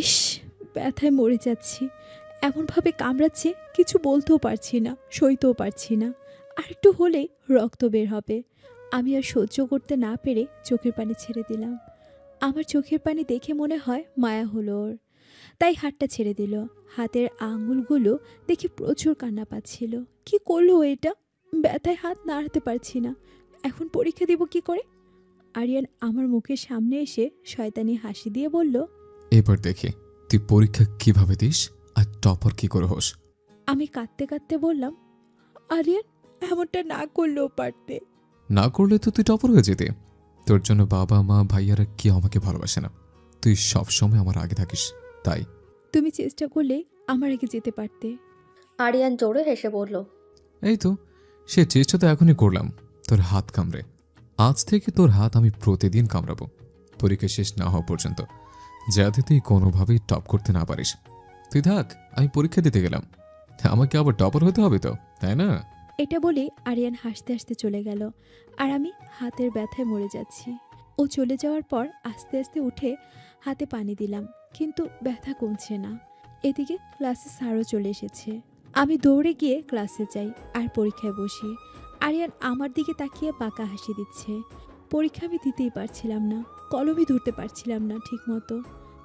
ইস, ব্যথায় মরে যাচ্ছি। এমনভাবে কামড়াচ্ছে, কিছু বলতেও পারছি না, সইতেও পারছি না। আর একটু হলেই রক্ত বের হবে। আমি আর সহ্য করতে না পেরে চোখের পানি ছেড়ে দিলাম। আমার চোখের পানি দেখে মনে হয় মায়া হলো ওর, তাই হাতটা ছেড়ে দিল। হাতের আঙুলগুলো দেখে প্রচুর কান্না পাচ্ছিল। কি করলো ও এটা? ব্যথায় হাত নাড়াতে পারছি না। এখন পরীক্ষা দিব কি করে? আরিয়ান আমার মুখের সামনে এসে শয়তানি হাসি দিয়ে বলল, এবার দেখি তুই পরীক্ষা কিভাবে দিস আর টপার কি করে হোস। আমি কাঁদতে কাঁদতে বললাম, আরিয়ান, এমনটা না করলেও পারতে। না করলে তো তুই টপার হয়ে যেতে। তোর জন্য বাবা মা ভাইয়ারা কেউ আমাকে ভালোবাসে না। তুই সবসময় আমার আগে থাকিস, তাই। তুমি চেষ্টা করলে আমার আগে যেতে পারতে। আরিয়ান জোরে হেসে বলল, এই তো, সে চেষ্টা তো এখনই করলাম তোর হাত কামড়ে। আজ থেকে তোর হাত আমি প্রতিদিন কামড়াবো, পরীক্ষা শেষ না হওয়া পর্যন্ত, যাতে তুই কোনোভাবেই টপ করতে না পারিস। তুই থাক, আমি পরীক্ষা দিতে গেলাম। আমাকে আবার টপার হতে হবে তো, তাই না? এটা বলে আরিয়ান হাসতে হাসতে চলে গেল, আর আমি হাতের ব্যথায় মরে যাচ্ছি। ও চলে যাওয়ার পর আস্তে আস্তে উঠে হাতে পানি দিলাম, কিন্তু ব্যথা কমছে না। এদিকে ক্লাসে স্যারও চলে এসেছে। আমি দৌড়ে গিয়ে ক্লাসে যাই আর পরীক্ষায় বসি। আরিয়ান আমার দিকে তাকিয়ে বাঁকা হাসি দিচ্ছে। পরীক্ষা আমি দিতেই পারছিলাম না, কলমই ধরতে পারছিলাম না ঠিক মতো।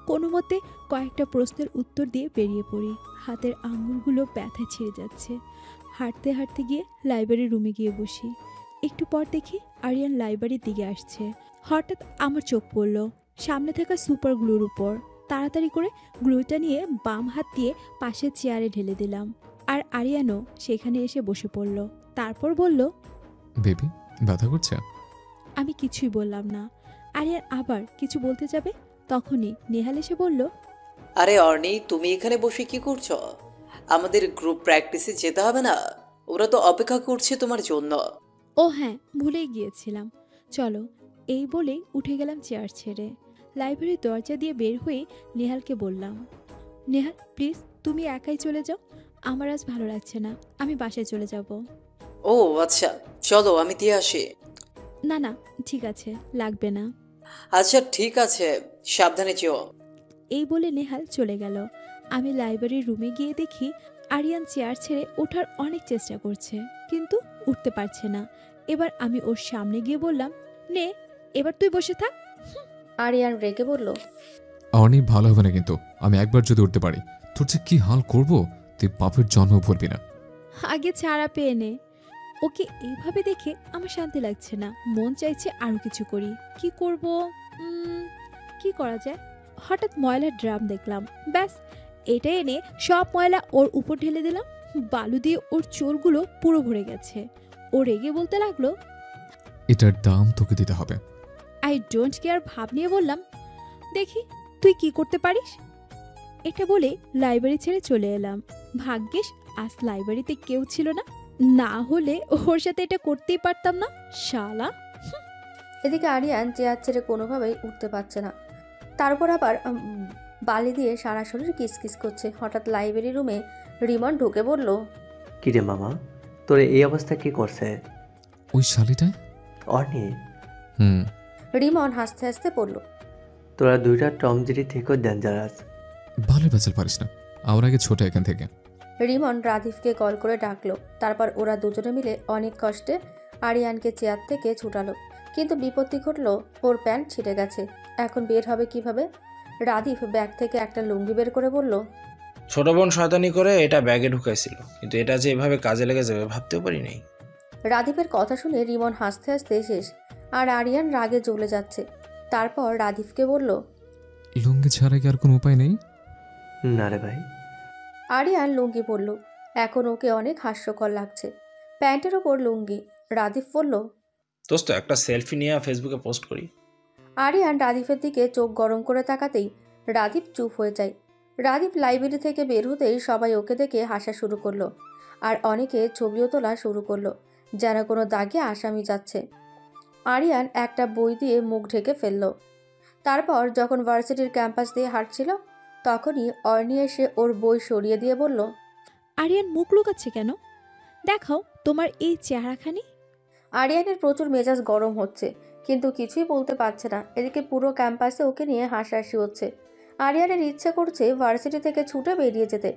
কোনো মতে কয়েকটা প্রশ্নের উত্তর দিয়ে বেরিয়ে পড়ি। হাতের আঙুলগুলো ব্যথায় ছিঁড়ে যাচ্ছে। হাঁটতে হাঁটতে গিয়ে লাইব্রেরির রুমে গিয়ে বসি। একটু পর দেখি আরিয়ান লাইব্রেরির দিকে আসছে। হঠাৎ আমার চোখ পড়ল সামনে থাকা সুপার গ্লুর উপর। তাড়াতাড়ি করে গ্লুটা নিয়ে বাম হাত দিয়ে পাশের চেয়ারে ঢেলে দিলাম, আর আরিয়ানও সেখানে এসে বসে পড়ল। তারপর বলল, বেবি, ব্যথা করছে? আমি কিছুই বললাম না। আরিয়ান আবার কিছু বলতে যাবে, তখনই নেহাল এসে বলল, আরে অর্নি, তুমি এখানে বসে কি করছো? আমাদের গ্রুপ প্র্যাকটিসে যেতে হবে না? ওরা তো অপেক্ষা করছে তোমার জন্য। ও হ্যাঁ, ভুলেই গিয়েছিলাম, চলো। এই বলেই উঠে গেলাম চেয়ার ছেড়ে। লাইব্রেরির দরজা দিয়ে বের হয়ে নেহালকে বললাম, নেহাল প্লিজ তুমি একাই চলে যাও, আমার আজ ভালো লাগছে না, আমি বাসায় চলে যাব। ও আচ্ছা, চলো আমি দিয়ে আসি। না না, ঠিক আছে, লাগবে না। আচ্ছা ঠিক আছে, সাবধানে যেও। এই বলে নেহাল চলে গেল। আমি লাইব্রেরির রুমে গিয়ে দেখি আরিয়ান চেয়ার ছেড়ে ওঠার অনেক চেষ্টা করছে, কিন্তু উঠতে পারছে না। এবার আমি ওর সামনে গিয়ে বললাম, নে, এবার তুই বসে থাক। আরিয়ান রেগে বলল, অনেক ভালো হবে না কিন্তু আমি একবার যদি উঠতে পারি, তোর যে কি হাল করব তুই পাপের জন্ম ভরবি না। আগে ছাড়া পেয়ে নে। ওকে এইভাবে দেখে আমার শান্তি লাগছে না, মন চাইছে আরো কিছু করি। কি করব? কি করা যায়? হঠাৎ ময়লার ড্রাম দেখলাম, ব্যাস এটা এনে সব ময়লা ওর উপর ঢেলে দিলাম। বালু দিয়ে ওর চুলগুলো পুরো ভরে গেছে। ও রেগে বলতে লাগলো, এটার দাম তোকে দিতে হবে। আই ডোন্ট কেয়ার ভাব নিয়ে বললাম, দেখি তুই কি করতে পারিস। এটা বলে লাইব্রেরি ছেড়ে চলে এলাম। ভাগ্যিস আজ লাইব্রেরিতে কেউ ছিল না, না হলে ওর সাথে এটা করতেই পারতাম না, শালা। এদিকে আরিয়ান চেয়ার ছেড়ে কোনোভাবেই উঠতে পারছে না। তারপর আবার বালি দিয়ে সারা শরীর কিসকিস করছে। হঠাৎ লাইব্রেরি রুমে রিমন ঢুকে বলল, কিরে মামা, তোর এই অবস্থা কি করছে? ওই শালিটায়। অর্নি, হুম। রিমন হাসতে হাসতে বলল, তোরা দুইটা টমজেরি থেকেও ডেঞ্জারাস। ভালো বেচাল পারিস না, আমার আগে ছোট এখান থেকে। রিমন রাধিফকে কল করে ডাকলো। তারপর ওরা দুজনে মিলে অনেক কষ্টে আরিয়ানকে চেয়ার থেকে ছুটালো। কিন্তু বিপত্তি ঘটলো, ওর প্যান্ট ছিঁড়ে গেছে। এখন বের হবে কিভাবে? রাধিফ ব্যাগ থেকে একটা লুঙ্গি বের করে বলল, ছোট বোন শয়তানি করে এটা ব্যাগে ঢুকাইছিল, কিন্তু এটা যে এভাবে কাজে লেগে যাবে ভাবতেও পারি নাই। রাধিফের কথা শুনে রিমন হাসতে হাসতে শেষ, আর আরিয়ান রাগে জ্বলে যাচ্ছে। তারপর রাধিফকে বলল, লুঙ্গি ছাড়া কি আর কোনো উপায় নেই? না রে ভাই। আরিয়ান লুঙ্গি পরল। এখন ওকে অনেক হাস্যকর লাগছে। প্যান্টের ওপর লুঙ্গি। রাধিফ বলল, দোস্ত একটা সেলফি নিয়ে ফেসবুকে পোস্ট করি। আরিয়ান রাধিফের দিকে চোখ গরম করে তাকাতেই রাধিফ চুপ হয়ে যায়। রাধিফ লাইব্রেরি থেকে বের হতেই সবাই ওকে দেখে হাসা শুরু করলো, আর অনেকে ছবিও তোলা শুরু করলো, যেন কোনো দাগে আসামি যাচ্ছে। আরিয়ান একটা বই দিয়ে মুখ ঢেকে ফেলল। তারপর যখন ভার্সিটির ক্যাম্পাস দিয়ে হাঁটছিল, তখনই অর্নি এসে ওর বই সরিয়ে দিয়ে বলল, আরিয়ান মুখ লুকাচ্ছে কেন? দেখাও তোমার এই চেহারাখানি। আরিয়ানের প্রচুর মেজাজ গরম হচ্ছে, কিন্তু কিছুই বলতে পারছে না। এদিকে পুরো ক্যাম্পাসে ওকে নিয়ে হাসাহাসি হচ্ছে। আরিয়ানের ইচ্ছে করছে ভার্সিটি থেকে ছুটে বেরিয়ে যেতে।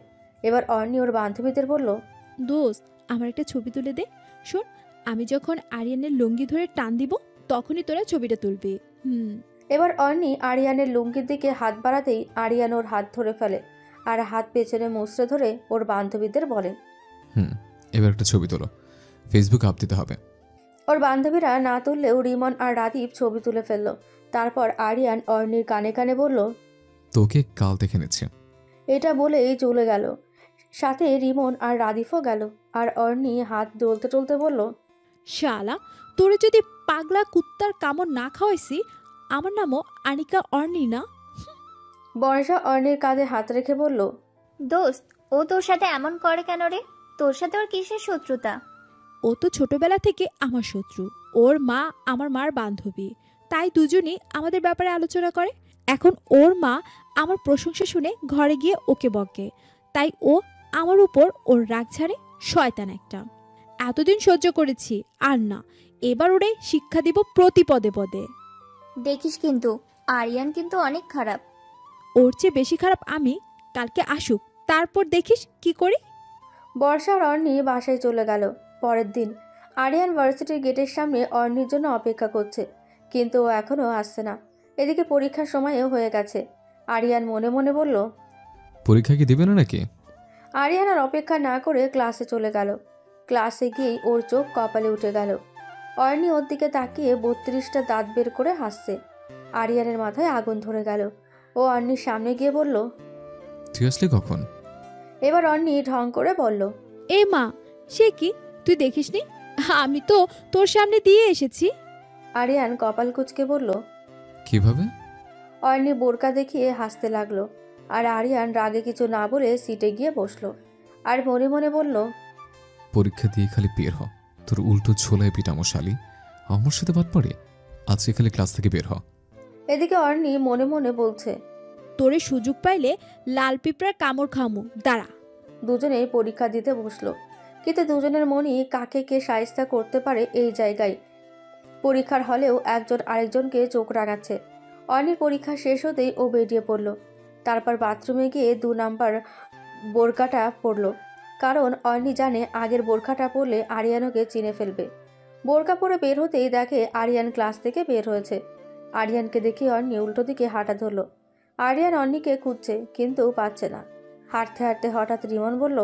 এবার অর্ণি ওর বান্ধবীদের বলল, দোস্ত, আমার একটা ছবি তুলে দে। শোন, আমি যখন আরিয়ানের লুঙ্গি ধরে টান দিব তখনই তোরা ছবিটা তুলবি। এবার অর্ণি আরিয়ানের লুঙ্গির দিকে হাত বাড়াতেই আরিয়ান ওর হাত ধরে ফেলে আর হাত পেছনে মুচড়ে ধরে ওর বান্ধবীদের বলে, এবার একটা ছবি তোলো, ফেসবুক আপ দিতে হবে। ওর বান্ধবীরা না তুললেও রিমন আর রাদীপ ছবি তুলে ফেললো। তারপর আরিয়ান অর্ণির কানে কানে বলল, তোকে কাল দেখে নিচ্ছে। এটা বলেই চলে গেল। সাথে রিমন আর রাদীপও গেল। আর অর্ণি হাত ডলতে টলতে বলল, শালা, তোরে যদি পাগলা কুত্তার কামড় না খাওয়াইছি, আমার নামও আনিকা অর্ণি না। বর্ষা অর্ণির কাঁধে হাত রেখে বলল, দোস্ত, ও তোর সাথে এমন করে কেন রে? তোর সাথে ওর কিসের শত্রুতা? ও তো ছোটবেলা থেকে আমার শত্রু। ওর মা আমার মার বান্ধবী, তাই দুজনই আমাদের ব্যাপারে আলোচনা করে। এখন ওর মা আমার প্রশংসা শুনে ঘরে গিয়ে ওকে বকে, তাই ও আমার উপর ওর রাগ ছাড়ে। শয়তান একটা। এতদিন সহ্য করেছি, আর না, এবার ওরে শিক্ষা দিব প্রতি পদে পদে। দেখিস কিন্তু আরিয়ান কিন্তু অনেক খারাপ। ওর চেয়ে বেশি খারাপ আমি। কালকে আসুক, তারপর দেখিস কি করি। বর্ষা আর অর্ণি বাসায় চলে গেল। পরের দিন আরিয়ান ভার্সিটির গেটের সামনে অর্ণির জন্য অপেক্ষা করছে, কিন্তু ও এখনও আসছে না। এদিকে পরীক্ষার সময়ও হয়ে গেছে। আরিয়ান মনে মনে বলল, পরীক্ষা কি দেবে না নাকি? আরিয়ান আর অপেক্ষা না করে ক্লাসে চলে গেল। ক্লাসে গিয়েই ওর চোখ কপালে উঠে গেল। অর্ণি ওর দিকে তাকিয়ে 32টা দাঁত বের করে হাসছে। আরিয়ানের মাথায় আগুন ধরে গেল। ও অর্ণির সামনে গিয়ে বলল, তুই আসলি কখন? এবার অর্ণি ঢং করে বলল, এ মা, সে কি, তুই দেখিসনি? আমি তো তোর সামনে দিয়ে এসেছি। আরিয়ান কপাল কুঁচকে বলল। কিভাবে? অর্ণি বোরকা দেখিয়ে হাসতে লাগলো। আর আরিয়ান রাগে কিছু না বলে সিটে গিয়ে বসলো। আর মনে মনে বলল, পরীক্ষা দিয়ে খালি বের হ, তোর উল্টো ছোলায় পিটামো শালি। আমার সাথে বাদ পড়ে, আজকে খালি ক্লাস থেকে বের হ। এদিকে অর্ণি মনে মনে বলছে, তোরে সুযোগ পাইলে লাল পিঁপড়ার কামড় খামু, দাঁড়া। দুজনেই পরীক্ষা দিতে বসলো। কিন্তু দুজনের মনই কাকে কে শায়েস্তা করতে পারে এই জায়গায়। পরীক্ষার হলেও একজন আরেকজনকে চোখ রাঙাচ্ছে। অর্ণির পরীক্ষা শেষ হতেই ও বেরিয়ে পড়ল। তারপর বাথরুমে গিয়ে 2 নাম্বার বোরকাটা পরলো, কারণ অর্ণি জানে আগের বোরকাটা পরলে আরিয়ানকে চিনে ফেলবে। বোরকা পরে বের হতেই দেখে আরিয়ান ক্লাস থেকে বের হয়েছে। আরিয়ানকে দেখে অর্ণি উল্টো দিকে হাঁটা ধরল। আরিয়ান অর্ণিকে খুঁজছে, কিন্তু পাচ্ছে না। হাঁটতে হাঁটতে হঠাৎ রিমন বলল,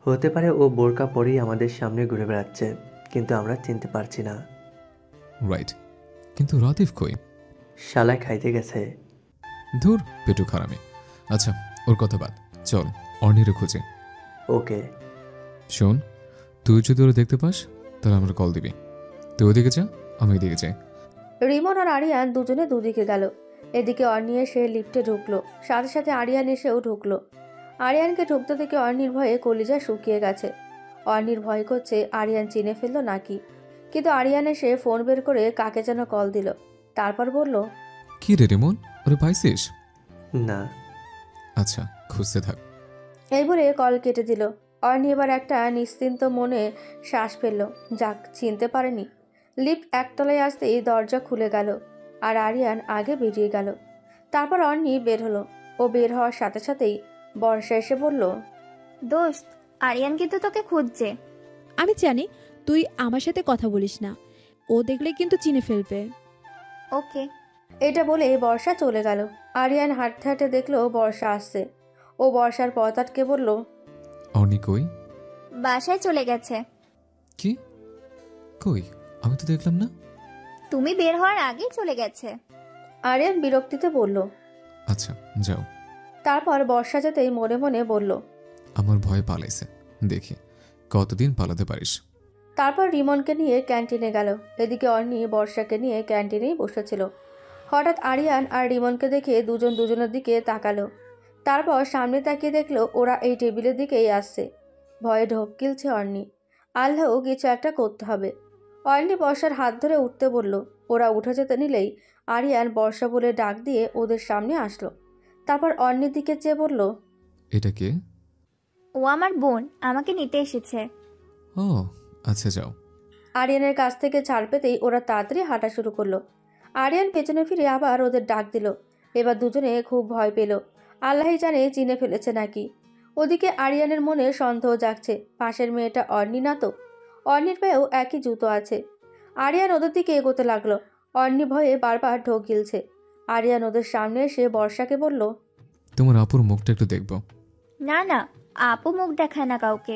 হতে পারে ও বোরকা পরেই আমাদের সামনে ঘুরে বেড়াচ্ছে, কিন্তু আমরা চিনতে পারছি না। রাইট, কিন্তু রাতিফ কই? শালায় খাইতে গেছে। ধুর, পেটু খারামি। আচ্ছা, ওর কথা বাদ, চল অর্ণিরে খুঁজে। ওকে। শোন, তুই যদি ওরা দেখতে পাস তাহলে আমরা কল দিবি। তুই ওদিকে যা, আমি এদিকে যাই। রিমন আর আরিয়ান দুজনে দুদিকে গেল। এদিকে অর্ণি এসে লিফটে ঢুকলো। সাথে সাথে আরিয়ান এসেও ঢুকলো। আরিয়ানকে ঢুকতে থেকে অর্ণির ভয়ে কলিজা শুকিয়ে গেছে। অর্ণির ভয় করছে আরিয়ান চিনে ফেললো নাকি। কিন্তু আরিয়ান এসে ফোন বের করে কাকে যেন কল দিল। তারপর বলল, কি রে রেমন, ওরে পাইছিস? না। আচ্ছা, খুঁজতে থাক। এই বলে কল কেটে দিল। অর্ণি এবার একটা নিশ্চিন্ত মনে শ্বাস ফেলল। যাক, চিনতে পারেনি। লিফট একতলায় আসতেই দরজা খুলে গেল আর আরিয়ান আগে বেরিয়ে গেল। তারপর অর্ণি বের হলো। ও বের হওয়ার সাথে সাথেই বর্ষা এসে বলল, দোস্ত, আরিয়ান কিন্তু তোকে খুঁজছে। আমি জানি তুই আমার সাথে কথা বলিস না, ও দেখলে কিন্তু চিনে ফেলবে। ওকে। এটা বলে বর্ষা চলে গেল। আরিয়ান হাঁটতে হাঁটতে দেখলো বর্ষা আসছে। ও বর্ষার পথ আটকে বলল, অর্ণি কই? বাসায় চলে গেছে। কি? কই? আমি তো দেখলাম না। তুমি বের হওয়ার আগেই চলে গেছে। আরিয়ান বিরক্তিতে বলল। আচ্ছা, যাও। তারপর বর্ষা যেতেই মনে মনে বলল, আমার ভয় পালাইছে, দেখি কতদিন পালাতে পারিস। তারপর রিমনকে নিয়ে ক্যান্টিনে গেল। এদিকে অর্ণি বর্ষাকে নিয়ে ক্যান্টিনেই বসেছিল। হঠাৎ আরিয়ান আর রিমনকে দেখে দুজন দুজনের দিকে তাকালো। তারপর সামনে তাকিয়ে দেখলো ওরা এই টেবিলের দিকেই আসছে। ভয়ে ঢোক গিলছে অর্ণি। আল্লাহ, কিছু একটা করতে হবে। অর্ণি বর্ষার হাত ধরে উঠতে বলল। ওরা উঠে যেতে নিলেই আরিয়ান বর্ষা বলে ডাক দিয়ে ওদের সামনে আসলো। তারপর অর্ণির দিকে চেয়ে বলল, এটা কে? ও আমার বোন, আমাকে নিতে এসেছে। ও আচ্ছা, যাও। আরিয়ানের কাছ থেকে ছাড় পেতেই ওরা তাড়াতাড়ি হাঁটা শুরু করলো। আরিয়ান পেছনে ফিরে আবার ওদের ডাক দিল। এবার দুজনে খুব ভয় পেল। আল্লাহই জানে চিনে ফেলেছে নাকি। ওদিকে আরিয়ানের মনে সন্দেহ জাগছে, পাশের মেয়েটা অর্নি না তো? অর্নির পায়েও একই জুতো আছে। আরিয়ান ওদের দিকে এগোতে লাগলো। অর্নি ভয়ে বারবার ঢোক গিলছে। আরিয়ান ওদের সামনে এসে বর্ষাকে বলল, তোমার আপুর মুখটা একটু দেখবো। না না, আপু মুখ দেখায় না কাউকে।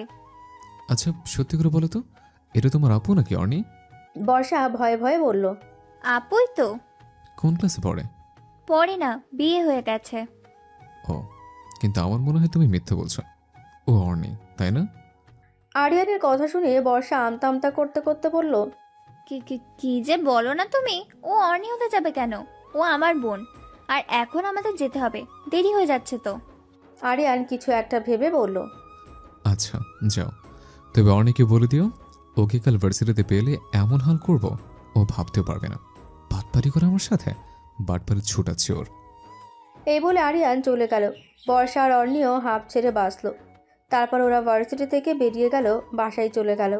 আচ্ছা সত্যি করে বলো তো, এটা তোমার আপু নাকি অর্নি? বর্ষা ভয়ে ভয়ে বলল, আপুই তো। কোন ক্লাসে পড়ে? পরে না, বিয়ে হয়ে গেছে। ও, কিন্তু আমার মনে হয় তুমি মিথ্যে বলছো। ও অর্নি, তাই না? আরিয়ানের কথা শুনে বর্ষা আমতা আমতা করতে করতে বলল, কি কি কি যে বলো না তুমি, ও অর্নি হতে যাবে কেন? ও আমার বোন, আর এখন আমাদের যেতে হবে, দেরি হয়ে যাচ্ছে তো। আরিয়ান কিছু একটা ভেবে বলল, আচ্ছা যাও, তবে অর্নিকে বলে দিও ওকে কাল ভার্সিটিতে পেলে এমন হাল করব ও ভাবতেও পারবে না। বাটপারি করে আমার সাথে, বাটপারি ছুটাচ্ছে ওর। এই বলে আরিয়ান চলে গেল। বর্ষা আর অর্নিও হাঁপ ছেড়ে বাঁচল। তারপর ওরা ভার্সিটি থেকে বেরিয়ে গেল, বাসায় চলে গেল।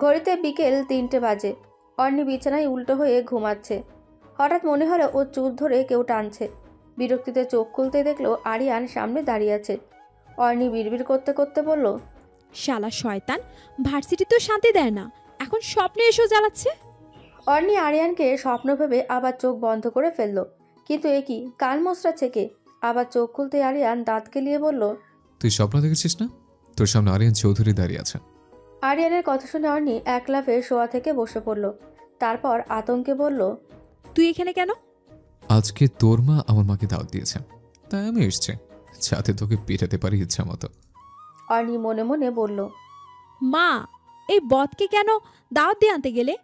ঘড়িতে বিকেল 3টে বাজে। অর্নি বিছানায় উল্টো হয়ে ঘুমাচ্ছে। হঠাৎ মনে হলো ওর চুল ধরে কেউ টানছে। বিরক্তিতে চোখ খুলতে দেখলো আরিয়ান সামনে দাঁড়িয়ে আছে। অর্নি বিড়বিড় করতে করতে বলল, শালা শয়তান, ভার্সিটিতেও শান্তি দেয় না, এখন স্বপ্নে এসেও জ্বালাচ্ছে। অর্নি আরিয়ানকে স্বপ্ন ভেবে আবার চোখ বন্ধ করে ফেলল। কিন্তু এ কি, কান মোচড়াচ্ছে কে? আবার চোখ খুলতে আরিয়ান দাঁত কেলিয়ে বলল, তুই স্বপ্ন দেখেছিস না? তোর সামনে আরিয়ান চৌধুরী দাঁড়িয়ে আছে। আরিয়ানের কথা শুনে অর্নি এক লাফে শোয়া থেকে বসে পড়ল। তারপর আতঙ্কে বলল, তুই এখানে কেন? আজকে তোর মা আমার মাকে দাওয়াত দিয়েছে, তাই আমি এসছি, যাতে তোকে পিটাতে পারি ইচ্ছা মতো। অর্নি মনে মনে বলল, মা, এই বদকে কেন দাওয়াত দিয়ে আনতে গেলে?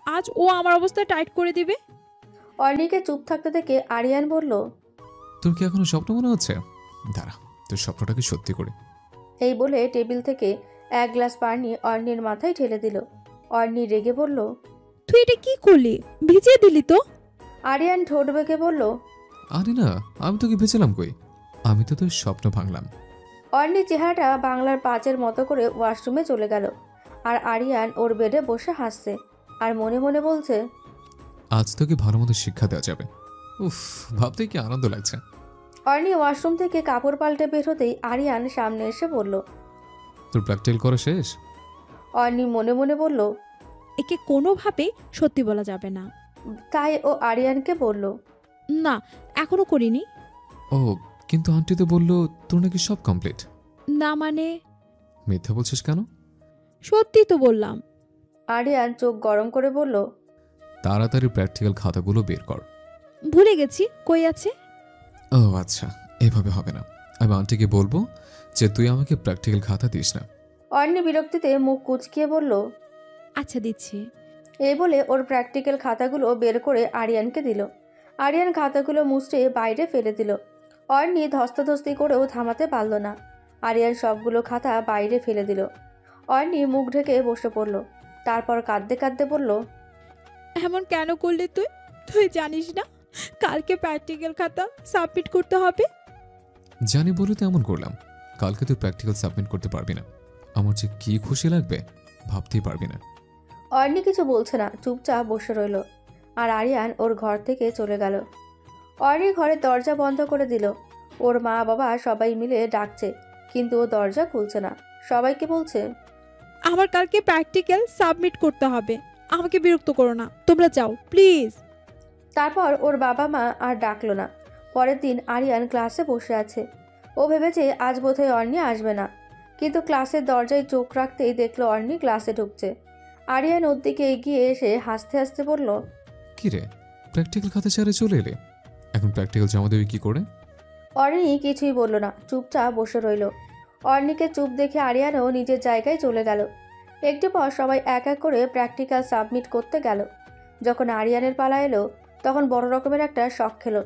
আজ ও আমার অবস্থা টাইট করে দিবে। অর্নিকে চুপ থাকতে দেখে আরিয়ান বলল, তোর কি এখনো স্বপ্ন মনে হচ্ছে? দাঁড়া, তোর স্বপ্নটাকে সত্যি করে। এই বলে টেবিল থেকে এক গ্লাস পানি অর্নির মাথায় ঢেলে দিল। অর্নি রেগে বলল, তুই এটা কি করলি? ভিজিয়ে দিলি তো। আরিয়ান ঠোঁট বেঁকে বলল, আরে না, আমি তোকে ভেবেছিলাম কই, আমি তো তোর স্বপ্ন ভাঙলাম। অর্নির চেহারাটা বাংলার পাঁচের মতো করে ওয়াশরুমে চলে গেল। আর আরিয়ান ওর বেডে বসে হাসছে আর মনে মনে বলছে, আজ তোকে ভালো মতো শিক্ষা দেওয়া যাবে। উফ, ভাবতেই কি আনন্দ লাগছে। অর্নি ওয়াশরুম থেকে কাপড় পাল্টে বের হতেই আরিয়ান সামনে এসে বলল, তোর প্র্যাকটিক্যাল করা শেষ? অর্নি মনে মনে বলল, একে কোনোভাবেই সত্যি বলা যাবে না। তাই ও আরিয়ানকে বলল, না, এখনো করিনি। ও, কিন্তু আন্টি তো বললো তোর নাকি সব কমপ্লিট। না মানে? মিথ্যা বলছিস কেন? সত্যি তো বললাম। আরিয়ান চোখ গরম করে বলল, তাড়াতাড়ি প্র্যাকটিক্যাল খাতাগুলো বের কর। ভুলে গেছি, কই আছে? ও আচ্ছা, এভাবে হবে না। আমি আন্টিকে বলবো যে তুই আমাকে প্র্যাকটিক্যাল খাতা দিস না। অর্নি বিরক্তিতে মুখ কুঁচকিয়ে বলল, আচ্ছা দিচ্ছি। এই বলে ওর প্র্যাকটিক্যাল খাতাগুলো বের করে আরিয়ানকে দিল। আরিয়ান খাতাগুলো মুছড়ে বাইরে ফেলে দিল। অর্নি ধস্তাধস্তি করেও থামাতে পারল না। আরিয়ান সবগুলো খাতা বাইরে ফেলে দিল। অর্নি মুখ ঢেকে বসে পড়ল। তারপর কাঁদতে কাঁদতে বলল, এমন কেন করলি তুই? তুই জানিস না কালকে প্র্যাকটিক্যাল খাতা সাবমিট করতে হবে? জানি বলে তো এমন করলাম। কালকে তুই প্র্যাকটিক্যাল সাবমিট করতে পারবি না, আমার যে কি খুশি লাগবে ভাবতেই পারবি না। অর্নি কিছু বলছে না, চুপচাপ বসে রইল। আর আরিয়ান ওর ঘর থেকে চলে গেল। অর্নি ঘরের দরজা বন্ধ করে দিল। ওর মা বাবা সবাই মিলে ডাকছে, কিন্তু ও দরজা খুলছে না। সবাইকে বলছে, আমার কালকে প্র্যাকটিক্যাল সাবমিট করতে হবে, আমাকে বিরক্ত করো না, তোমরা যাও প্লিজ। তারপর ওর বাবা মা আর ডাকলো না। পরের দিন আরিয়ান ক্লাসে বসে আছে। ও ভেবেছে আজ বোধহয় অর্নি আসবে না, কিন্তু ক্লাসের দরজায় চোখ রাখতেই দেখলো অর্নি ক্লাসে ঢুকছে। আরিয়ান ওর দিকে এগিয়ে এসে হাসতে হাসতে বলল, কি রে, প্র্যাকটিক্যাল খাতা ছেড়ে চলে এলে? এখন প্র্যাকটিক্যাল জমা দেবে কি করে? অর্নি কিছুই বলল না, চুপচাপ বসে রইল। অর্নিকে চুপ দেখে আরিয়ানও নিজের জায়গায় চলে গেল। একটু পর সবাই এক এক করে প্র্যাকটিক্যাল সাবমিট করতে গেল। যখন আরিয়ানের পালা এলো, তখন বড় রকমের একটা শক খেলো।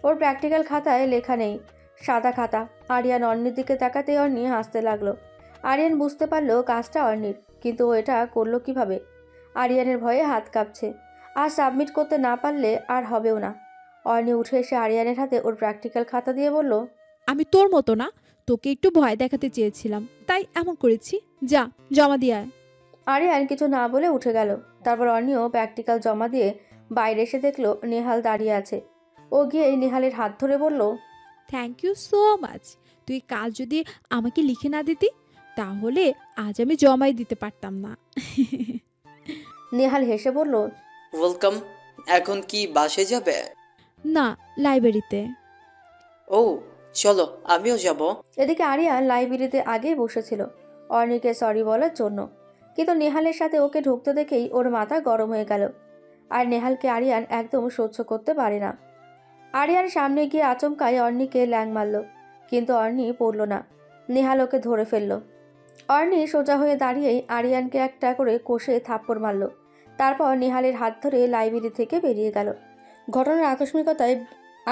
ওর প্র্যাকটিক্যাল খাতায় লেখা নেই, সাদা খাতা। আরিয়ান অর্নির দিকে তাকাতেই অর্নি হাসতে লাগলো। আরিয়ান বুঝতে পারলো কাজটা অর্নির, কিন্তু ও এটা করলো কিভাবে? আরিয়ানের ভয়ে হাত কাঁপছে। আর সাবমিট করতে না পারলে আর হবেও না। অর্নি উঠে এসে আরিয়ানের হাতে ওর প্র্যাকটিক্যাল খাতা দিয়ে বলল, আমি তোর মতো না, তোকে একটু ভয় দেখাতে চেয়েছিলাম, তাই এমন করেছি। যা জমা দিয়ে আয়। আরিয়ান কিছু না বলে উঠে গেল। তারপর অর্ণিও প্র্যাকটিক্যাল জমা দিয়ে বাইরে এসে দেখলো নেহাল দাঁড়িয়ে আছে। ও গিয়ে নেহালের হাত ধরে বলল, থ্যাংক ইউ সো মাচ। তুই কাল যদি আমাকে লিখে না দিতি তাহলে আজ আমি জমাই দিতে পারতাম না। নেহাল হেসে বলল, ওয়েলকাম। এখন কি বাসে যাবে? না, লাইব্রেরিতে। ও চলো, আমিও যাব। এদিকে আরিয়ান লাইব্রেরিতে আগেই বসেছিল অর্ণিকে সরি বলার জন্য, কিন্তু নেহালের সাথে ওকে ঢুকতে দেখেই ওর মাথা গরম হয়ে গেল। আর নেহালকে আরিয়ান একদম সহ্য করতে পারে না। আরিয়ান সামনে গিয়ে আচমকায় অর্ণিকে ল্যাং মারল, কিন্তু অর্ণি পড়ল না। নেহাল ওকে ধরে ফেলল। অর্ণি সোজা হয়ে দাঁড়িয়েই আরিয়ানকে একটা করে কষে থাপ্পড় মারল। তারপর নেহালের হাত ধরে লাইব্রেরি থেকে বেরিয়ে গেল। ঘটনার আকস্মিকতায়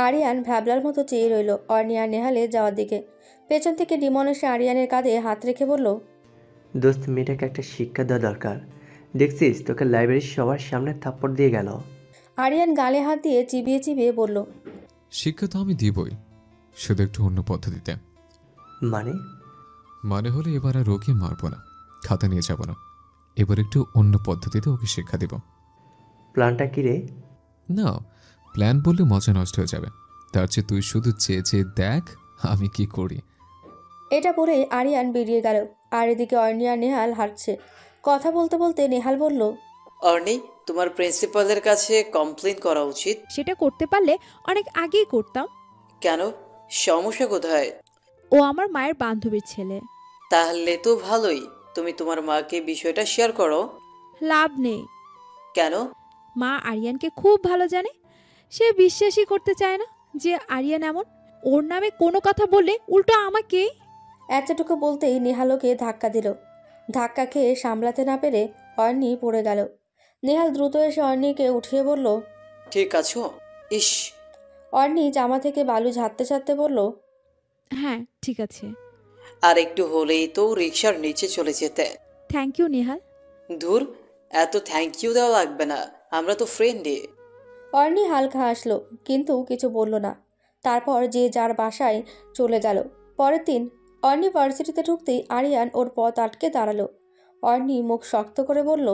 আরিয়ান ভ্যাবলার মতো চেয়ে রইল অর্ণি আর নেহালে যাওয়ার দিকে। পেছন থেকে ডিমন এসে আরিয়ানের কাঁধে হাত রেখে বলল, দোস্ত, মেয়েটাকে একটা শিক্ষা দেওয়া দরকার। দেখছিস তোকে লাইব্রেরির সবার সামনে থাপ্পড় দিয়ে গেল। আরিয়ান গালে হাত দিয়ে চিবিয়ে চিবিয়ে বলল, শিক্ষা তো আমি দিবই, শুধু একটু অন্য পদ্ধতিতে। মানে হলে এবার আর ওকে মারবো না, খাতা নিয়ে যাব না। এবার একটু অন্য পদ্ধতিতে ওকে শিক্ষা দেব। প্ল্যানটা কি রে? না, প্ল্যান বললে মজা নষ্ট হয়ে যাবে। তার চেয়ে তুই শুধু চেয়ে চেয়ে দেখ আমি কি করি। এটা বলে আরিয়ান বেরিয়ে গেল। আর এদিকে অর্ণি আর নেহাল হাঁটছে। কথা বলতে বলতে নেহাল বলল, অর্ণি, তোমার প্রিন্সিপালের কাছে কমপ্লেন করা উচিত। সেটা করতে পারলে অনেক আগেই করতাম। কেন? সমস্যা কোথায়? ও আমার মায়ের বান্ধবীর ছেলে। তাহলে তো ভালোই, তুমি তোমার মাকে বিষয়টা শেয়ার করো। লাভ নেই। কেন? মা আরিয়ানকে খুব ভালো জানে। সে বিশ্বাসই করতে চায় না যে আরিয়ান এমন। ওর নামে কোনো কথা বললে উল্টো আমাকে। এতটুকু বলতেই নেহাল ওকে ধাক্কা দিল। ধাক্কা খেয়ে সামলাতে না পেরে অর্ণি পড়ে গেল। নেহাল দ্রুত এসে অর্ণিকে উঠিয়ে বলল, ঠিক আছো? ইস। অর্ণি জামা থেকে বালু ঝাড়তে ঝাড়তে বলল, হ্যাঁ, ঠিক আছে। আর একটু হলেই তো রিকশার নিচে চলে যেতে। Thank you Nehal. ধুর, এত থ্যাংক ইউ দেওয়া লাগবে না, আমরা তো ফ্রেন্ডে। অর্ণি হালকা হাসলো, কিন্তু কিছু বলল না। তারপর যে যার বাসায় চলে গেল। পরের দিন অর্ণি ভার্সিটিতে ঢুকতেই আরিয়ান ওর পথ আটকে দাঁড়ালো। অর্ণি মুখ শক্ত করে বলল,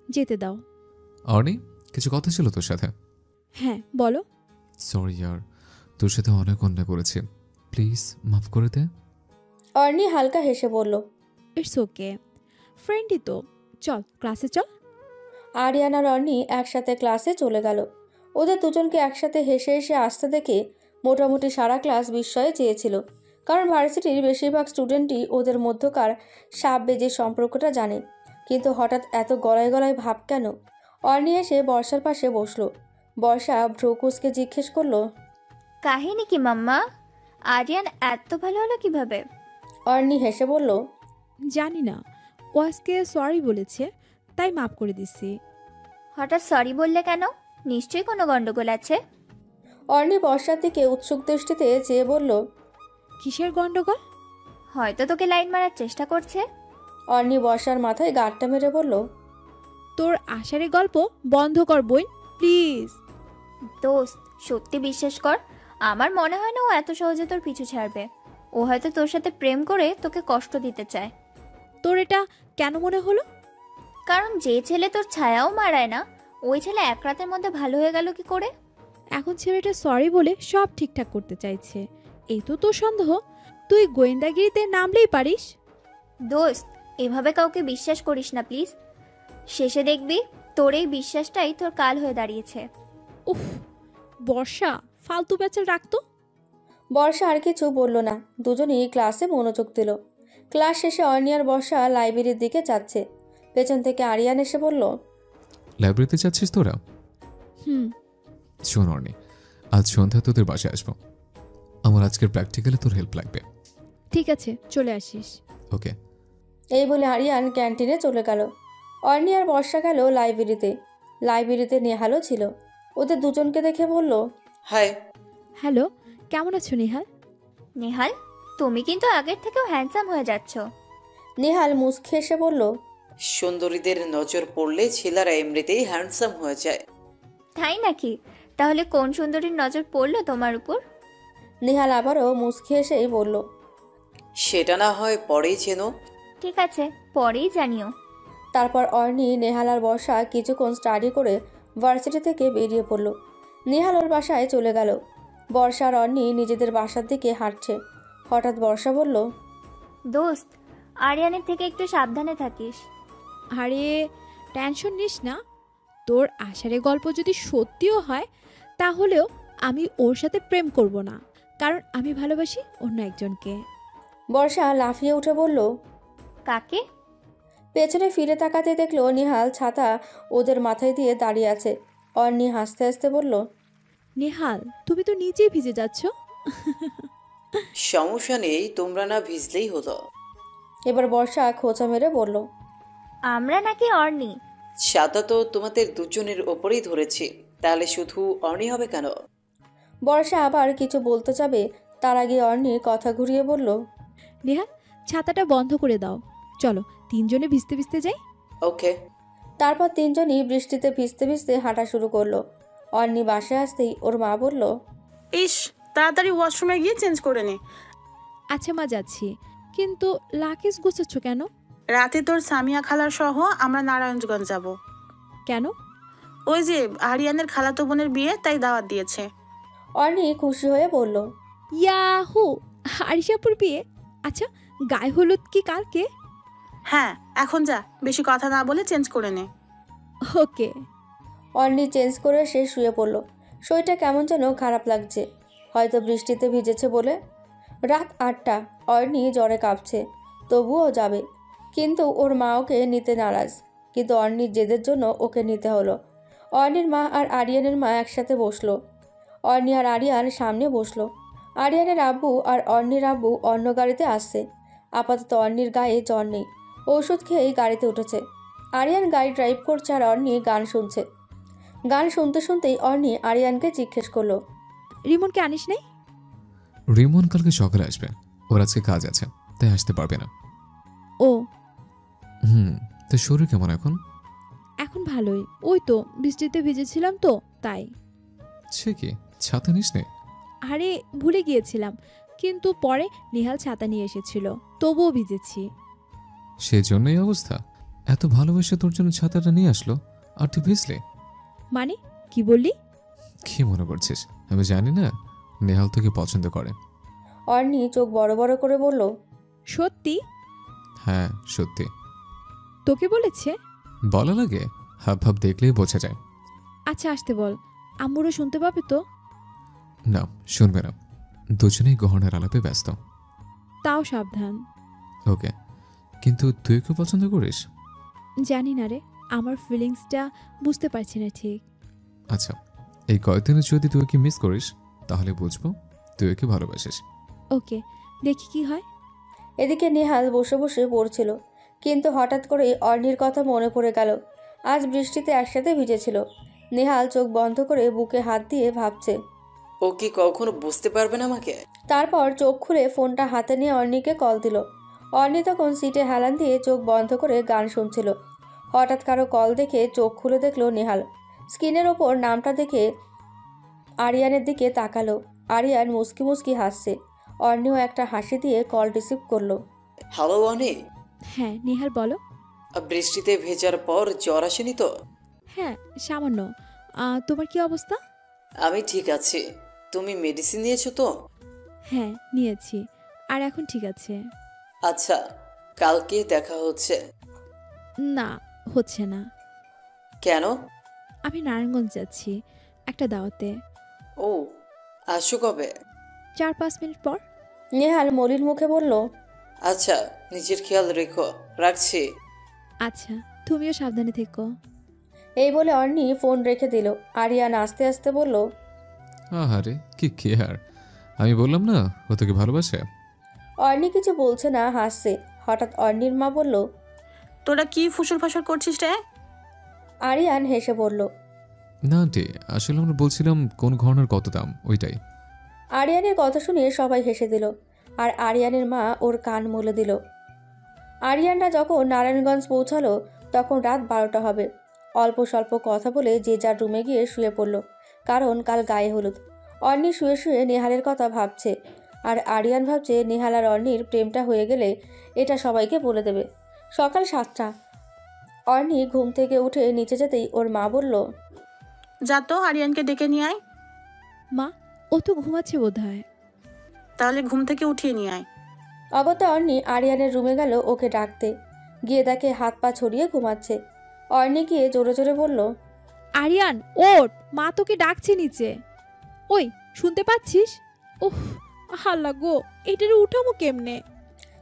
যেতে দাও। অর্ণি, কিছু কথা ছিল তোর সাথে। হ্যাঁ, বলো। সরি ইয়ার, তোর সাথে অনেক অন্যায় করেছি, প্লিজ মাফ করে দে। অর্ণি হালকা হেসে বলল, ইটস ওকে, ফ্রেন্ডই তো। চল ক্লাসে চল। আরিয়ান আর অর্ণি একসাথে ক্লাসে চলে গেল। ওদের দুজনকে একসাথে হেসে হেসে আসতে দেখে মোটামুটি সারা ক্লাস বিস্ময়ে চেয়েছিল, কারণ ভার্সিটির বেশিরভাগ স্টুডেন্টই ওদের মধ্যকার সাপ বেজের সম্পর্কটা জানে। কিন্তু হঠাৎ এত গলায় গলায় ভাব কেন? অর্ণি এসে বর্ষার পাশে বসলো। বর্ষা ভ্রুকুসকে জিজ্ঞেস করলো, কাহিনী কি মাম্মা? আরিয়ান এত ভালো হলো কিভাবে? অর্ণি হেসে বলল, জানি না, ও আজকে সরি বলেছে তাই মাফ করে দিচ্ছি। হঠাৎ সরি বললে কেন? নিশ্চয়ই কোনো গন্ডগোল আছে। অর্ণি বর্ষার দিকে উৎসুক দৃষ্টিতে চেয়ে বলল, কিসের গন্ডগোল? হয়তো তোকে লাইন মারার চেষ্টা করছে। অর্ণি বর্ষার মাথায় গাঁটটা মেরে বলল, তোর আষাঢ়ে গল্প বন্ধ কর বোন, প্লিজ। দোস্ত, সত্যি বিশ্বাস কর, আমার মনে হয় না ও এত সহজে তোর পিছু ছাড়বে। ও হয়তো তোর সাথে প্রেম করে তোকে কষ্ট দিতে চায়। তোর এটা কেন মনে হলো? কারণ যে ছেলে তোর ছায়াও মারায় না, ওই ছেলে এক রাতের মধ্যে ভালো হয়ে গেল কি করে? এখন ছেলেটা সরি বলে সব ঠিকঠাক করতে চাইছে, এই তো তোর সন্দেহ? তুই গোয়েন্দাগিরিতে নামলেই পারিস। দোস্ত, এভাবে কাউকে বিশ্বাস করিস না প্লিজ। শেষে দেখবি তোর এই বিশ্বাসটাই তোর কাল হয়ে দাঁড়িয়েছে। উফ, বর্ষা ফালতু প্যাচাল রাখতো। বর্ষা আর কিছু বলল না। দুজনেই ক্লাসে মনোযোগ দিল। ক্লাস শেষে অর্ণি আর বর্ষা লাইব্রেরির দিকে যাচ্ছে। পেছন থেকে আরিয়ান এসে বলল, লাইব্রেরিতে যাচ্ছিস তোরা? হুম। শোন অর্ণি, আজ সন্ধ্যা তোদের বাসায় আসবো। আমার আজকের প্র্যাকটিক্যালে তোর হেল্প লাগবে। ঠিক আছে, চলে আসিস। ওকে। এই বলে আরিয়ান ক্যান্টিনে চলে গেল। অর্ণি আর বর্ষা গেল লাইব্রেরিতে। লাইব্রেরিতে নেহালও ছিল। ওদের দুজনকে দেখে বলল, হাই। হ্যালো, কেমন আছো নেহাল? নেহাল, তুমি কিন্তু আগের থেকেও হ্যান্ডসাম হয়ে যাচ্ছ। নেহাল মুচকি এসে বলল, সুন্দরীদের নজর পড়লে ছেলেরা এমনিতেই হ্যান্ডসাম হয়ে যায়। তাই নাকি? তাহলে কোন সুন্দরীর নজর পড়লো তোমার উপর? নেহাল আবারও মুচকি এসেই বলল, সেটা না হয় পরেই চেনো। ঠিক আছে, পরেই জানিও। তারপর অর্ণি, নেহাল আর বর্ষা কিছুক্ষণ স্টাডি করে ভার্সিটি থেকে বেরিয়ে পড়ল। নেহাল ওর বাসায় চলে গেল। বর্ষা আর অর্ণি নিজেদের বাসার দিকে হাঁটছে। হঠাৎ বর্ষা বলল, দোস্ত, আরিয়ানের থেকে একটু সাবধানে থাকিস। আরে টেনশন নিস না, তোর আষাঢ়ে গল্প যদি সত্যিও হয় তাহলেও আমি ওর সাথে প্রেম করব না, কারণ আমি ভালোবাসি অন্য একজনকে। বর্ষা লাফিয়ে উঠে বলল। কাকে? পেছনে ফিরে তাকাতে দেখলো নেহাল ছাতা ওদের মাথায় দিয়ে দাঁড়িয়ে আছে। অর্ণি হাসতে হাসতে বলল, নেহাল, তুমি তো নিচেই ভিজে যাচ্ছ। সমস্যা নেই, তোমরা না ভিজলেই হতো। এবার বর্ষা খোঁচা মেরে বলল, আমরা নাকি অর্ণি? ছাতা তো তোমাদের দুজনের ওপরেই ধরেছি, তাহলে শুধু অর্ণি হবে কেন? বর্ষা আবার কিছু বলতে যাবে, তার আগে অর্ণি কথা ঘুরিয়ে বলল, নেহাল, ছাতাটা বন্ধ করে দাও, চলো তিনজনে ভিজতে ভিজতে যাই। ওকে। তারপর তিনজনই বৃষ্টিতে ভিজতে ভিজতে হাঁটা শুরু করলো। অর্ণি বাসায় আসতেই ওর মা বলল, ইস, তাড়াতাড়ি ওয়াশরুমে গিয়ে চেঞ্জ করে নে। আচ্ছা মা, যাচ্ছি, কিন্তু লাকেজ গুছাচ্ছ কেন? রাতে তোর সামিয়া খালার সহ আমরা নারায়ণগঞ্জ যাব। কেন? ওই যে আরিয়ানের খালাতো বোনের বিয়ে, তাই দাওয়াত দিয়েছে। অর্ণি খুশি হয়ে বলল, ইয়াহু, আরিশাপুর বিয়ে? আচ্ছা, গায়ে হলুদ কি কালকে? হ্যাঁ, এখন যা, বেশি কথা না বলে চেঞ্জ করে নে। ওকে। অর্ণি চেঞ্জ করে সে শুয়ে পড়ল। শরীরটা কেমন যেন খারাপ লাগছে, হয়তো বৃষ্টিতে ভিজেছে বলে। রাত 8টা, অর্ণি জ্বরে কাঁপছে, তবুও যাবে। কিন্তু ওর মা ওকে নিতে নারাজ, কিন্তু অর্ণির জেদের জন্য ওকে নিতে হলো। অর্ণির মা আর আরিয়ানের মা একসাথে বসলো। অর্ণি আর আরিয়ান সামনে বসলো। আরিয়ানের আব্বু আর অর্ণির আব্বু অন্য গাড়িতে আসছে। আপাতত অর্ণির গায়ে জ্বর নেই, ওষুধ খেয়েই গাড়িতে উঠেছে। আরিয়ান গাড়ি ড্রাইভ করছে আর অর্ণি গান শুনছে। গান শুনতে শুনতেই অর্ণি আরিয়ানকে জিজ্ঞেস করলো, রিমনকে আনিস নাই? রিমন কালকে সকালে আসবে, ওর আজকে কাজ আছে, তাই আসতে পারবে না। ও, তো শরীর কেমন এখন? এখন ভালোই, ওই তো বৃষ্টিতে ভিজেছিলাম তো তাই। সে কি, ছাতা নিস নে? আরে ভুলে গিয়েছিলাম, কিন্তু পরে নেহাল ছাতা নিয়ে এসেছিল, তবুও ভিজেছি। সেজন্যই অবস্থা। এত ভালোবেসে তোর জন্য ছাতাটা নিয়ে আসলো, আর তুই ভিজলে? মানে কি বললি? কি মনে করছিস আমি জানি না? নেহাল তোকে পছন্দ করে। অর্ণি চোখ বড় বড় করে বলল, সত্যি? হ্যাঁ সত্যি। তোকে বলেছে? বলা লাগে, হাব ভাব দেখলেই বোঝা যায়। আচ্ছা আসতে বল, আম্মুরও শুনতে পাবে তো? না, শুনবে না, দুজনেই গহনার আলাপে ব্যস্ত। তাও সাবধান। ওকে, কিন্তু তুই কেউ পছন্দ করিস? জানি না রে, আমার ফিলিংসটা বুঝতে পারছি না ঠিক। আচ্ছা, এই কয়েকদিনে যদি তুই ওকে মিস করিস তাহলে বুঝবো তুই ওকে ভালোবাসিস। ওকে, দেখি কি হয়। এদিকে নেহাল বসে বসে পড়ছিল, কিন্তু হঠাৎ করেই অর্ণির কথা মনে পড়ে গেল। আজ বৃষ্টিতে একসাথে ভিজেছিল। নেহাল চোখ বন্ধ করে বুকে হাত দিয়ে ভাবছে। ও কি কখনো বুঝতে পারবে না আমাকে? তারপর চোখ খুলে ফোনটা হাতে নিয়ে অর্ণিকে কল দিল। অর্ণি তখন সিটে হেলান দিয়ে চোখ বন্ধ করে গান শুনছিল। হঠাৎ কারো কল দেখে চোখ খুলে দেখলো নেহাল। স্ক্রিনের ওপর নামটা দেখে আরিয়ানের দিকে তাকালো। আরিয়ান মুস্কি মুস্কি হাসছে। অর্ণিও একটা হাসি দিয়ে কল রিসিভ করলো। হ্যালো অনি। হ্যাঁ নেহাল, বলো। বৃষ্টিতে ভেজার পর জ্বর আসেনি তো? হ্যাঁ সামান্য। তোমার কি অবস্থা? আমি ঠিক আছি। তুমি মেডিসিন নিয়েছো তো? হ্যাঁ নিয়েছি, আর এখন ঠিক আছে। আচ্ছা, কালকে দেখা হচ্ছে? না, হচ্ছে না। কেন? আমি নারায়ণগঞ্জ যাচ্ছি একটা দাওয়াতে। ও, আসছো কবে? 4-5 মিনিট পর। নেহাল মলিন মুখে বলল, আচ্ছা, নিজের খেয়াল রেখো, রাখছি। আচ্ছা, তুমিও সাবধানে থেকো। এই বলে অর্ণি ফোন রেখে দিল। আরিয়ান আস্তে আস্তে বলল, আহারে কি কেয়ার, আমি বললাম না ও তোকে ভালোবাসে। অর্ণি কিছু বলছে না, হাসছে। হঠাৎ অর্ণির মা বলল, তোরা কি ফুসুর ফাসুর করছিস রে? আরিয়ান হেসে বলল, না আন্টি, আসলে আমরা বলছিলাম কোন ঘটনার কত দাম, ওইটাই। আরিয়ানের কথা শুনে সবাই হেসে দিল, আর আরিয়ানের মা ওর কান মুলে দিল। আরিয়ানরা যখন নারায়ণগঞ্জ পৌঁছালো তখন রাত 12টা হবে। অল্প স্বল্প কথা বলে যে যার রুমে গিয়ে শুয়ে পড়ল, কারণ কাল গায়ে হলুদ। অর্ণি শুয়ে শুয়ে নেহালের কথা ভাবছে, আর আরিয়ান ভাবছে নেহাল আর অর্ণির প্রেমটা হয়ে গেলে এটা সবাইকে বলে দেবে। সকাল 7টা, অর্ণি ঘুম থেকে উঠে নিচে যেতেই ওর মা বলল, যা তো আরিয়ানকে ডেকে নিয়ে আয়। মা, ও তো ঘুমাচ্ছে বোধহয়। তাহলে ঘুম থেকে উঠিয়ে নিয়ে আয়। অগত্যা অর্ণি আরিয়ানের রুমে গেল ওকে ডাকতে। গিয়ে দেখে হাত পা ছড়িয়ে ঘুমাচ্ছে। অর্ণি গিয়ে জোরে জোরে বলল, আরিয়ান ওঠ, মা তোকে ডাকছে নিচে। ওই শুনতে পাচ্ছিস? ওহ হাল্লা গো, এটারে উঠামো কেমনে?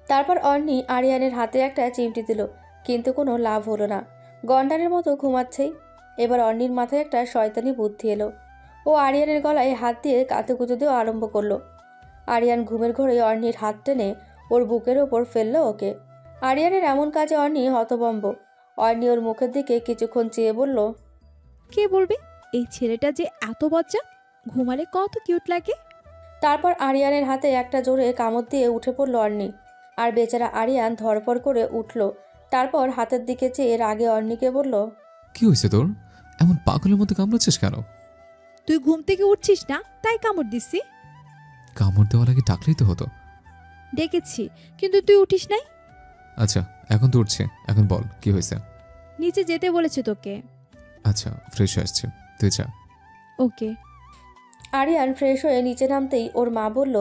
তারপর অর্ণি আরিয়ানের হাতে একটা চিমটি দিল, কিন্তু কোনো লাভ হলো না। গন্ডারের মতো ঘুমাচ্ছেই। এবার অর্ণির মাথায় একটা শয়তানি বুদ্ধি এলো। ও আরিয়ানের গলায় হাত দিয়ে কাতুকুতু দেওয়া আরম্ভ করলো। আরিয়ান ঘুমের ঘোরে অর্ণির হাত টেনে ওর বুকের ওপর ফেললো ওকে। আরিয়ানের এমন কাজে অর্ণি হতভম্ব। অর্ণি ওর মুখের দিকে কিছুক্ষণ চেয়ে বলল, কে বলবে এই ছেলেটা যে এত বজ্জাত, ঘুমালে কত কিউট লাগে। তারপর আরিয়ানের হাতে একটা জোরে কামড় দিয়ে উঠে পড়ল অর্ণি। আর বেচারা আরিয়ান ধরপড় করে উঠল। তারপর হাতের দিকে চেয়ে রাগে অর্ণিকে বলল, কি হয়েছে তোর? এমন পাগলের মতো কামড়াচ্ছিস কেন? তুই ঘুম থেকে উঠছিস না, তাই কামড় দিচ্ছি। কামড় দেওয়া লাগে ডাকলেই তো হতো। ডেকেছি, কিন্তু তুই উঠিস নাই। আচ্ছা, এখন তো উঠছে, এখন বল কি হয়েছে? নিচে যেতে বলেছে তোকে। আচ্ছা, ফ্রেশ হয়ে আসছে, তুই যা। ওকে। আরিয়ান ফ্রেশ হয়ে নিচে নামতেই ওর মা বলল,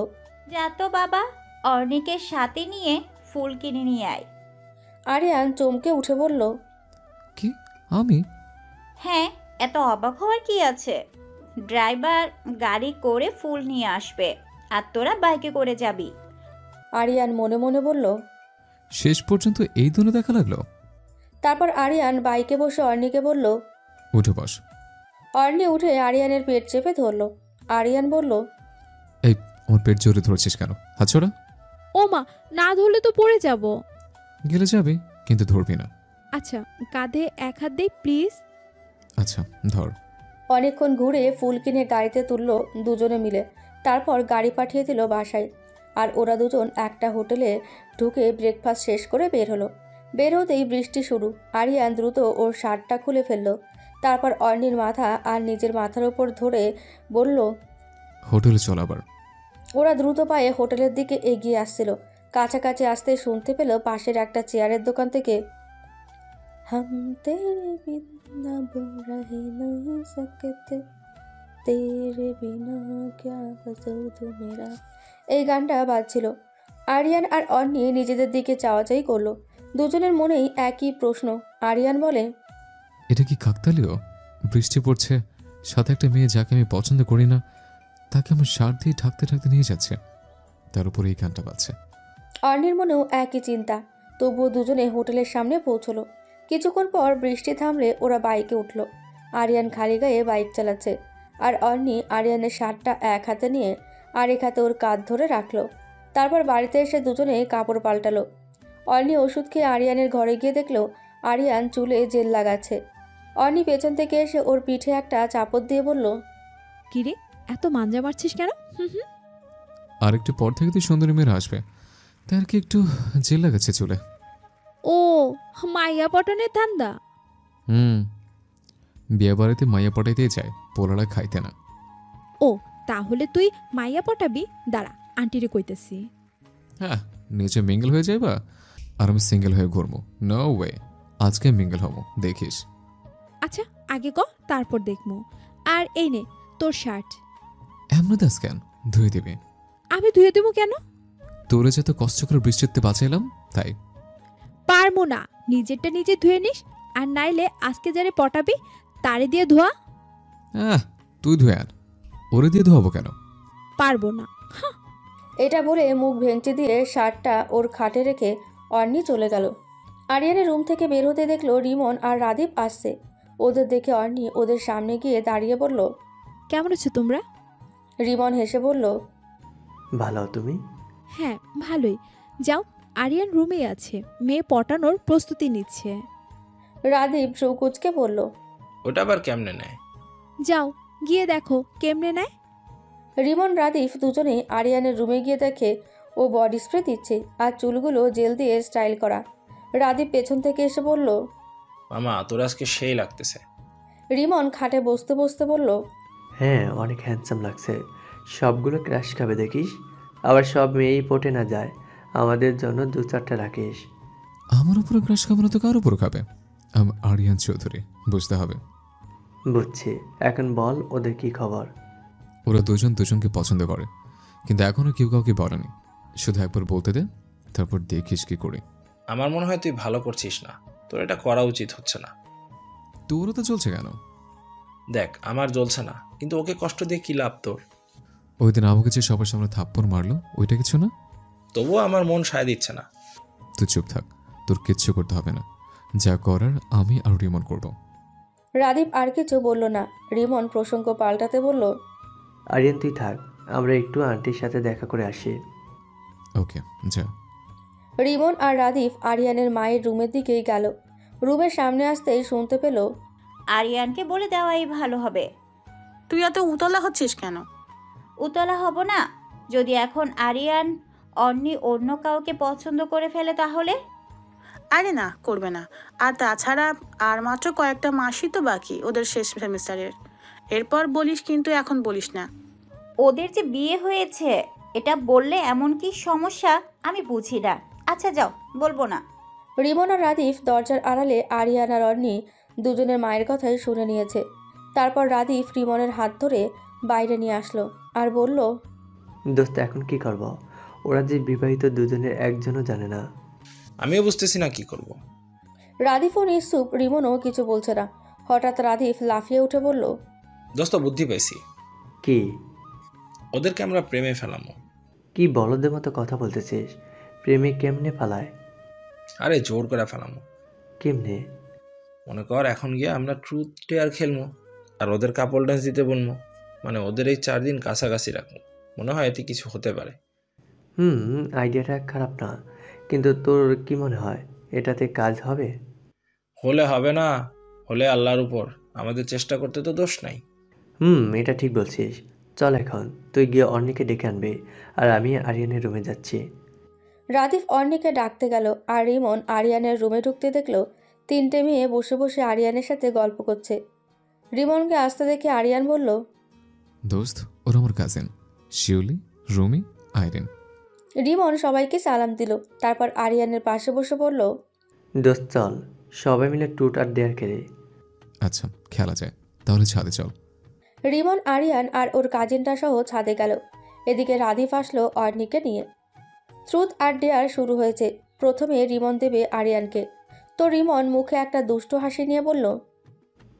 যা তো বাবা, অর্ণিকে সাথে নিয়ে ফুল কিনে নিয়ে আয়। আরিয়ান চমকে উঠে বলল, কি? আমি? হ্যাঁ, এত অবাক হওয়ার কি আছে? ড্রাইভার গাড়ি করে ফুল নিয়ে আসবে, আর তোরা বাইকে করে যাবি। আরিয়ান মনে মনে বলল। শেষ পর্যন্ত এই দুনো দেখা লাগলো। তারপর আরিয়ান বাইকে বসে অর্ণিকে বলল। উঠে বস। অর্ণি উঠে আরিয়ানের পেট চেপে ধরল। আরিয়ান বলল, এই, আমার পেট জোরে ধরছিস কেন? হাত ছড়া। ও মা, না ধরলে তো পড়ে যাব। গেলে যাবি, কিন্তু ধরবি না। আচ্ছা, কাঁধে এক হাত দেই প্লিজ। আচ্ছা, ধর। অনেকক্ষণ ঘুরে ফুল কিনে গাড়িতে তুলল দুজনে মিলে। তারপর গাড়ি পাঠিয়ে দিল বাসায়। আর ওরা দুজন একটা হোটেলে ঢুকে ব্রেকফাস্ট শেষ করে বের হলো। বের হতেই বৃষ্টি শুরু। আরিয়ান দ্রুত ওর শার্টটা খুলে ফেলল। তারপর অর্ণির মাথা আর নিজের মাথার ওপর ধরে বলল, হোটেলে চল আবার। ওরা দ্রুত পায়ে হোটেলের দিকে এগিয়ে আসছিল। কাছাকাছি আসতে শুনতে পেল পাশের একটা চেয়ারের দোকান থেকে, হাম তেরে বিনা রহে नहीं सकते, তেরে বিনা ক্যা वजूद मेरा। এই গানটা বাজছিল। আরিয়ান আর অর্ণি নিজেদের দিকে চাওয়াচাই করলো। দুজনের মনেই একই প্রশ্ন। আরিয়ান বলে, এটা কি কাকতালীয়? বৃষ্টি পড়ছে, সাথে একটা মেয়ে যাকে আমি পছন্দ করি না, তাকে আমার শার্ট দিয়ে ঢাকতে ঢাকতে নিয়ে যাচ্ছে, তার উপরে এই গানটা বাজছে। অর্ণির মনেও একই চিন্তা। তবুও দুজনে হোটেলের সামনে পৌঁছলো। কিছুক্ষণ পর বৃষ্টি থামলে ওরা বাইকে উঠল। আরিয়ান খালি গায়ে বাইক চালাচ্ছে, আর অর্ণি আরিয়ানের শার্টটা এক হাতে নিয়ে আরেক হাতে ওর কাঁধ ধরে রাখলো। তারপর বাড়িতে এসে দুজনে কাপড় পাল্টালো। অর্ণি ওষুধ খেয়ে আরিয়ানের ঘরে গিয়ে দেখলো আরিয়ান চুলে জেল লাগাচ্ছে। অর্ণি পেছন থেকে এসে ওর পিঠে একটা চাপড় দিয়ে বলল, কিরে, এত মাঞ্জা মারছিস কেন? আর একটু পর থেকে তুই সুন্দরী মেয়েরা আসবে, তাই আর কি একটু জেল লাগাচ্ছে চুলে। ও, মাইয়া পটনের ধান্দা। বিয়ে বাড়িতে মাইয়া পটাইতেই যায়, পোলারা খাইতে না। ও, তাহলে তুই মাইয়া পটাবি? দাঁড়া, আন্টিরে কইতেছি। হ্যাঁ, নিচে মিঙ্গল হয়ে যাইবা আর আমি সিঙ্গেল হয়ে ঘুরবো। নো ওয়ে, আজকে মিঙ্গল হবো, দেখিস। আচ্ছা, আগে ক, তারপর দেখবো। আর এই নে তোর শার্ট। এমন দাস কেন? ধুয়ে দিবি। আমি ধুয়ে দেবো কেন? তোরে যত কষ্ট করে বৃষ্টিতে বাঁচাইলাম তাই। পারবো না, নিজেরটা নিজে ধুয়ে নিস। আর নাইলে আজকে যারে পটাবি তারে দিয়ে ধোয়া। তুই ধুয়ে আন, ওরে দিয়ে ধোয়াবো কেন? পারবো না। এটা বলে মুখ ভেঙচি দিয়ে শার্টটা ওর খাটে রেখে অর্ণি চলে গেল। আরিয়ানের রুম থেকে বের হতে দেখলো রিমন আর রাদীপ আসছে। ওদের দেখে অর্ণি ওদের সামনে গিয়ে দাঁড়িয়ে বলল, কেমন আছো তোমরা? রিমন হেসে বলল, ভালো, তুমি? হ্যাঁ, ভালোই। যাও, আরিয়ান রুমে আছে, মেয়ে পটানোর প্রস্তুতি নিচ্ছে। রাদীপ ভ্রু কুঁচকে বলল, ওটা আবার কেমনে নেয়? যাও, গিয়ে দেখো কেমনে নেয়। রিমন রাদীপ দুজনেই আরিয়ানের রুমে গিয়ে দেখে ও বডি স্প্রে দিচ্ছে আর চুলগুলো জেল দিয়ে স্টাইল করা। রাদীপ পেছন থেকে এসে বলল, মামা তোর আজকে সেই লাগতেছে। রিমন খাটে বসতে বসতে বলল, হ্যাঁ, অনেক হ্যান্ডসাম লাগছে। সবগুলো ক্র্যাশ খাবে দেখিস। আবার সব মেয়েই পটে না যায়, আমাদের জন্য 2-4টা রাখিস। আমার উপরে ক্রাশ খাবে না তো কার উপর খাবে? আমি আরিয়ান চৌধুরী, বুঝতে হবে। বুঝছি। এখন বল ওদের কি খবর? ওরা দুজন দুজনকে পছন্দ করে, কিন্তু এখনো কেউ কাউকে বলেনি। শুধু একবার বলতে দে, তারপর দেখিস কি করে। আমার মনে হয় তুই ভালো করছিস না, তোর এটা করা উচিত হচ্ছে না। তোরও তো চলছে কেন? দেখ, আমার জ্বলছে না, কিন্তু ওকে কষ্ট দিয়ে কি লাভ তোর? ওই দিন আমাকে যে সবার সামনে থাপ্পড় মারলো, ওইটা কিছু না? তবুও আমার মন সায় দিচ্ছে না। তুই চুপ থাক, তোর কিচ্ছু করতে হবে না। যা করার আমি আর রিমন করব। রাদীপ আর কিছু বলল না। রিমন প্রসঙ্গ পাল্টাতে বলল, আরিয়ান তুই থাক, আমরা একটু আন্টির সাথে দেখা করে আসি। ওকে, যা। রিমন আর রাদীপ আরিয়ানের মায়ের রুমের দিকেই গেল। রুমের সামনে আসতেই শুনতে পেল, আরিয়ানকে বলে দেওয়াই ভালো হবে। তুই এত উতলা হচ্ছিস কেন? উতলা হব না। যদি এখন আরিয়ান অন্যি অন্য কাউকে পছন্দ করে ফেলে তাহলে? আরে না, করবে না। আর তাছাড়া আর মাত্র কয়েকটা মাসই তো বাকি ওদের শেষ সেমিস্টারের। এরপর বলিস, কিন্তু এখন বলিস না। ওদের যে বিয়ে হয়েছে এটা বললে এমন কি সমস্যা আমি বুঝি না। আচ্ছা যাও, বলবো না। রিমন আর রাদীপ দরজার আড়ালে আরিয়ান আর অন্নি দুজনের মায়ের কথাই শুনে নিয়েছে। তারপর রাদীপ রিমনের হাত ধরে বাইরে নিয়ে আসলো আর বলল, দোস্ত এখন কি করব? ওরা যে বিবাহিত দুজনের একজনও জানে না। আমিও বুঝতেছি না কি করব। রাদীপও নিশ্চুপ, রিমনও কিছু বলছে না। হঠাৎ রাদীপ লাফিয়ে উঠে বলল, দোস্ত, বুদ্ধি পেয়েছি। কি? ওদেরকে আমরা প্রেমে ফেলামো। কি বলদের মতো কথা বলতেছিস? প্রেমে কেমনে পালায়? আরে জোর করে ফেলামো। কেমনে? মনে কর এখন গিয়ে আমরা ট্রুথ ডেয়ার খেলবো, আর ওদের কাপল ডান্স দিতে বলবো। মানে ওদের এই 4 দিন কাছাকাছি রাখবো। মনে হয় এতে কিছু হতে পারে। আইডিয়াটা খারাপ না, কিন্তু তোর কি মনে হয় এটাতে কাজ হবে? হলে হবে না, হলে আল্লাহর উপর। আমাদের চেষ্টা করতে তো দোষ নাই। এটা ঠিক বলছিস। চল এখন তুই গিয়ে অর্ণিকে ডেকে আনবি, আর আমি আরিয়ানের রুমে যাচ্ছি। রাদীপ অর্ণিকে ডাকতে গেল আর রিমন আরিয়ানের রুমে ঢুকতে দেখল 3টে মেয়ে বসে বসে আরিয়ানের সাথে গল্প করছে। রিমনকে আসতে দেখে আরিয়ান বলল, দোস্ত, ওরা আমার কাজিন শিউলি, রুমি, আইরিন। রিমন সবাইকে সালাম দিল। তারপর আরিয়ানের পাশে বসে বলল, দোস্ত চল সবাই মিলে ট্রুথ আর ডেয়ার খেলি। আচ্ছা, খেলা যায়, তাহলে ছাদে চল। রিমন আরিয়ান আর ওর কাজিনটা সহ ছাদে গেল। এদিকে রাদীপ আসলো অর্ণিকে নিয়ে। ট্রুথ আর ডেয়ার শুরু হয়েছে। প্রথমে রিমন দেবে আরিয়ানকে। তো রিমন মুখে একটা দুষ্টু হাসি নিয়ে বলল,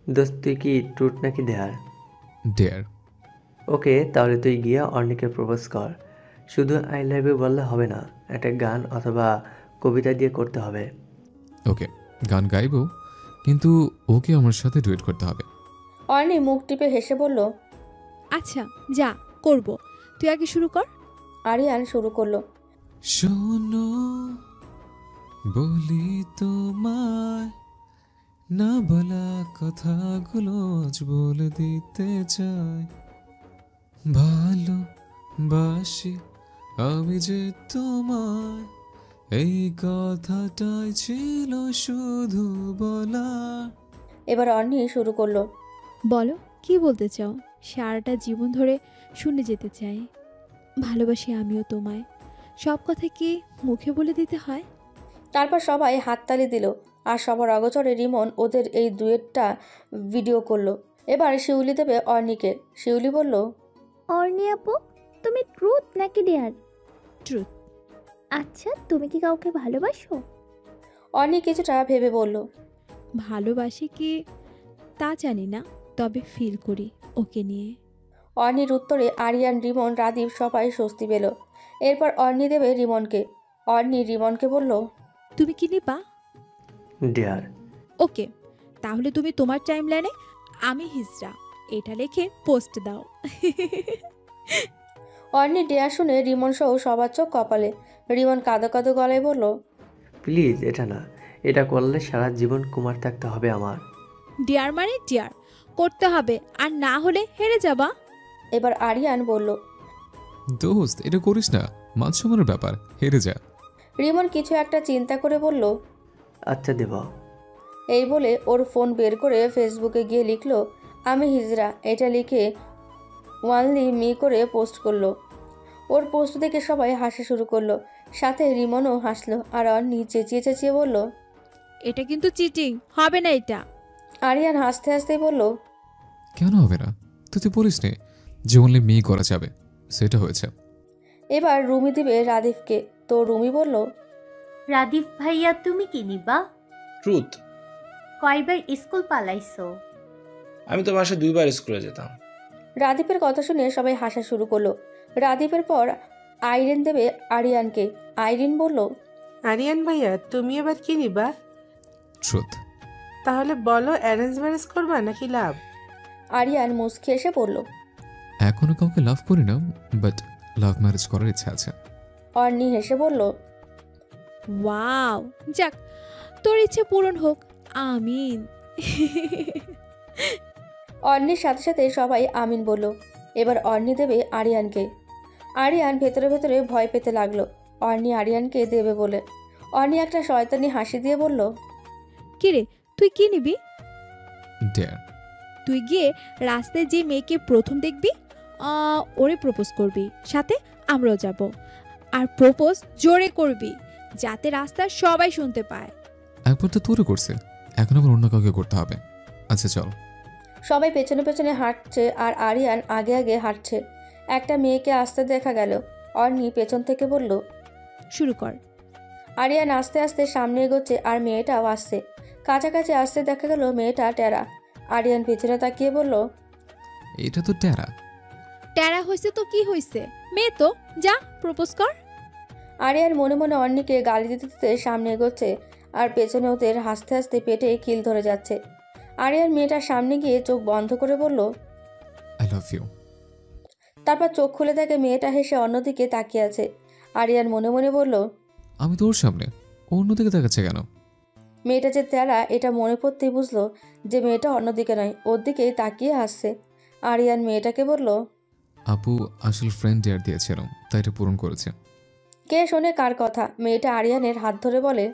দোস্ত তুই কি ট্রুথ নাকি ডেয়ার? ডেয়ার। ওকে, তাহলে তুই গিয়ে অর্ণিকে প্রপোজ কর। শুধু আই লাভ ইউ বললে হবে না, একটা গান অথবা কবিতা দিয়ে করতে হবে। ওকে, গান গাইবো, কিন্তু ওকে আমার সাথে ডুয়েট করতে হবে। অর্ণি মুখ টিপে হেসে বলল, আচ্ছা যা, করব। তুই আগে শুরু কর। আরিয়ান শুরু করলো, শোনো বলি তোমায়, না বলা কথাগুলো আজ বলে দিতে চাই। ভালোবাসি আমি যে তোমায়, এই কথাটাই ছিল শুধু বলা। এবার অর্ণি শুরু করলো, বলো, কি বলতে চাও? সারাটা জীবন ধরে শুনে যেতে চাই। ভালোবাসি আমিও তোমায়। সব কথা কি মুখে বলে দিতে হয়? তারপর সবাই হাততালি দিল আর সবার অগোচরে রিমন ওদের এই ডুয়েটটা ভিডিও করলো। এবার শিউলি দেবে অর্ণিকে। শিউলি বলল, অর্ণি আপু, তুমি ট্রুথ নাকি ডেয়ার? ট্রুথ। আচ্ছা, তুমি কি কাউকে ভালোবাসো? অর্ণি কিছুটা ভেবে বলল, ভালোবাসি কি তা জানি না, তবে ফিল করি ওকে নিয়ে। অর্ণির উত্তরে আরিয়ান, রিমন, রাদীপ সবাই স্বস্তি পেল। এরপর অর্ণি দেবে রিমনকে। অর্ণি রিমনকে বলল, তুমি কি নিবা? ডেয়ার। ওকে, তাহলে তুমি তোমার টাইমলাইনে আমি হিজড়া এটা লিখে পোস্ট দাও। অর্ণি ডেয়া শুনে রিমন সহ সবার চোখ কপালে। রিমন কাঁদো কাঁদো গলায় বলল, প্লিজ এটা না, এটা করলে সারা জীবন কুমার থাকতে হবে আমার। ডিয়ার মানে ডিয়ার করতে হবে, আর না হলে হেরে যাবা। এবার আরিয়ান বলল, দোস্ত এটা করিস না, মান সম্মানের ব্যাপার, হেরে যা। রিমন কিছু একটা চিন্তা করে বলল, আচ্ছা দেব। এই বলে ওর ফোন বের করে ফেসবুকে গিয়ে লিখলো, আমি হিজড়া। এটা লিখে ওয়ানলি মি করে পোস্ট করলো। ওর পোস্ট দেখে সবাই হাসা শুরু করলো, সাথে রিমনও হাসলো। আর অর্ণি চেঁচিয়ে চেঁচিয়ে বলল, এটা কিন্তু চিটিং হবে না এটা। আরিয়ান হাসতে হাসতেই বলল, কেন হবে না? তুই তো বলিস নে যে অনলি মেয়ে করা যাবে, সেটা হয়েছে। এবার রুমি দিবে রাদিফকে। তো রুমি বলল, রাদীপ ভাইয়া তুমি কি নিবা? ট্রুথ। কয়বার স্কুল পালাইছো? আমি তো মাসে 2বার স্কুলে যেতাম। রাদীপের কথা শুনে সবাই হাসা শুরু করলো। রাদীপের পর আইরিন দেবে আরিয়ানকে। আইরিন বলল, আরিয়ান ভাইয়া তুমি এবার কি নিবা? ট্রুথ। তাহলে বলো, অ্যারেঞ্জ ম্যারেজ করবা নাকি লাভ? আরিয়ান মুচকি এসে বলল। এখনো কাউকে লাভ করি না, বাট লাভ ম্যারেজ করার ইচ্ছা আছে। অর্নি হেসে বলল, ওয়াও, যাক তোর ইচ্ছে পূরণ হোক, আমিন। অর্নির সাথে সাথে সবাই আমিন বলল। এবার অর্নি দেবে আরিয়ানকে। আরিয়ান ভেতরে ভেতরে ভয় পেতে লাগলো অর্নি আরিয়ানকে দেবে বলে। অর্নি একটা শয়তানি হাসি দিয়ে বলল, কিরে তুই কি নিবি? ডেয়ার। তুই গিয়ে রাস্তায় যে মেয়েকে প্রথম দেখবি ওরে প্রপোজ করবি, সাথে আমরাও যাব। আর প্রপোজ জোরে করবি, যাতে রাস্তার সবাই শুনতে পায়। একবার তো তোরে করছে, এখন আবার অন্য কাউকে করতে হবে। আচ্ছা চল। সবাই পেছনে পেছনে হাঁটছে আর আরিয়ান আগে আগে হাঁটছে। একটা মেয়েকে আসতে দেখা গেল। অর্নি পেছন থেকে বলল, শুরু কর। আরিয়ান আস্তে আস্তে সামনে এগোচ্ছে আর মেয়েটাও আসছে। কাছাকাছি আসতে দেখা গেল মেয়েটা টেরা। আরিয়ান পেছনে তাকিয়ে বলল, এটা তো টেরা। টেরা হয়েছে তো কি হয়েছে, মেয়ে তো, যা প্রপোজ কর। আরিয়ান মনে মনে অন্যকে গালি দিতে দিতে সামনে এগোচ্ছে আর পেছনে ওদের হাসতে হাসতে পেটে কিল ধরে যাচ্ছে। আরিয়ান মেয়েটার সামনে গিয়ে চোখ বন্ধ করে বলল, আই লাভ ইউ। তারপর চোখ খুলে দেখে মেয়েটা হেসে অন্যদিকে তাকিয়ে আছে। আরিয়ান মনে মনে বলল, আমি তোর সামনে, অন্যদিকে দেখাচ্ছে কেন? মেয়েটা যে তেরা এটা মনে পড়তেই বুঝলো যে মেয়েটা অন্যদিকে নয়, ওর দিকেই তাকিয়ে হাসছে। আরিয়ান মেয়েটাকে বলল, আপু আসল ফ্রেন্ড ডেয়ার দিয়েছিল, তাই এটা পূরণ করেছে। কে শোনে কার কথা? মেয়েটা আরিয়ানের হাত ধরে বলে,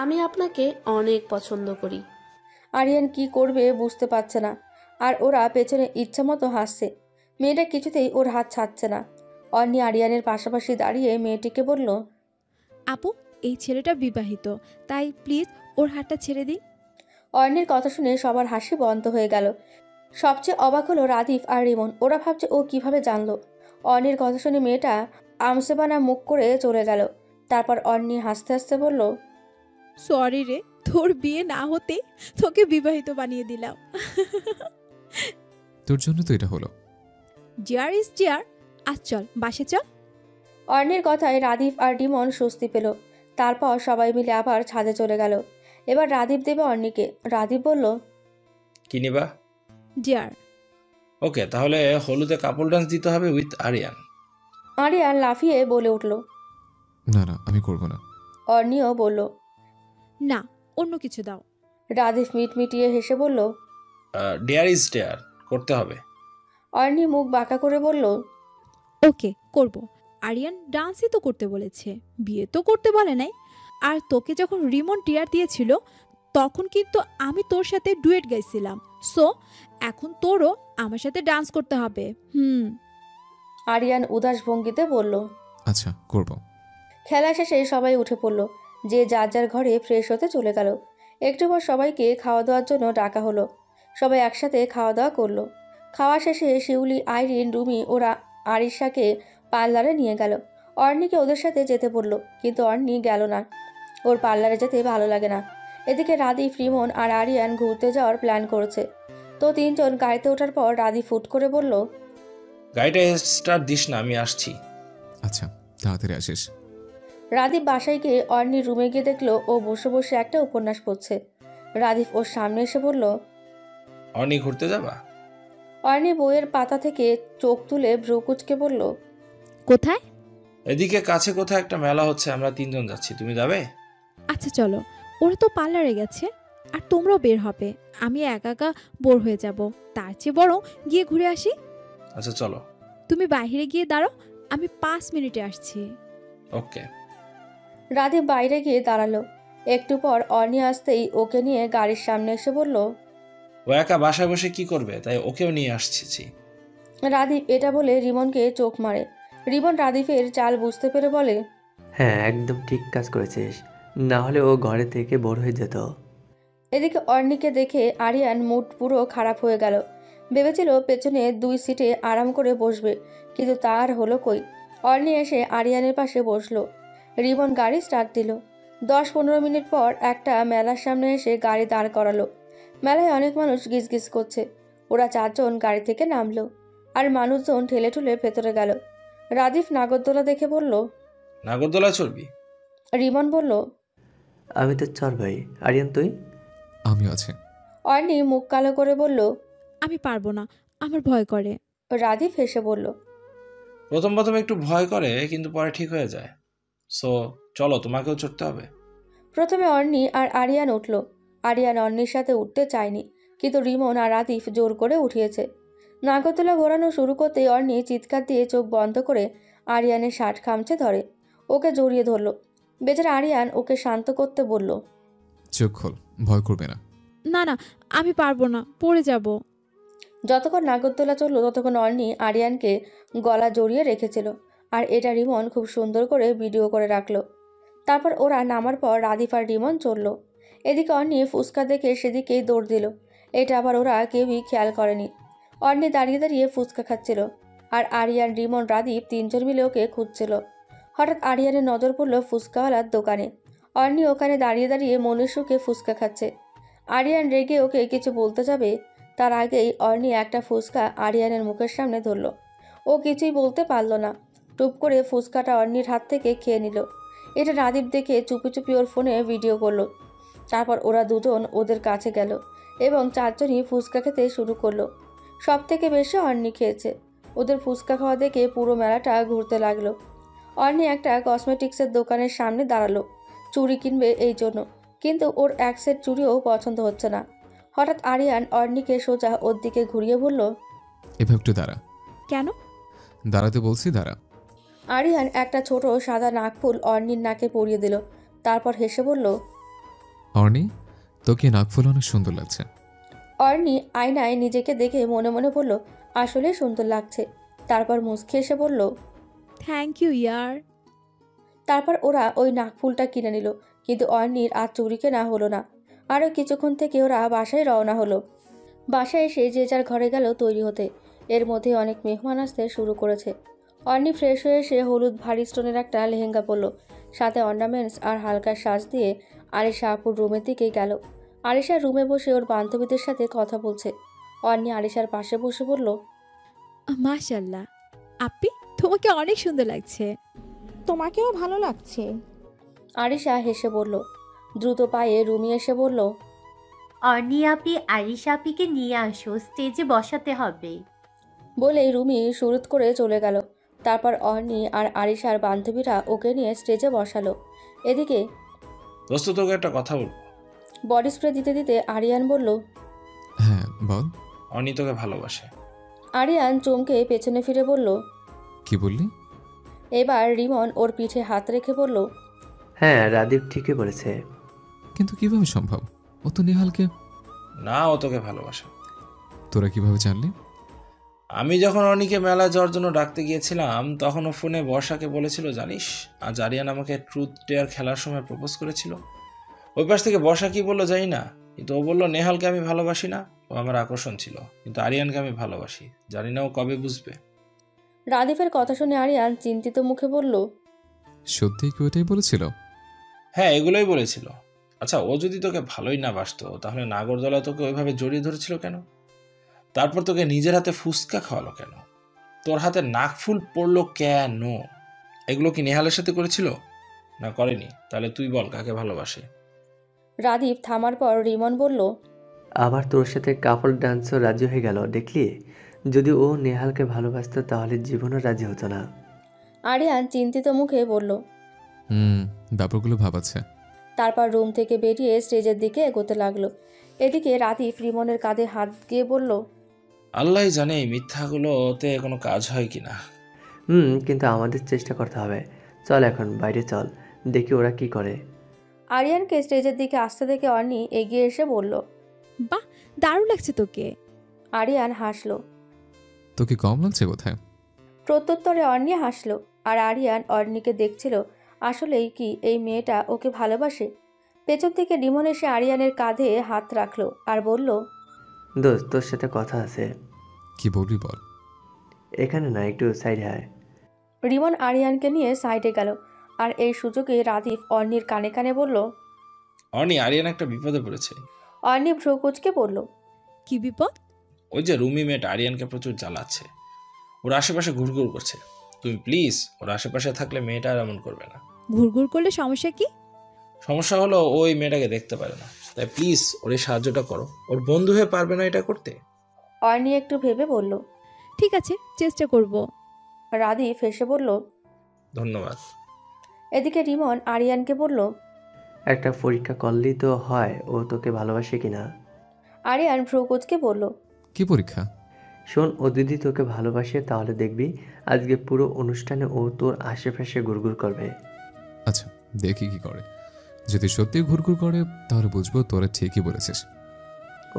আমি আপনাকে অনেক পছন্দ করি। আরিয়ান কি করবে বুঝতে পারছে না। আর ওরা পেছনে ইচ্ছা মতো হাসছে। মেয়েটা কিছুতেই ওর হাত ছাড়ছে না। অন্নি আরিয়ানের পাশাপাশি দাঁড়িয়ে মেয়েটিকে বলল, আপু এই ছেলেটা বিবাহিত, তাই প্লিজ ওর হাতটা ছেড়ে দিন। অর্ণির কথা শুনে সবার হাসি বন্ধ হয়ে গেল। সবচেয়ে অবাক হলো রাদিফ আর রিমন। ওরা ভাবছে ও কিভাবে জানলো। অর্ণির কথা শুনে মেয়েটা আমসেবানা মুখ করে চলে গেল। তারপর অর্ণি হাসতে হাসতে বলল, সরি রে, তোর বিয়ে না হতে তোকে বিবাহিত বানিয়ে দিলাম। তোর জন্য তো এটা হলো। জিয়ার ইজ জিয়ার। আজ চল বাসে চল। অর্ণির কথায় রাদিফ আর রিমন স্বস্তি পেল। তারপর সবাই মিলে আবার ছাদে চলে গেল। এবার রাদীপ দেবে অর্ণিকে। রাদীপ বলল, কি নিবা? জিয়ার। ওকে, তাহলে হলুদে কাপল ডান্স দিতে হবে উইথ আরিয়ান। আরিয়ান লাফিয়ে বলে উঠল। না না, আমি করব না। অর্ণিও বলল, না, অন্য কিছু দাও। রাদিফ মিটমিটিয়ে হেসে বলল, ডেয়ার ইজ ডেয়ার, করতে হবে। অর্ণি মুখ বাঁকা করে বলল, ওকে করব। আরিয়ান ডান্সই তো করতে বলেছে, বিয়ে তো করতে বলে নাই। আর তোকে যখন রিমন টিয়ার দিয়েছিল তখন কিন্তু আমি তোর সাথে ডুয়েট গাইছিলাম। সো এখন তোরও আমার সাথে ডান্স করতে হবে। আরিয়ান উদাস ভঙ্গিতে বলল, আচ্ছা করব। খেলা শেষে সবাই উঠে পড়ল। যে যার যার ঘরে ফ্রেশ হতে চলে গেল। একটু পর সবাইকে খাওয়া দাওয়ার জন্য ডাকা হলো। সবাই একসাথে খাওয়া দাওয়া করলো। খাওয়া শেষে শিউলি, আইরিন, রুমি ওরা আরিশাকে পার্লারে নিয়ে গেল। অর্ণিকে ওদের সাথে যেতে বললো, কিন্তু অর্ণি গেল না। ওর পার্লারে যেতে ভালো লাগে না। এদিকে রাদিফ, রিমন আর আরিয়ান ঘুরতে যাওয়ার প্ল্যান করেছে। তো তিনজন গাড়িতে ওঠার পর রাদিফ ফুট করে বলল, গাড়িটা স্টার্ট দিস না, আমি আসছি। আচ্ছা তাড়াতাড়ি আসিস। রাদীপ বাসায় গিয়ে অর্ণির রুমে গিয়ে দেখলো ও বসে বসে একটা উপন্যাস পড়ছে। রাদিফ ওর সামনে এসে বলল, অর্ণি ঘুরতে যাবা? অর্ণি বইয়ের পাতা থেকে চোখ তুলে ভ্রু কুচকে বলল, কোথায়? এদিকে কাছে কোথায় একটা মেলা হচ্ছে, আমরা 3জন যাচ্ছি, তুমি যাবে? আচ্ছা চলো। ওরা তো পার্লারে গেছে আর তোমরাও বের হবে, আমি একা একা বোর হয়ে যাব। তার চেয়ে বরং গিয়ে ঘুরে আসি। আচ্ছা চলো। তুমি বাইরে গিয়ে দাঁড়াও, আমি 5 মিনিটে আসছি। ওকে। রাদীপ বাইরে গিয়ে দাঁড়ালো। একটু পর অর্ণি আসতেই ওকে নিয়ে গাড়ির সামনে এসে বলল, ও একা বাসায় বসে কি করবে, তাই ওকেও নিয়ে আসছি। রাদীপ এটা বলে রিমনকে চোখ মারে। রিমন রাদীপের চাল বুঝতে পেরে বলে, হ্যাঁ একদম ঠিক কাজ করেছিস। না হলে ও ঘরে থেকে বোর হয়ে যেত। এদিকে অর্ণিকে দেখে আরিয়ান মুড পুরো খারাপ হয়ে গেল। ভেবেছিল পেছনে 2 সিটে আরাম করে বসবে, কিন্তু তার হলো কই। অর্ণি এসে আরিয়ানের পাশে বসলো। রিমন গাড়ি স্টার্ট দিল। 10-15 মিনিট পর একটা মেলার সামনে এসে গাড়ি দাঁড় করালো। মেলায় অনেক মানুষ গিজগিজ করছে। ওরা 4 জন গাড়ি থেকে নামলো, আর মানুষজন ঠেলে ঠুলে ভেতরে গেল। রাজীব নাগরদোলা দেখে বলল, নাগরদোলা চড়বি? রিমন বলল, আমি তো চল ভাই। আরিয়ান তুই? আমিও আছি। অর্ণি মুখ কালো করে বলল, আমি পারবো না, আমার ভয় করে। রাজীব হেসে বলল, প্রথম প্রথম একটু ভয় করে, কিন্তু পরে ঠিক হয়ে যায়। সো চলো, তোমাকেও চড়তে হবে। প্রথমে অর্ণি আর আরিয়ান উঠল। আরিয়ান অর্ণির সাথে উঠতে চায়নি, কিন্তু রিমন আর আতিফ জোর করে উঠিয়েছে। নাগরদোলা ঘোরানো শুরু করতেই অর্ণি চিৎকার দিয়ে চোখ বন্ধ করে আরিয়ানের শার্ট খামচে ধরে ওকে জড়িয়ে ধরল। বেচারা আরিয়ান ওকে শান্ত করতে বলল, চোখ খোল, ভয় করবে না। না না, আমি পারবো না, পড়ে যাব। যতক্ষণ নাগরদোলা চলল ততক্ষণ অর্ণি আরিয়ানকে গলা জড়িয়ে রেখেছিল, আর এটা রিমন খুব সুন্দর করে ভিডিও করে রাখলো। তারপর ওরা নামার পর রাদিফ আর রিমন চলল। এদিকে অর্ণি ফুচকা দেখে সেদিকেই দৌড় দিল। এটা আবার ওরা কেউই খেয়াল করেনি। অর্ণি দাঁড়িয়ে দাঁড়িয়ে ফুচকা খাচ্ছিল, আর আরিয়ান, রিমন, রাদীপ 3 জন মিলে ওকে খুঁজছিল। হঠাৎ আরিয়ানের নজর পড়ল ফুচকাওয়ালার দোকানে। অর্ণি ওখানে দাঁড়িয়ে দাঁড়িয়ে মনের সুখে ফুচকা খাচ্ছে। আরিয়ান রেগে ওকে কিছু বলতে যাবে, তার আগেই অর্ণি একটা ফুচকা আরিয়ানের মুখের সামনে ধরল। ও কিছুই বলতে পারল না। টুপ করে ফুচকাটা অর্ণির হাত থেকে খেয়ে নিল। এটা রাদীপ দেখে চুপি চুপি ওর ফোনে ভিডিও করলো। তারপর ওরা দুজন ওদের কাছে গেল এবং 4 জনই ফুচকা খেতে শুরু করলো। সব থেকে বেশি অর্ণি খেয়েছে। ওদের ফুচকা খাওয়া দেখে পুরো মেলাটা ঘুরতে লাগলো। অর্ণি একটা কসমেটিক্সের দোকানের সামনে দাঁড়ালো চুড়ি কিনবে এই জন্য, কিন্তু ওর এক সেট চুড়িও পছন্দ হচ্ছে না। হঠাৎ আরিয়ান অর্ণিকে সোজা ওর দিকে ঘুরিয়ে বলল, এভাবে একটু দাঁড়া। কেন? দাঁড়াতে বলছি, দাঁড়া। আরিয়ান একটা ছোট সাদা নাকফুল অর্ণির নাকে পরিয়ে দিল। তারপর হেসে বলল, অর্ণি, তোকে নাকফুল অনেক সুন্দর লাগছে। অর্ণি আয়নায় নিজেকে দেখে মনে মনে বলল, আসলে সুন্দর লাগছে। তারপর মুচকি এসে বলল, থ্যাংক ইউ ইয়ার। তারপর ওরা ওই নাকফুলটা কিনে নিল, কিন্তু অর্ণির আর চুরি কেনা হলো না। আরও কিছুক্ষণ থেকে ওরা বাসায় রওনা হলো। বাসায় এসে যে যার ঘরে গেল তৈরি হতে। এর মধ্যে অনেক মেহমান আসতে শুরু করেছে। অর্ণি ফ্রেশ হয়ে এসে হলুদ ভারী স্টোনের একটা লেহেঙ্গা পরল, সাথে অর্নামেন্টস আর হালকা সাজ দিয়ে আরিশা আপুর রুমের দিকে গেল। আরিশার রুমে বসে ওর বান্ধবীদের সাথে কথা বলছে। অর্ণি আরিশার পাশে বসে বলল, মাশাল্লাহ আপি, তোমাকে অনেক সুন্দর লাগছে। তোমাকেও ভালো লাগছে। আরিশা হেসে বলল। দ্রুত পায়ে রুমি এসে বলল, অর্ণি আপি আরিশা আপিকে নিয়ে আসো, স্টেজে বসাতে হবে। বলেই রুমি শুরুত করে চলে গেল। তারপর অর্ণি আর আরিশার বান্ধবীরা ওকে নিয়ে স্টেজে বসালো। এদিকে দোস্ত, তোকে একটা কথা বলবো। বডি স্প্রে দিতে দিতে আরিয়ান বলল, হ্যাঁ বল। অর্ণি তোকে ভালোবাসে। আরিয়ান চমকে পেছনে ফিরে বলল, কি বললি? এবার রিমন ওর পিঠে হাত রেখে বলল, হ্যাঁ, রাদীপ ঠিকই বলেছে। কিন্তু কিভাবে সম্ভব? ও তো নেহালকে। না, ও তোকে ভালোবাসে। তোরা কিভাবে জানলি? আমি যখন অর্ণিকে মেলা যাওয়ার জন্য ডাকতে গিয়েছিলাম, তখন ও ফোনে বর্ষাকে বলেছিল, জানিস আজ আরিয়ান আমাকে ট্রুথ ডেয়ার খেলার সময় প্রপোজ করেছিল। ওই পাশ থেকে বর্ষা কি বললো জানি না, কিন্তু ও বললো নেহালকে আমি ভালোবাসি না, ও আমার আকর্ষণ ছিল, কিন্তু আরিয়ানকে আমি ভালোবাসি। জানি না ও কবে বুঝবে। রাদীপের কথা শুনে আরিয়ান চিন্তিত মুখে বলল, সত্যি কি ওটাই বলেছিল? হ্যাঁ, এগুলোই বলেছিল। আচ্ছা, ও যদি তোকে ভালোই না বাসতো, তাহলে নাগরদোলা তোকে ওইভাবে জড়িয়ে ধরেছিল কেন? তারপর তোকে নিজের হাতে ফুসকা খাওয়ালো কেন? তোর হাতে নাকফুল পড়লো কেন? এগুলো কি নেহালের সাথে করেছিল? না করেনি? তাহলে তুই বল, কাকে ভালোবাসে? রাদীপ থামার পর রিমন বলল, আবার তোর সাথে কাপল ডান্সও রাজি হয়ে গেল, দেখলি? যদি ও নেহালকে ভালোবাসতো তাহলে জীবনও রাজি হতো না। আরিয়ান চিন্তিত মুখে বলল। ব্যাপারগুলো ভাবাচ্ছে। তারপর রুম থেকে বেরিয়ে স্টেজের দিকে এগোতে লাগলো। এদিকে রাদীপ রিমনের কাঁধে হাত দিয়ে বলল, আল্লাহই জানে এই মিথ্যাগুলোতে কোনো কাজ হয় কিনা। কিন্তু আমাদের চেষ্টা করতে হবে। চল এখন বাইরে চল, দেখি ওরা কি করে। আরিয়ানকে স্টেজের দিকে আসতে দেখে অর্ণি এগিয়ে এসে বলল, বাহ, দারুণ লাগছে তোকে। আরিয়ান হাসলো। তোকে কম লাগছে কোথায়? প্রত্যুত্তরে অর্ণি হাসলো, আর আরিয়ান অর্ণিকে দেখছিল আসলেই কি এই মেয়েটা ওকে ভালোবাসে? পেছন থেকে রিমন এসে আরিয়ানের কাঁধে হাত রাখলো আর বলল, দোস্ত তোর সাথে কথা আছে। কি বলবি বল। এখানে না, একটু সাইডে আয়। রিমন আরিয়ানকে নিয়ে সাইডে গেল আর এই সুযোগে রাদিফ অর্নির কানে কানে বলল, অর্নি, আরিয়ান একটা বিপদে পড়েছে। অর্নি ভ্রু কুঁচকে পড়ল। কি বিপদ? ওই যে রুমি মেয়েটা আরিয়ানকে প্রচুর জ্বালাচ্ছে, ওর আশেপাশে ঘুরঘুর করছে। তুমি প্লিজ ওর আশেপাশে থাকলে মেয়েটা আর এমন করবে না। ঘুরঘুর করলে সমস্যা কি? সমস্যা হলো ওই মেয়েটাকে দেখতে পারে না, তাই প্লিজ ওর এই সাহায্যটা করো। ওর বন্ধু হয়ে পারবে না এটা করতে? অর্নি একটু ভেবে বলল, ঠিক আছে, চেষ্টা করব। রাদিফ হেসে বলল, ধন্যবাদ। এদিকে রিমন আরিয়ানকে বলল, একটা পরীক্ষা করলেই তো হয় ও তোকে ভালোবাসে কিনা। আরিয়ান ভ্রু কুঁচকে বলল, কি পরীক্ষা? শোন, ও যদি তোকে ভালোবাসে তাহলে দেখবি আজকে পুরো অনুষ্ঠানে ও তোর আশেপাশে ঘুরঘুর করবে। আচ্ছা, দেখি কি করে। যদি সত্যি ঘুরঘুর করে তাহলে বুঝবো তোরা ঠিকই বলেছিস।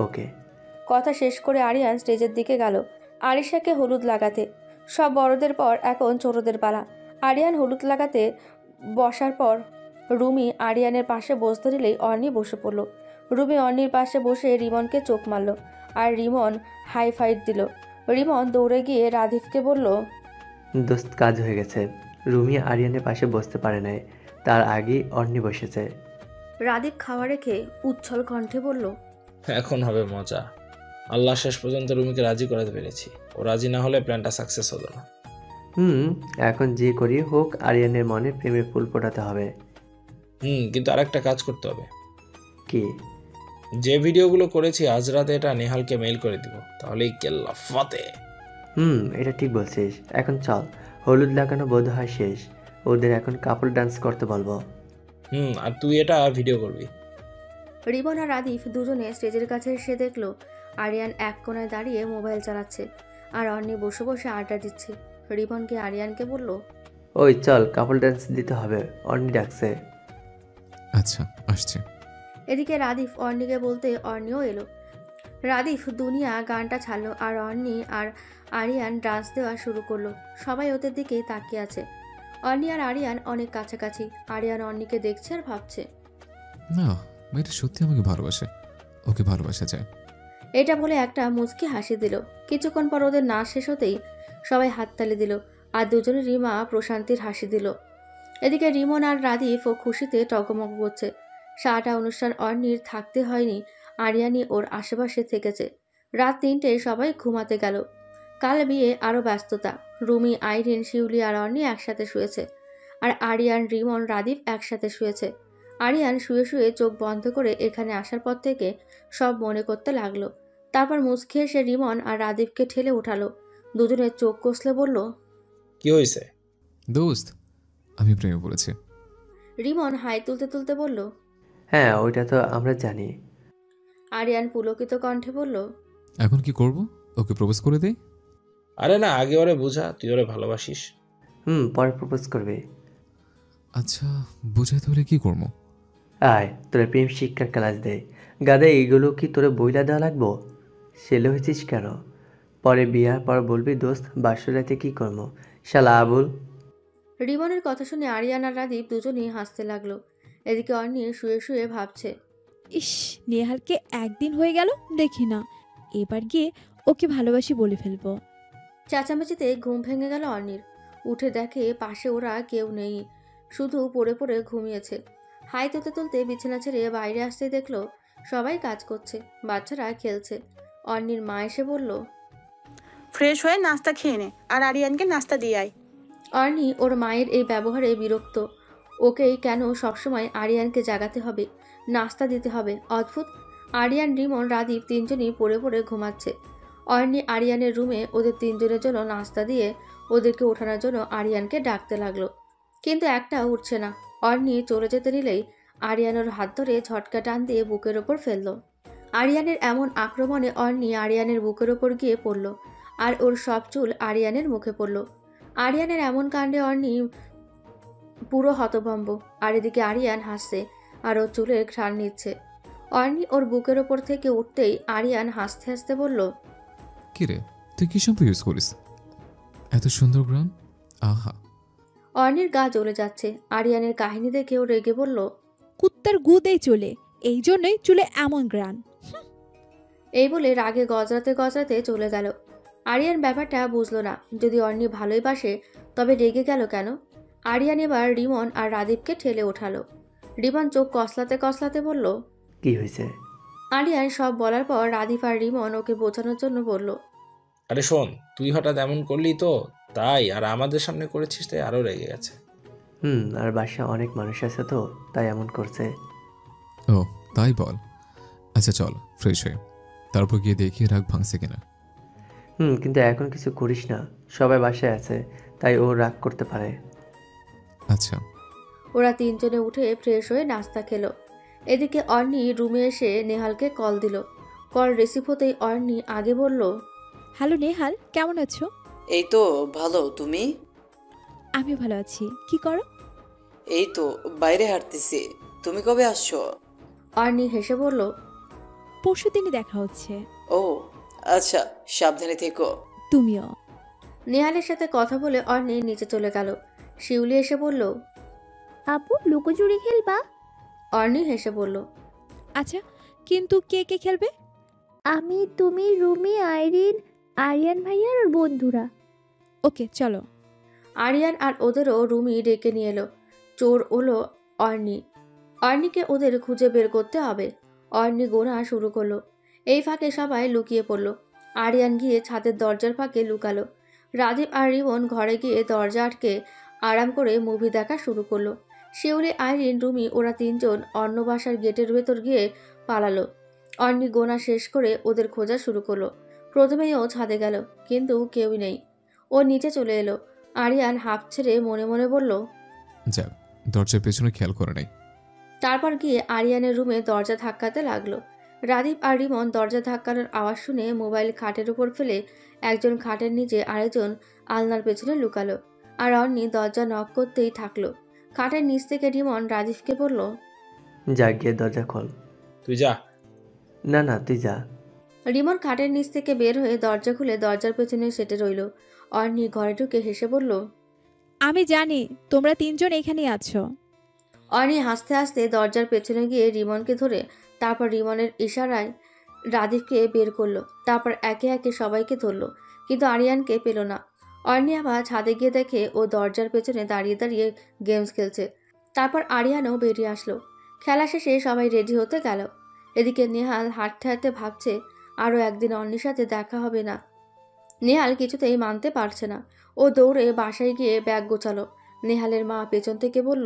ওকে। কথা শেষ করে আরিয়ান স্টেজের দিকে গেল আরিশাকে হলুদ লাগাতে। সব বড়দের পর এখন ছোটদের পালা। আরিয়ান হলুদ লাগাতে বসার পর রুমি আরিয়ানের পাশে বসতে দিলেই অর্নি বসে পড়ল। রুমি অর্নির পাশে বসে রিমনকে চোখ মারল আর রিমন হাই ফাইভ দিল। রিমন দৌড়ে গিয়ে রাধিফকে বলল, দোস্ত কাজ হয়ে গেছে। রুমি আরিয়ানের পাশে বসতে পারে নাই, তার আগেই অর্নি বসেছে। রাধিফ খাওয়া রেখে উচ্ছল কণ্ঠে বলল, এখন হবে মজা। আল্লাহ শেষ পর্যন্ত রুমিকে রাজি করাতে পেরেছি। ও রাজি না হলে প্ল্যানটা সাকসেস হতো না। এখন যে করি হোক আরিয়ানের মনে প্রেমের ফুল ফোটাতে হবে। কিন্তু আরেকটা কাজ করতে হবে। কি? যে ভিডিওগুলো করেছি আজ রাতে এটা নেহালকে মেইল করে দিব, তাহলেই কেল্লা ফাতে। এটা ঠিক বলছিস। এখন চল, হলুদ লাগানো বোধ হয় শেষ, ওদের এখন কাপল ডান্স করতে বলবো। আর তুই এটা ভিডিও করবি। রিমন আর রাদিফ দুজনে স্টেজের কাছে এসে দেখলো আরিয়ান এক কোণায় দাঁড়িয়ে মোবাইল চালাচ্ছে আর অর্নি বসে বসে আড্ডা দিচ্ছে। রিমনকে আরিয়ানকে বলল, ওই চল, কাপল ডান্স দিতে হবে, অর্নি ডাকছে। আচ্ছা, আসছে। এদিকে রাদিফ অর্নিকে বলতে অর্নিও এলো। রাদিফ দুনিয়া গানটা ছাড়লো আর অর্নি আর আরিয়ান ডান্স দেওয়া শুরু করলো। সবাই ওদের দিকেই তাকিয়ে আছে। অর্নি আর আরিয়ান অনেক কাছাকাছি। আরিয়ান অর্নিকে দেখছে আর ভাবছে, না, মেয়েটা সত্যি আমাকে ভালোবাসে, ওকে ভালোবাসা যায়। এটা বলে একটা মুচকি হাসি দিল। কিছুক্ষণ পর ওদের নাচ শেষ হতেই সবাই হাততালি দিল আর দুজনেরই মা প্রশান্তির হাসি দিল। এদিকে রিমন আর রাদিফ ও খুশিতে টগমগ করছে। সারাটা অনুষ্ঠান অর্নির থাকতে হয়নি, আরিয়ানি ওর আশেপাশে থেকেছে। রাত 3টেয় সবাই ঘুমাতে গেল। কাল বিয়ে আরও ব্যস্ততা। রুমি, আইরিন, শিউলি আর অর্নি একসাথে শুয়েছে আর আরিয়ান, রিমন, রাদিফ একসাথে শুয়েছে। আরিয়ান শুয়ে শুয়ে চোখ বন্ধ করে এখানে আসার পর থেকে সব মনে করতে লাগলো। তারপর মুচকি এসে রিমন আর রাদিফকে ঠেলে উঠালো। দুজনের চোখ কষলে বলল, কি হয়েছে? দোস্ত, আমি প্রেমে পড়েছি। রিমন হাই তুলতে তুলতে বলল, হ্যাঁ, ওইটা তো আমরা জানি। আরিয়ান পুলকিত কণ্ঠে বলল, এখন কি করব? ওকে প্রপোজ করে দেই? আরে না, আগে ওরে বোঝা তুই ওরে ভালোবাসিস। পরে প্রপোজ করবে। আচ্ছা, বুঝাইতে হলে কি করবো? আয়, তোরা প্রেম শিক্ষার ক্লাস দেয়। গাদা, এইগুলো কি তোরা বইলা দেওয়া লাগবো? ছেলে হয়েছিস কেন? পরে বিয়ার পর বলবি দোস্ত বাসরাতে কি করবো, শালা আবুল। রিমনের কথা শুনে আরিয়ান আর রাদীপ দুজনেই হাসতে লাগলো। এদিকে অর্নি শুয়ে শুয়ে ভাবছে, ইস, নেহালকে একদিন হয়ে গেল দেখি না, এবার গিয়ে ওকে ভালোবাসি বলে ফেলবো। চেঁচামেচিতে ঘুম ভেঙে গেল অর্নির। উঠে দেখে পাশে ওরা কেউ নেই, শুধু পড়ে পড়ে ঘুমিয়েছে। হাই তুলতে তুলতে বিছানা ছেড়ে বাইরে আসতে দেখলো সবাই কাজ করছে, বাচ্চারা খেলছে। অর্নির মা এসে বলল, ফ্রেশ হয়ে নাস্তা খেয়ে নে আর আরিয়ানকে নাস্তা দিয়ে আয়। অর্নি ওর মায়ের এই ব্যবহারে বিরক্ত। ওকেই কেন সবসময় আরিয়ানকে জাগাতে হবে, নাস্তা দিতে হবে, অদ্ভুত। আরিয়ান, রিমন, রাদীপ তিনজনই পড়ে পড়ে ঘুমাচ্ছে। অর্নি আরিয়ানের রুমে ওদের তিনজনের জন্য নাস্তা দিয়ে ওদেরকে ওঠানোর জন্য আরিয়ানকে ডাকতে লাগলো, কিন্তু একটাও উঠছে না। অর্নি চলে যেতে নিলেই আরিয়ানের হাত ধরে ঝটকা টান দিয়ে বুকের ওপর ফেললো। আরিয়ানের এমন আক্রমণে অর্নি আরিয়ানের বুকের ওপর গিয়ে পড়ল আর ওর সব চুল আরিয়ানের মুখে পড়ল। আরিয়ানের এমন কাণ্ডে অর্নি পুরো হতভম্ব। আর এদিকে আরিয়ান হাসছে আর ওর চুলের ঘ্রাণ নিচ্ছে। অর্নি ওর বুকের ওপর থেকে উঠতেই আরিয়ান হাসতে হাসতে বলল, কিরে, তুই কি শ্যাম্পু ইউজ করিস? এত সুন্দর গ্রাম, আহা। অর্ণির গা জ্বলে যাচ্ছে। আরিয়ানের কাহিনী দেখেও রেগে বলল, কুত্তার গুদেই চলে, এই জন্যই চুলে এমন গ্রান। এই বলে রাগে গজরাতে গজরাতে চলে গেল। আরিয়ান ব্যাপারটা বুঝলো না। যদি অর্ণি ভালোই বাসে তবে রেগে গেল কেন? আরিয়ান এবার রিমন আর রাদীপকে ঠেলে ওঠালো। রিমন চোখ কসলাতে কসলাতে বলল, কি হয়েছে? আরিয়ান সব বলার পর রাদীপ আর রিমন ওকে বোঝানোর জন্য বলল, আরে শোন, তুই হঠাৎ এমন করলি তো তাই, আর আমাদের সামনে করেছিস তাই আরও রেগে গেছে। আর বাসায় অনেক মানুষ আছে তো তাই এমন করছে। ও তাই বল। আচ্ছা চল ফ্রেশ হয়ে তারপর গিয়ে দেখিয়ে রাগ ভাঙছে কিনা। কিন্তু এখন কিছু করিস না, সবাই বাসায় আছে তাই ও রাগ করতে পারে। আচ্ছা। ওরা তিনজনে উঠে ফ্রেশ হয়ে নাস্তা খেলো। এদিকে অর্ণি রুমে এসে নেহালকে কল দিল। কল রিসিভ হতেই অর্ণি আগে বলল, হ্যালো নেহাল, কেমন আছো? এই তো ভালো, তুমি? আমি ভালো আছি। কি করো? এই তো বাইরে হাঁটতেছি। তুমি কবে আসছো? অর্ণি হেসে বলল, পরশু দিনই দেখা হচ্ছে। ও আচ্ছা, সাবধানে থেকো। তুমিও। নেহালের সাথে কথা বলে অর্ণি নিচে চলে গেল। শিউলি এসে বলল, আপু লুকোচুরি খেলবা? অর্ণি হেসে বলল, আচ্ছা, কিন্তু কে কে খেলবে? আমি, তুমি, রুমি, আইরিন, আরিয়ান ভাইয়ার আর বন্ধুরা। ওকে চলো। আরিয়ান আর ওদেরও রুমি ডেকে নিয়ে এলো। চোর হলো অর্ণি। অর্ণিকে ওদের খুঁজে বের করতে হবে। অর্ণি গোনা শুরু করলো। এই ফাঁকে সবাই লুকিয়ে পড়ল। আরিয়ান গিয়ে ছাদের দরজার ফাঁকে লুকালো। রাদীপ আর রিমন ঘরে গিয়ে দরজা আটকে আরাম করে মুভি দেখা শুরু করলো। শিউলি, আইরিন, রুমি ওরা তিনজন অন্য বাসার গেটের ভেতর গিয়ে পালালো। অর্ণি গোনা শেষ করে ওদের খোঁজা শুরু করলো। প্রথমেই ও ছাদে গেল, কিন্তু কেউই নেই। ও নিচে চলে এলো। আরিয়ান হাঁপ ছেড়ে মনে মনে বলল, যাক, দরজার পেছনে খেয়াল করে নাই। তারপর গিয়ে আরিয়ানের রুমে দরজা ধাক্কাতে লাগলো। রাদীপ আর রিমন দরজা ধাক্কানোর আওয়াজ শুনে মোবাইল খাটের উপর ফেলে একজন খাটের নিচে আরেকজন আলনার পেছনে লুকালো। আর অর্ণি দরজা নক করতেই থাকলো। খাটের নিচ থেকে রিমন রাজীবকে বলল, যা গিয়ে দরজা খোল। তুই যা। না তুই যা। রিমন খাটের নিচ থেকে বের হয়ে দরজা খুলে দরজার পেছনে সেটে রইল। অর্ণি ঘরে ঢুকে হেসে বলল, আমি জানি তোমরা তিনজন এখানেই আছো। অর্ণি হাসতে হাসতে দরজার পেছনে গিয়ে রিমনকে ধরে তারপর রিমনের ইশারায় রাদীপকে বের করলো। তারপর একে একে সবাইকে ধরলো, কিন্তু আরিয়ানকে পেল না। অর্ণি আবার ছাদে গিয়ে দেখে ও দরজার পেছনে দাঁড়িয়ে দাঁড়িয়ে গেমস খেলছে। তারপর আরিয়ানও বেরিয়ে আসলো। খেলা শেষে সবাই রেডি হতে গেল। এদিকে নেহাল হাঁটতে হাঁটতে ভাবছে আরও একদিন অর্ণির সাথে দেখা হবে না। নেহাল কিছুতেই মানতে পারছে না। ও দৌড়ে বাসায় গিয়ে ব্যাগ গোছালো। নেহালের মা পেছন থেকে বলল,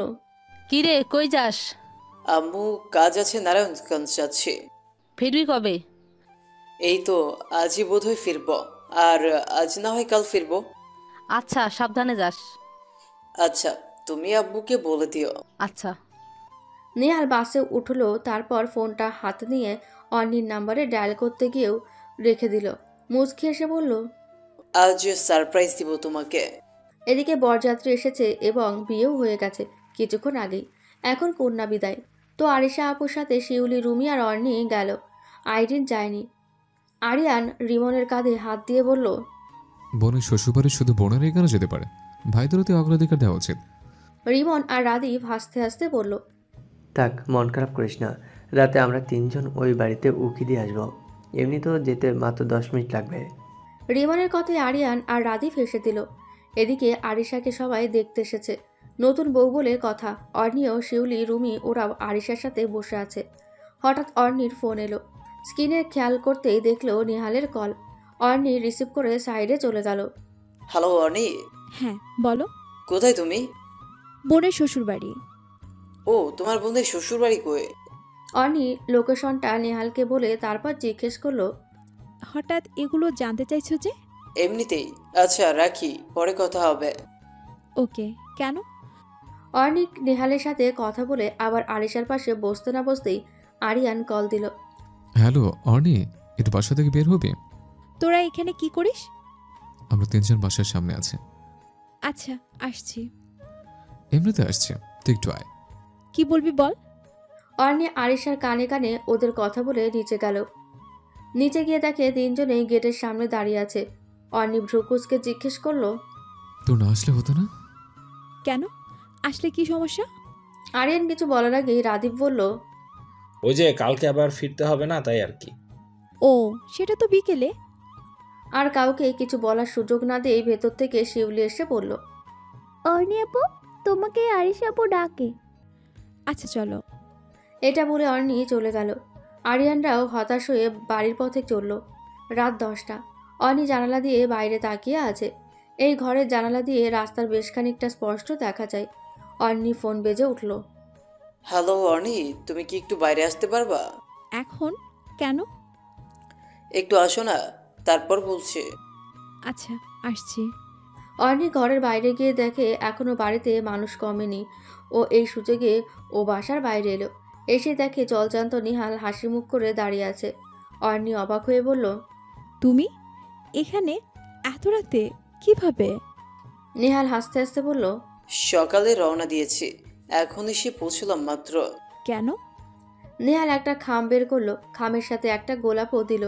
কিরে কই যাস? আম্মু কাজ আছে, নারায়ণগঞ্জ যাচ্ছি। ফিরবি কবে? এই তো আজই বোধহয় ফিরবো, আর আজ না হয় কাল ফিরবো। আচ্ছা সাবধানে যাস। আচ্ছা, তুমি আব্বুকে বলে দিও। আচ্ছা। নেহাল বাসে উঠলো। তারপর ফোনটা হাতে নিয়ে অর্ণির নাম্বারে ডায়াল করতে গিয়েও রেখে দিল। মুচকি এসে বলল, আজ সারপ্রাইজ দিব তোমাকে। এদিকে বরযাত্রী এসেছে এবং বিয়েও হয়ে গেছে কিছুক্ষণ আগেই। এখন কন্যা বিদায়। তো আরিশা আপুর সাথে শিউলি, রুমি আর অর্ণি গেল। আইরিন যায়নি। আরিয়ান রিমনের কাঁধে হাত দিয়ে বলল, বোনের শ্বশুরবাড়ি শুধু বোনেরাই কেন যেতে পারে? ভাইদেরও অগ্রাধিকার দেওয়া উচিত। রিমন আর রাদীপ হাসতে হাসতে বলল, থাক, মন খারাপ করিস না। রাতে আমরা তিনজন ওই বাড়িতে উকি দিয়ে আসবো। এমনি তো যেতে মাত্র 10 মিনিট লাগবে। রিমনের কথায় আরিয়ান আর রাদীপ হেসে দিল। এদিকে আরিশাকে সবাই দেখতে এসেছে। নতুন বউ বলে কথা। অর্ণিও, শিউলি, রুমি ওরাও আরিশার সাথে বসে আছে। হঠাৎ অর্ণির ফোন এলো। স্ক্রিনে খেয়াল করতেই দেখলো নেহালের কল। অর্ণি রিসিভ করে সাইডে চলে গেল। হ্যালো অর্ণি। হ্যাঁ বলো। কোথায় তুমি? বোনের শ্বশুর বাড়ি। ও, তোমার বোনের শ্বশুর বাড়ি কই? অর্ণি লোকেশনটা নেহালকে বলে তারপর জিজ্ঞেস করলো, হঠাৎ এগুলো জানতে চাইছো যে? এমনিতেই। আচ্ছা রাখি, পরে কথা হবে। ওকে। কেন? অর্ণি নেহালের সাথে কথা বলে আবার আরিশার পাশে বসতে না বসতেই আরিয়ান কল দিল। হ্যালো অর্ণি, একটু বাসা থেকে বের হবি? তোরা এখানে কি করিস? আমরা তিনজন বাসার সামনে আছি। আচ্ছা আসছি। এমনিতে আসছি, তুই একটু আয়। কি বলবি বল। অর্ণি আরিশার কানে কানে ওদের কথা বলে নিচে গেল। নিচে গিয়ে দেখে তিনজনেই গেটের সামনে দাঁড়িয়ে আছে। অর্ণি ভ্রুকুচকে জিজ্ঞেস করলো, তোর না আসলে হতো না? কেন? আসলে কি সমস্যা? আরিয়ান কিছু বলার আগেই রাদীপ বলল, ওই যে কালকে আবার ফিরতে হবে না, তাই আর কি। ও, সেটা তো বিকেলে। আর কাউকে কিছু বলার সুযোগ না দিয়ে ভেতর থেকে শিউলি এসে বলল, অর্ণি আপু, তোমাকে আরিশ আপু ডাকে। আচ্ছা চলো। এটা বলে অর্ণি চলে গেল। আরিয়ানরাও হতাশ হয়ে বাড়ির পথে চলল। রাত 10টা। অর্ণি জানালা দিয়ে বাইরে তাকিয়ে আছে। এই ঘরের জানালা দিয়ে রাস্তার বেশ খানিকটা স্পষ্ট দেখা যায়। অর্ণি ফোন বেজে উঠল। হ্যালো অর্ণি, তুমি কি একটু বাইরে আসতে পারবা? এখন? কেন? একটু আসো না, তারপর বলছি। আচ্ছা, আসছি। অর্ণি ঘরের বাইরে গিয়ে দেখে এখনো বাড়িতে মানুষ কমেনি। ও এই সুযোগে ও বাসার বাইরে এলো। এসে দেখে জলজান্ত নিহাল হাসি মুখ করে দাঁড়িয়ে আছে। অর্ণি অবাক হয়ে বলল, তুমি এখানে এত রাতে কিভাবে? নিহাল হাসতে হাসতে বলল, সকালে রওনা দিয়েছি, এখন এসে পৌঁছলাম মাত্র। কেন? নিহাল একটা খাম বের করলো, খামের সাথে একটা গোলাপও দিল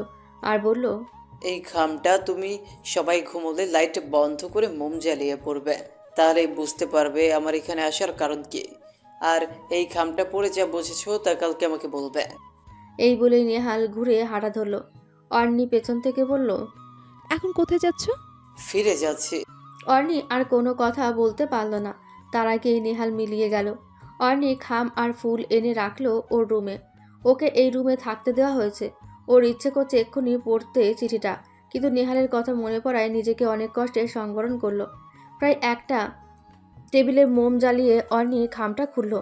আর বলল, এই খামটা তুমি সবাই ঘুমোলে লাইট বন্ধ করে মোম জ্বালিয়ে পড়বে, তাহলে বুঝতে পারবে আমার এখানে আসার কারণ কি। আর এই খামটা পড়ে যা বুঝেছো তা কালকে আমাকে বলবে। এই বলেই নেহাল ঘুরে হাঁটা ধরল। অর্ণি পেছন থেকে বলল, এখন কোথায় যাচ্ছ? ফিরে যাচ্ছি। অর্ণি আর কোনো কথা বলতে পারল না। তার আগেই নেহাল মিলিয়ে গেল। অর্ণি খাম আর ফুল এনে রাখলো ওর রুমে। ওকে এই রুমে থাকতে দেওয়া হয়েছে। ওর ইচ্ছে করছে এক্ষুনি পড়তে চিঠিটা, কিন্তু নেহালের কথা মনে পড়ায় নিজেকে অনেক কষ্টে সংবরণ করলো। প্রায় একটা টেবিলে মোম জ্বালিয়ে অর্ণি খামটা খুলল।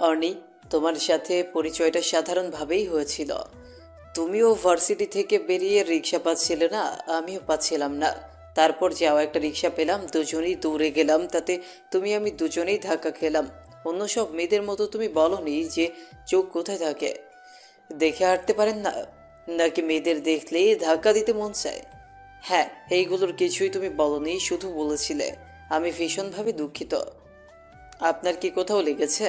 অর্ণি, তোমার সাথে পরিচয়টা সাধারণভাবেই হয়েছিল। তুমিও ভার্সিটি থেকে বেরিয়ে রিক্সা পাচ্ছিলে না, আমিও পাচ্ছিলাম না। তারপর যাও একটা রিক্সা পেলাম, দুজনেই দৌড়ে গেলাম, তাতে তুমি আমি দুজনেই ধাক্কা খেলাম। অন্য সব মেয়েদের মতো তুমি বলনি যে চোখ কোথায় থাকে, দেখে হাঁটতে পারেন না, নাকি মেয়েদের দেখলেই ধাক্কা দিতে মন চায়? হ্যাঁ, এইগুলোর কিছুই তুমি বলনি, শুধু বলেছিলে। আমি ভীষণভাবে দুঃখিত। আপনার কি কোথাও লেগেছে?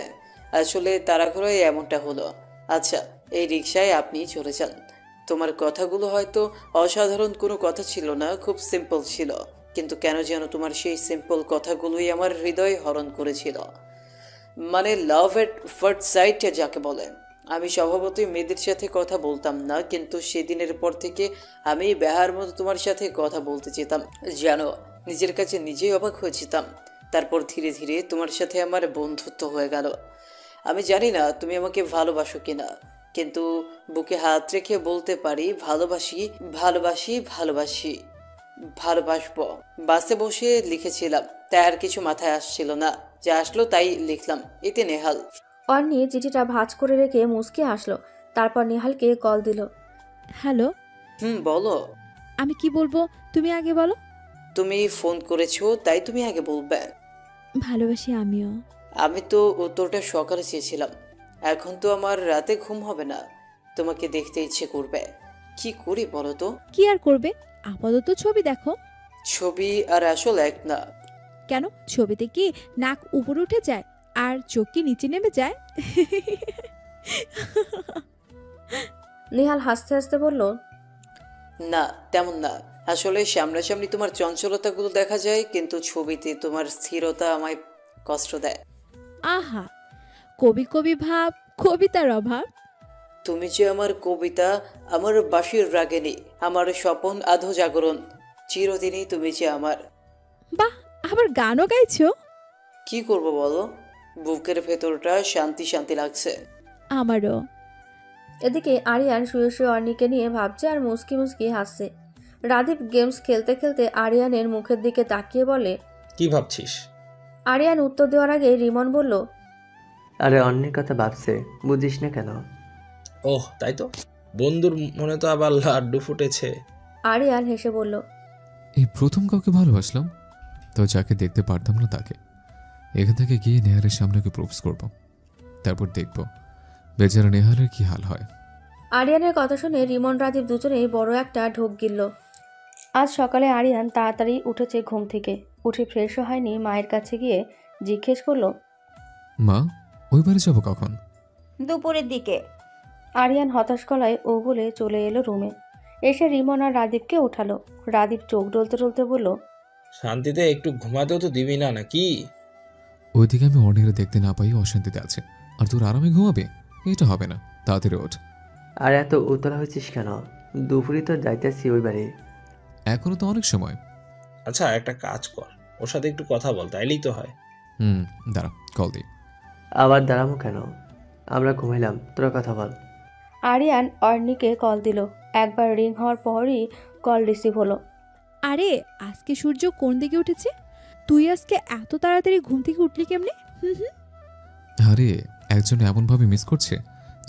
আসলে তাড়াহুড়োয় এমনটা হলো। আচ্ছা, এই রিকশায় আপনি চলে যান। তোমার কথাগুলো হয়তো অসাধারণ কোনো কথা ছিল না, খুব সিম্পল ছিল, কিন্তু কেন যেন তোমার সেই সিম্পল কথাগুলোই আমার হৃদয় হরণ করেছিল। মানে লাভ এট ফার্স্ট সাইট যাকে বলে। আমি স্বভাবতই মেয়েদের সাথে কথা বলতাম না, কিন্তু সেদিনের পর থেকে আমি বেহার মতো তোমার সাথে কথা বলতে যেতাম, জানো, নিজের কাছে নিজেই অবাক হয়ে যেতাম। তারপর ধীরে ধীরে তোমার সাথে আমার বন্ধুত্ব হয়ে গেল। আমি জানি না তুমি আমাকে ভালোবাসো কিনা, কিন্তু বুকে হাত রেখে বলতে পারি ভালোবাসি, ভালোবাসি, ভালোবাসি, ভালোবাসবো। বাসে বসে লিখেছিলাম, তাই আর কিছু মাথায় আসছিল না, যা আসলো তাই লিখলাম। এতে নেহাল। অর্ণি চিঠিটা ভাঁজ করে রেখে মুচকে হাসলো। তারপর নেহালকে কল দিল। হ্যালো। বলো। আমি কি বলবো তুমি আগে বলো। তুমি ফোন করেছো তাই তুমি আগে বলবে। ভালোবাসি আমিও। আমি তো উত্তরটা সকালে চেয়েছিলাম, এখন তো আমার রাতে ঘুম হবে না, তোমাকে দেখতে ইচ্ছে করবে। কি করি বলো তো? কি আর করবে, আপাতত ছবি দেখো। ছবি আর আসল এক না। কেন, ছবিতে কি নাক উপরে উঠে যায় আর চোখ কি নিচে নেমে যায়? নেহাল হাসতে হাসতে বলল, না তেমন না, আসলে সামনাসামনি তোমার চঞ্চলতাগুলো দেখা যায়, কিন্তু ছবিতে তোমার স্থিরতা আমায় কষ্ট দেয়। আহা, কবি কবি ভাব, কবিতার অভাব। তুমি যে আমার কবিতা, আমার বাঁশির রাগিনী, আমার স্বপন আধো জাগরণ, চিরদিনই তুমি যে আমার। বাহ, আবার গানও গাইছো? কি করব বলো, বুকের ভেতরটা শান্তি শান্তি লাগছে। আমারও। এদিকে আরিয়ান শুয়ে শুয়ে অর্ণিকে নিয়ে ভাবছে আর মুস্কি মুস্কি হাসছে। রাদীপ গেমস খেলতে খেলতে আরিয়ানের মুখের দিকে তাকিয়ে বলে, কি ভাবছিস? আরিয়ান উত্তর দেওয়ার আগে রিমন বলল, আরে অন্যের কথা ভাবছে, বুঝিস না কেন? ওহ তাই তো, বন্ধুর মনে তো আবার লাড্ডু ফুটেছে। আরিয়ান হেসে বলল, এই প্রথম কাউকে ভালোবাসলাম, তো যাকে দেখতে পারতাম না তাকে। এখান থেকে গিয়ে নেহারের সামনে প্রপোজ করব, তারপর দেখব বেচারা নেহারের কি হাল হয়। আরিয়ানের কথা শুনে রিমন রাদীপ দুজনেই বড় একটা ঢোক গিলল। আজ সকালে আরিয়ান তাড়াতাড়ি উঠেছে ঘুম থেকে। উঠে ফ্রেশও হয়নি, মায়ের কাছে গিয়ে জিজ্ঞেস করলো, মা, ওই বাড়ি যাবো কখন? দুপুরের দিকে। আরিয়ান হতাশ গলায় ও বলে চলে এলো রুমে। এসে রিমন আর রাদীপকে উঠালো। রাদীপ চোখ ডলতে ডলতে বলল, শান্তিতে একটু ঘুমাতেও তো দিবি না নাকি? ওইদিকে আমি অর্ণিকে দেখতে না পাই অশান্তিতে আছে, আর তোর আরামে ঘুমাবে? এটা হবে না, তাড়াতাড়ি ওঠ। আর এত উতলা হয়েছিস কেন? দুপুরে তো যাইতেছি ওই বাড়ি। এখনো তো অনেক সময়। আচ্ছা একটা কাজ কর, ওর সাথে একটু কথা বল, তাইলেই তো হয়। দাঁড়া, কল দিই। আবার দাঁড়ামো কেন? আমরা ঘুমাইলাম, তোরা কথা বল। আরিয়ান অর্ণিকে কল দিল। একবার রিং হওয়ার পরই কল রিসিভ হলো। আরে আজকে সূর্য কোন দিকে উঠেছে? তুই আজকে এত তাড়াতাড়ি ঘুম থেকে উঠলি কেমনে? আরে একজন এমনভাবে মিস করছে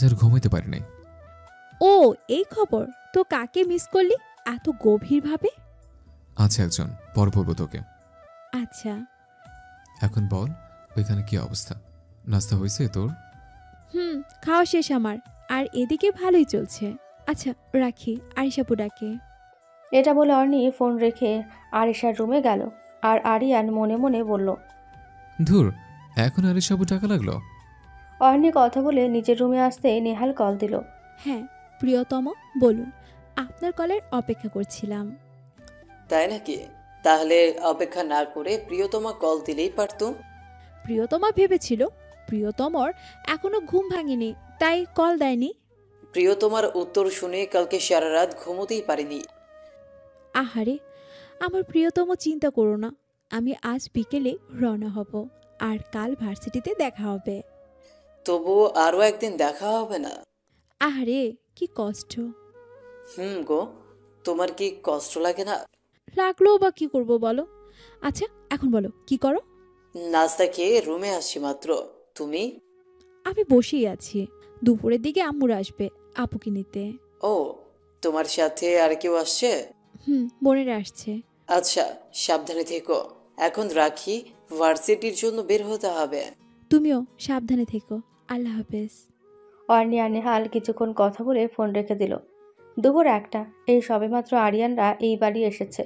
যার ঘুমাইতে পারি নাই। ও এই খবর, তো কাকে মিস করলি এত গভীরভাবে? আছে একজন, পর বলবো তোকে। আচ্ছা। এখন বল, ওইখানে কি অবস্থা? নাস্তা হয়েছে তোর? খাওয়া শেষ আমার, আর এদিকে ভালোই চলছে। আচ্ছা রাখি, আরিশাপু ডাকে। এটা বলে অর্ণি ফোন রেখে আরিশার রুমে গেল। আর আরিয়ান মনে মনে বলল, ধুর, এখন আর এসব টাকা লাগলো। অর্ণি কথা বলে নিজের রুমে আসতে নেহাল কল দিল। হ্যাঁ প্রিয়তম, বলুন, আপনার কলের অপেক্ষা করছিলাম। তাই নাকি? তাহলে অপেক্ষা না করে প্রিয়তমা কল দিলেই পারতো। প্রিয়তমা ভেবেছিল প্রিয়তমর এখনো ঘুম ভাঙেনি, তাই কল দেয়নি। প্রিয়তমার উত্তর শুনে কালকে সারা রাত ঘুমোতেই পারিনি। আহারে আমার প্রিয়তম, চিন্তা করো না, আমি আজ বিকেলে রওনা হব, আর কাল ভার্সিটিতে দেখা হবে। তবুও আরও একদিন দেখা হবে না? আহারে কি কষ্ট। গো, তোমার কি কষ্ট লাগে না? লাগলেও বা কি করব বলো। আচ্ছা এখন বলো কি করো? নাস্তা খেয়ে রুমে আসছি মাত্র। তুমি? আমি বসেই আছি, দুপুরের দিকে আম্মুর আসবে আপুকে নিতে। ও, তোমার সাথে আর কেউ আসছে? বোনেরা আসছে। আচ্ছা, সাবধানে থেকো। এখন রাখি, ভার্সিটির জন্য বের হতে হবে। তুমিও সাবধানে থেকো, আল্লাহ হাফেজ। অর্ণি আর নেহাল কিছুক্ষণ কথা বলে ফোন রেখে দিল। দুপুর 1টা, এই সবেমাত্র আরিয়ানরা এই বাড়ি এসেছে।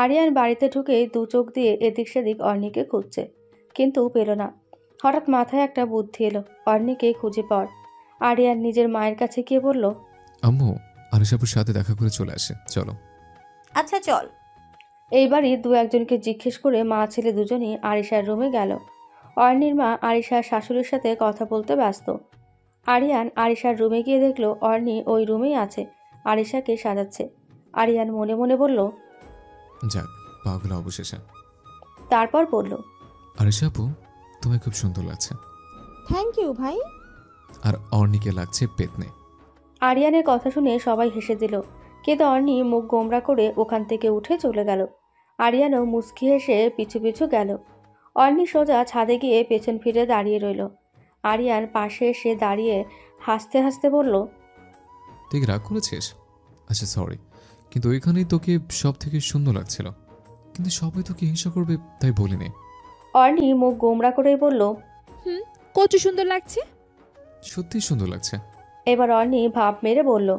আরিয়ান বাড়িতে ঢুকে দু চোখ দিয়ে এদিক সেদিক অর্ণিকে খুঁজছে, কিন্তু পেল না। হঠাৎ মাথায় একটা বুদ্ধি এলো, অর্ণিকে খুঁজে পাওয়ার। আরিয়ান নিজের মায়ের কাছে গিয়ে বলল, আম্মু আরিশাপুর সাথে দেখা করে চলে আসে, চলো। আচ্ছা চল। এই বাড়ি দু একজনকে জিজ্ঞেস করে মা ছেলে দুজনই আরিশার রুমে গেল। অর্ণির মা আরিশার শাশুড়ির সাথে কথা বলতে ব্যস্ত। আরিয়ান আরিশার রুমে গিয়ে দেখলো অর্ণি ওই রুমেই আছে, আরিশাকে সাজাচ্ছে। আরিয়ান মনে মনে বলল, যাক, পাগলা অবশেষে। তারপর বলল, আরিশাপু, তোমায় খুব সুন্দর লাগছে। থ্যাংক ইউ ভাই। আর অর্ণিকে লাগছে পেতনে। আরিয়ানের কথা শুনে সবাই হেসে দিল, কিন্তু অর্ণি মুখ গোমরা করে ওখান থেকে উঠে চলে গেল। আরিয়ানও মুচকি হেসে পিছু পিছু গেল। অর্ণি সোজা ছাদে গিয়ে পেছন ফিরে দাঁড়িয়ে রইল। আরিয়ান পাশে এসে দাঁড়িয়ে হাসতে হাসতে বলল, তুই রাগ করেছিস? আচ্ছা সরি, কিন্তু ওইখানেই তোকে সব থেকে সুন্দর লাগছিল, কিন্তু সবাই তোকে হিংসা করবে তাই বলিনি। অর্ণি মুখ গোমরা করেই বলল, কত সুন্দর লাগছে। সত্যি সুন্দর লাগছে। এবার অর্ণি ভাব মেরে বলল,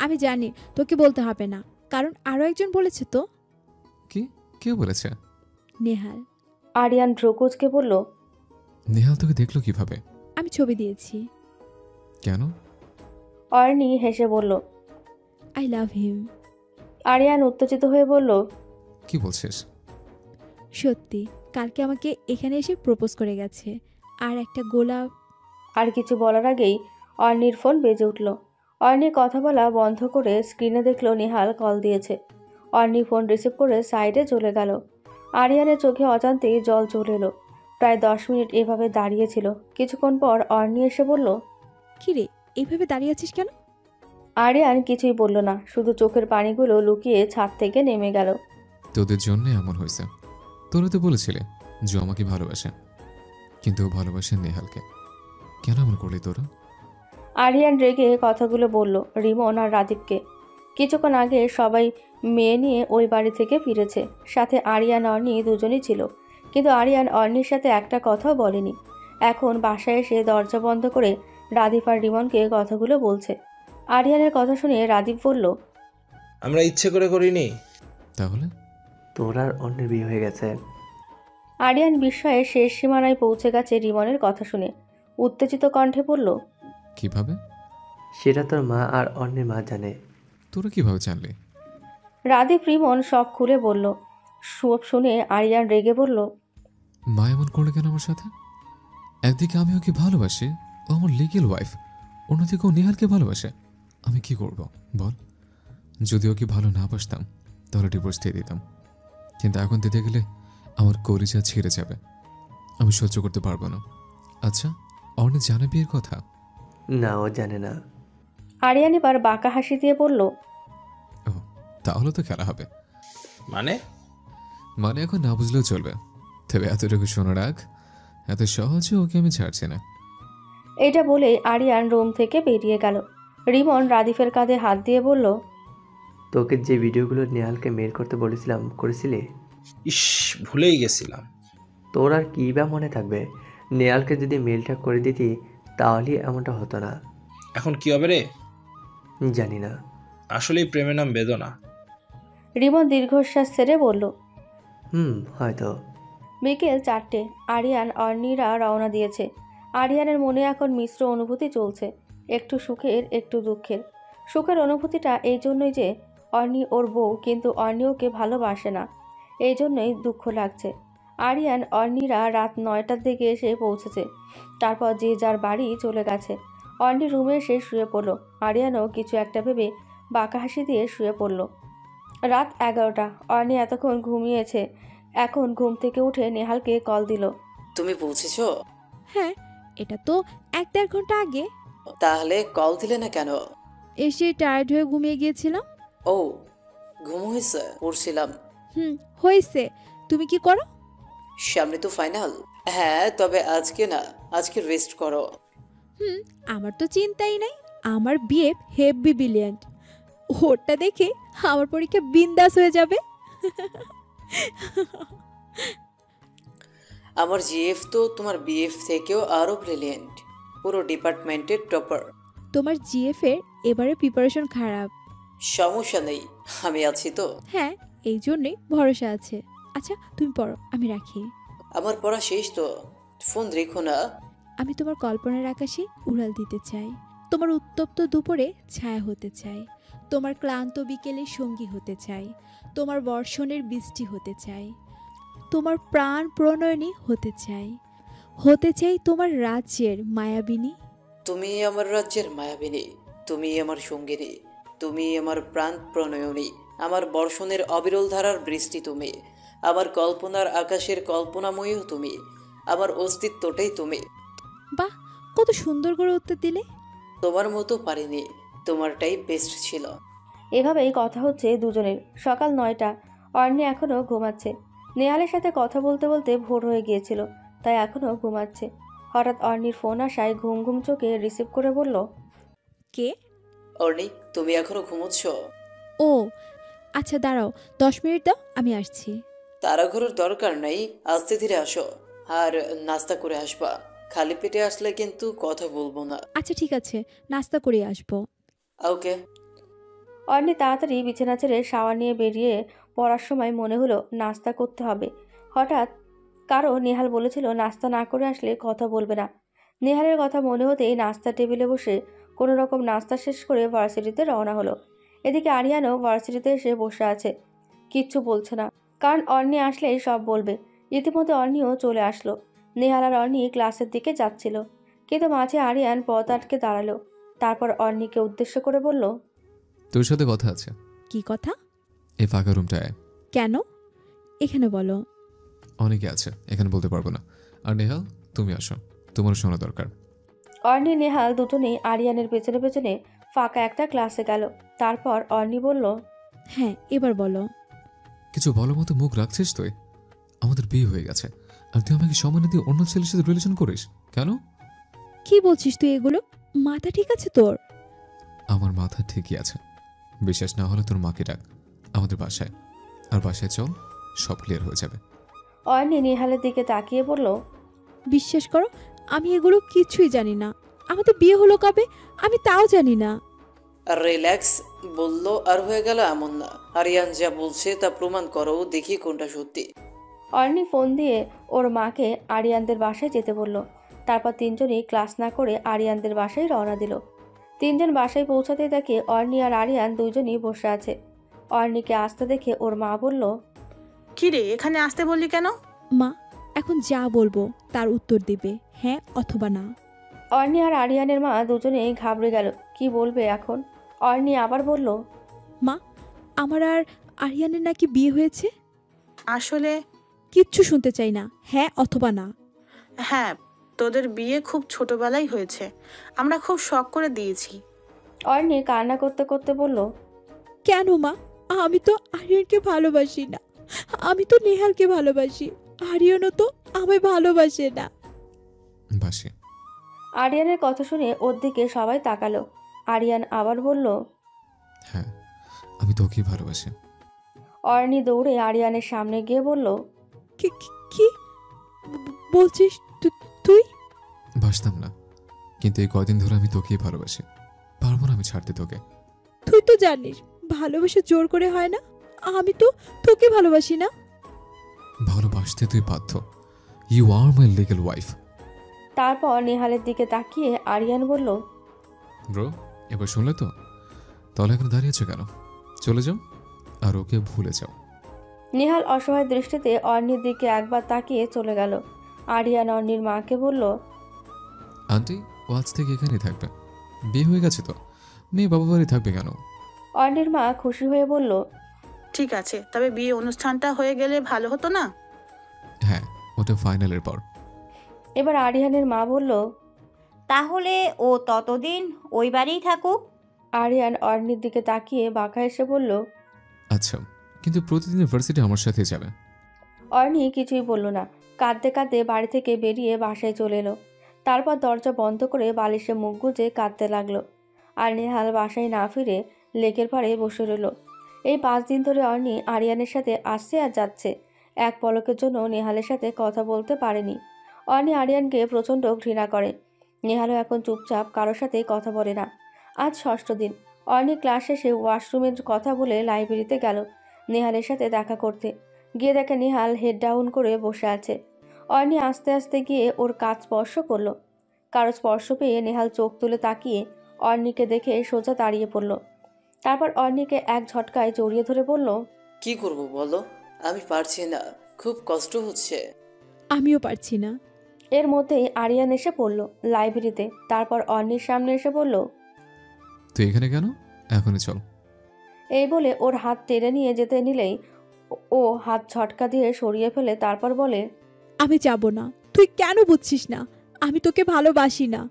আমি জানি, তোকে বলতে হবে না, কারণ আরো একজন বলেছে তো। কি? কে বলেছে? নেহাল। আরিয়ান ভ্রুকুচকে বলল, নেহাল তোকে দেখলো কিভাবে? আমি ছবি দিয়েছি। কেন? অর্ণি হেসে বলল, আই লাভ হিম। আরিয়ান উত্তেজিত হয়ে বলল, কি বলছিস? সত্যি, কালকে আমাকে এখানে এসে প্রপোজ করে গেছে, আর একটা গোলাপ। আর কিছু বলার আগেই অর্ণির ফোন বেজে উঠল। অর্ণি কথা বলা বন্ধ করে স্ক্রিনে দেখল নেহাল কল দিয়েছে। অর্ণি ফোন রিসিভ করে সাইডে চলে গেল। আরিয়ানের চোখে অজান্তেই জল চলে এলো। প্রায় 10 মিনিট এভাবে দাঁড়িয়েছিল। কিছুক্ষণ পর অর্ণি এসে বলল, কিরে এইভাবে দাঁড়িয়ে আছিস কেন? আরিয়ান কিছুই বলল না, শুধু চোখের পানিগুলো লুকিয়ে ছাদ থেকে নেমে গেল। তোদের জন্য এমন হয়েছে। তোরা তো বলেছিলে যে আমাকে ভালোবাসে, কিন্তু ও ভালোবাসে নেহালকে। কেন এমন করলি তোরা? আরিয়ান রেগে কথাগুলো বলল রিমন আর রাদীপকে। কিছুক্ষণ আগে সবাই মেয়ে নিয়ে ওই বাড়ি থেকে ফিরেছে, সাথে আরিয়ান অর্ণি দুজনই ছিল, কিন্তু আরিয়ান অর্ণির সাথে একটা কথাও বলেনি। এখন বাসায় এসে দরজা বন্ধ করে রাদীপ আর রিমনকে কথাগুলো বলছে। আরিয়ানের কথা শুনে রাদীপ বলল, আমরা ইচ্ছে করে করিনি। তাহলে তোর আর অন্যের বিয়ে হয়ে গেছে। আরিয়ান বিস্ময়ে শেষ সীমানায় পৌঁছে গেছে রিমনের কথা শুনে। উত্তেজিত কণ্ঠে বলল, কিভাবে? সেটা তোর মা আর অন্যের মা জানে। তোরা কিভাবে জানলি? রাদীপ রিমন সব খুলে বলল। সব শুনে আরিয়ান রেগে বলল, মা এমন করলে কেন আমার সাথে? একদিকে আমি ওকে ভালোবাসি, ও আমার লিগেল ওয়াইফ, অন্যদিকে ও নেহালকে ভালোবাসে। আমি কি করব বল? যদি ওকে ভালো না বাসতাম তাহলে ডিভোর্স দিয়ে দিতাম, কিন্তু এখন দিতে গেলে আমার কলিজা ছিঁড়ে যাবে। আমি সহ্য করতে পারবো না। আচ্ছা, অর্ণি জানে বিয়ের কথা? না, ও জানে না। আরিয়ান এবার বাঁকা হাসি দিয়ে বলল, তাহলে তো খেলা হবে। মানে এখন না বুঝলেও চলবে, তবে এতটুকু শোনা রাখ, এত সহজে ওকে আমি ছাড়ছি না। এটা বলেই আরিয়ান রুম থেকে বেরিয়ে গেল। রিমন রাদিফের কাঁধে হাত দিয়ে বলল, তোকে যে ভিডিওগুলো নেহালকে মেল করতে বলেছিলাম করেছিলি? ইস, ভুলেই গেছিলাম। তোর আর কী বা মনে থাকবে? নেহালকে যদি মেলটা করে দিতি তাহলে এমনটা হতো না। এখন কি হবে রে? জানি না। আসলেই প্রেমের নাম বেদনা। রিমন দীর্ঘশ্বাস ছেড়ে বলল, হয়তো। বিকেল 4টে। আরিয়ান অর্ণিরা রওনা দিয়েছে। আরিয়ানের মনে এখন মিশ্র অনুভূতি চলছে, একটু সুখের একটু দুঃখের। সুখের অনুভূতিটা এই জন্যই যে অর্ণি ওর বউ, কিন্তু অর্ণি ওকে ভালোবাসে না, এই জন্যই দুঃখ লাগছে। আরিয়ান অর্ণিরা রাত 9টার দিকে এসে পৌঁছেছে। তারপর যে যার বাড়ি চলে গেছে। অর্ণি রুমে এসে শুয়ে পড়ল। আরিয়ানও কিছু একটা ভেবে বাঁকা হাসি দিয়ে শুয়ে পড়ল। রাত 11টা। অর্ণি এতক্ষণ ঘুমিয়েছে। এখন ঘুম থেকে উঠে নেহালকে কল দিল। তুমি পৌঁছেছো? হ্যাঁ, এটা তো 1-1.5 ঘন্টা আগে। তাহলে কল দিলে না কেন? এসে টায়ার্ড হয়ে ঘুমিয়ে গিয়েছিলাম। ও, ঘুম হয়েছে? পড়ছিলাম। হয়েছে। তুমি কি করো? সামনে তো ফাইনাল। হ্যাঁ, তবে আজকে না, আজকে রেস্ট করো। আমার তো চিন্তাই নাই। আমার বিয়ে হেভি ব্রিলিয়ান্ট। ওরটা দেখে আমার পরীক্ষা বিন্দাস হয়ে যাবে। আমার জিএফ তো তোমার বিএফ থেকেও আরো ব্রিলিয়েন্ট, পুরো ডিপার্টমেন্টের টপার। তোমার জিএফ এর এবারে প্রিপারেশন খারাপ। সমস্যা নেই, আমি আছি তো। হ্যাঁ, এই জন্যই ভরসা আছে। আচ্ছা, তুমি পড়ো, আমি রাখি। আমার পড়া শেষ তো, ফোন রেখো না। আমি তোমার কল্পনার আকাশে উড়াল দিতে চাই, তোমার উত্তপ্ত দুপুরে ছায়া হতে চাই, তোমার ক্লান্ত বিকেলে সঙ্গী হতে চাই, তোমার বর্ষণের বৃষ্টি হতে চাই, তোমার প্রাণ প্রণয়নী হতে চাই, হতে চাই তোমার রাজ্যের মায়াবিনী। তুমি আমার রাজ্যের মায়াবিনী, তুমি আমার সঙ্গিনী, তুমি আমার প্রাণ প্রণয়নী, আমার বর্ষণের অবিরল ধারার বৃষ্টি তুমি, আমার কল্পনার আকাশের কল্পনাময়ীও তুমি, আমার অস্তিত্বটাই তুমি। বাহ, কত সুন্দর করে উত্তর দিলে। তোমার মতো পারিনি, তোমারটাই বেস্ট ছিল। এভাবেই কথা হচ্ছে দুজনের। সকাল 9টা। অর্ণি এখনও ঘুমাচ্ছে। নেহালের সাথে কথা বলতে বলতে ভোর হয়ে গিয়েছিল, তাই এখনও ঘুমাচ্ছে। হঠাৎ অর্ণির ফোন আসায় ঘুম ঘুম চোখে রিসিভ করে বলল, কে? অর্ণি, তুমি এখনো ঘুমোচ্ছ? ও আচ্ছা, দাঁড়াও, 10 মিনিট দাও, আমি আসছি। তাড়াহুড়োর দরকার নাই, আস্তে ধীরে আসো, আর নাস্তা করে আসবা। খালি পেটে আসলে কিন্তু কথা বলবো না। আচ্ছা ঠিক আছে, নাস্তা করে আসবো। ওকে। অর্ণি তাড়াতাড়ি বিছানা ছেড়ে শাওয়ার নিয়ে বেরিয়ে পড়ার সময় মনে হলো নাস্তা করতে হবে। হঠাৎ কারো নেহাল বলেছিল নাস্তা না করে আসলে কথা বলবে না। নেহালের কথা মনে হতেই নাস্তা টেবিলে বসে কোনো রকম নাস্তা শেষ করে ভার্সিটিতে রওনা হলো। এদিকে আরিয়ানও ভার্সিটিতে এসে বসে আছে, কিচ্ছু বলছে না, কারণ অর্ণি আসলেই সব বলবে। ইতিমধ্যে অর্ণিও চলে আসলো। নেহাল আর অর্ণি ক্লাসের দিকে যাচ্ছিল, কিন্তু মাঝে আরিয়ান পথ আটকে দাঁড়ালো। তারপর অর্ণিকে উদ্দেশ্য করে বলল, তোর সাথে কথা আছে। কি কথা? এই ফাঁকা রুমটায়। কেন? এখানে বলো। অনেকে আছে, এখানে বলতে পারবো না। আর নেহাল, তুমি আসো, তোমার শোনা দরকার। অর্ণি নেহাল দুজনেই আরিয়ানের পেছনে পেছনে ফাঁকা একটা ক্লাসে গেল। তারপর অর্ণি বলল, হ্যাঁ এবার বলো। কিছু ভালো মতো মুখ রাখছিস তুই? আমাদের বিয়ে হয়ে গেছে, আর তুই আমাকে সম্মান দিয়ে অন্য ছেলের সাথে রিলেশন করিস কেন? কি বলছিস তুই এগুলো? মাথা ঠিক আছে তোর? আমার মাথা ঠিকই আছে। বিশ্বাস না হলে তোর মাকে ডাক আমাদের বাসায়, আর বাসায় চল, সব ক্লিয়ার হয়ে যাবে। অর্ণি নেহালের দিকে তাকিয়ে বলল, বিশ্বাস করো, আমি এগুলো কিছুই জানি না। আমাদের বিয়ে হলো কবে আমি তাও জানি না। আর রিল্যাক্স বললো আর হয়ে গেল এমন না। আরিয়ান যা বলছে তা প্রমাণ করো, দেখি কোনটা সত্যি। অর্ণি ফোন দিয়ে ওর মাকে আরিয়ানদের বাসায় যেতে বলল। তারপর তিনজনই ক্লাস না করে আরিয়ানদের বাসায় রওনা দিল। তিনজন বাসায় পৌঁছাতে দেখে অর্ণি আর আরিয়ান দুজনই বসে আছে। অর্ণিকে আসতে দেখে ওর মা বলল, কিরে, এখানে আসতে বললি কেন? মা, এখন যা বলবো তার উত্তর দিবে হ্যাঁ অথবা না। অর্ণি আর আরিয়ানের মা দুজনেই ঘাবড়ে গেল, কি বলবে এখন। অর্ণি আবার বলল, মা আমার আর আরিয়ানের নাকি বিয়ে হয়েছে। আসলে কিচ্ছু শুনতে চাই না, হ্যাঁ অথবা না। হ্যাঁ, তোদের বিয়ে খুব ছোটবেলায় হয়েছে, আমরা খুব শখ করে দিয়েছি। অর্ণি কান্না করতে করতে বলল, কেন মা, আমি তো আরিয়ানকে ভালোবাসি না, আমি তো নেহালকে ভালোবাসি, আরিয়ানও তো আমায় ভালোবাসে না। বাসি। আরিয়ানের কথা শুনে ওর দিকে সবাই তাকালো। আরিয়ান আবার বলল, হ্যাঁ আমি তোকেই ভালোবাসি। অর্ণি দৌড়ে আরিয়ানের সামনে গিয়ে বলল, কি বলছিস তুই? বাসতাম না, কিন্তু এই কয়দিন ধরে আমি তোকেই ভালোবাসি, পারবো না আমি ছাড়তে তোকে। তুই তো জানিস ভালোবাসা জোর করে হয় না, আমি তো তোকে ভালোবাসি না। ভালোবাসতে তুই বাধ্য, you are my legal wife. তারপর নেহালের দিকে তাকিয়ে আরিয়ান বলল, ব্রো এবার শুনলে তো, তাহলে এখন দাঁড়িয়েছো কেন? চলে যাও আর ওকে ভুলে যাও। নেহাল অসহায় দৃষ্টিতে অর্ণির দিকে একবার তাকিয়ে চলে গেল। আরিয়ান অর্ণির মাকে বলল, আন্টি ও আজ থেকে এখানেই থাকবে, বিয়ে হয়ে গেছে তো, মেয়ে বাবা বাড়ি থাকবে কেন? অর্ণির মা খুশি হয়ে বলল, ঠিক আছে, তবে বিয়ে অনুষ্ঠানটা হয়ে গেলে ভালো হতো না? হ্যাঁ ওটা ফাইনালের পর। এবার আরিয়ানের মা বলল, তাহলে ও ততদিন ওই বাড়িই থাকুক। আরিয়ান অর্ণির দিকে তাকিয়ে বাঁকা এসে বলল, আচ্ছা কিন্তু প্রতিদিন ইউনিভার্সিটি আমার সাথে যাবে। অর্ণি কিছুই বলল না, কাঁদতে কাঁদতে বাড়ি থেকে বেরিয়ে বাসায় চলে এলো। তারপর দরজা বন্ধ করে বালিশে মুখ গুজে কাঁদতে লাগলো। আর নেহাল বাসায় না ফিরে লেকের পাড়ে বসে রইল। এই 5 দিন ধরে অর্ণি আরিয়ানের সাথে আসছে আর যাচ্ছে, এক পলকের জন্য নেহালের সাথে কথা বলতে পারেনি। অর্ণি আরিয়ানকে প্রচণ্ড ঘৃণা করে। নেহালও এখন চুপচাপ কারোর সাথে কথা বলে না। আজ 6ষ্ঠ দিন। অর্ণি ক্লাস শেষে ওয়াশরুমের কথা বলে লাইব্রেরিতে গেল নেহালের সাথে দেখা করতে। গিয়ে দেখে নেহাল হেড ডাউন করে বসে আছে। অর্ণি আস্তে আস্তে গিয়ে ওর কাঁধ স্পর্শ করলো। কারো স্পর্শ পেয়ে নেহাল চোখ তুলে তাকিয়ে অর্ণিকে দেখে সোজা দাঁড়িয়ে পড়ল। তারপর অর্ণিকে এক ঝটকায় জড়িয়ে ধরে বলল, কি করব বলো, আমি পারছি না, খুব কষ্ট হচ্ছে। আমিও পারছি না। এর মধ্যেই আরিয়ান এসে পড়ল লাইব্রেরিতে। তারপর অর্ণির সামনে এসে বলল, তুই এখানে কেন? এখনই চল। এই বলে ওর হাত টেনে নিয়ে যেতে নিলেই ও হাত ঝটকা দিয়ে সরিয়ে ফেলে। তারপর বলে, আমি যাব না। তুই কেন বুঝছিস না? আমি তোকে ভালোবাসি না।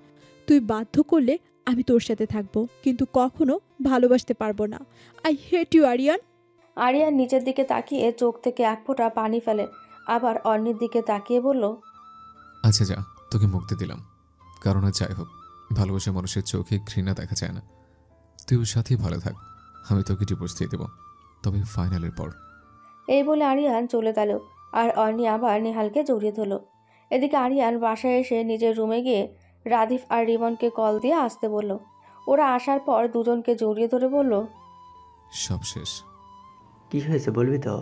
তুই বাধ্য করলে আমি তোর সাথে থাকবো, কিন্তু কখনো ভালোবাসতে পারবো না। I hate you Aryan. Aryan নিচের দিকে তাকিয়ে চোখ থেকে এক ফোঁটা পানি ফেলে। আবার অর্ণির দিকে তাকিয়ে বলল, আচ্ছা যা, তোকে মুক্তি দিলাম। কারণ আর যাই হোক, ভালোবাসা মানুষের চোখে ঘৃণা দেখা যায় না। তুই ওর সাথেই ভালো থাক, আমি তোকে ডিভোর্স দিয়ে দেবো, তবে ফাইনালের পর। এই বলে আরিয়ান চলে গেল। আর অর্ণি আবার নেহালকে জড়িয়ে ধরল। এদিকে আরিয়ান বাসায় এসে নিজের রুমে গিয়ে রাদিফ আর রিমনকে কল দিয়ে আসতে বলল। ওরা আসার পর দুজনকে জড়িয়ে ধরে বলল, সব শেষ। কি হয়েছে বলবি তো?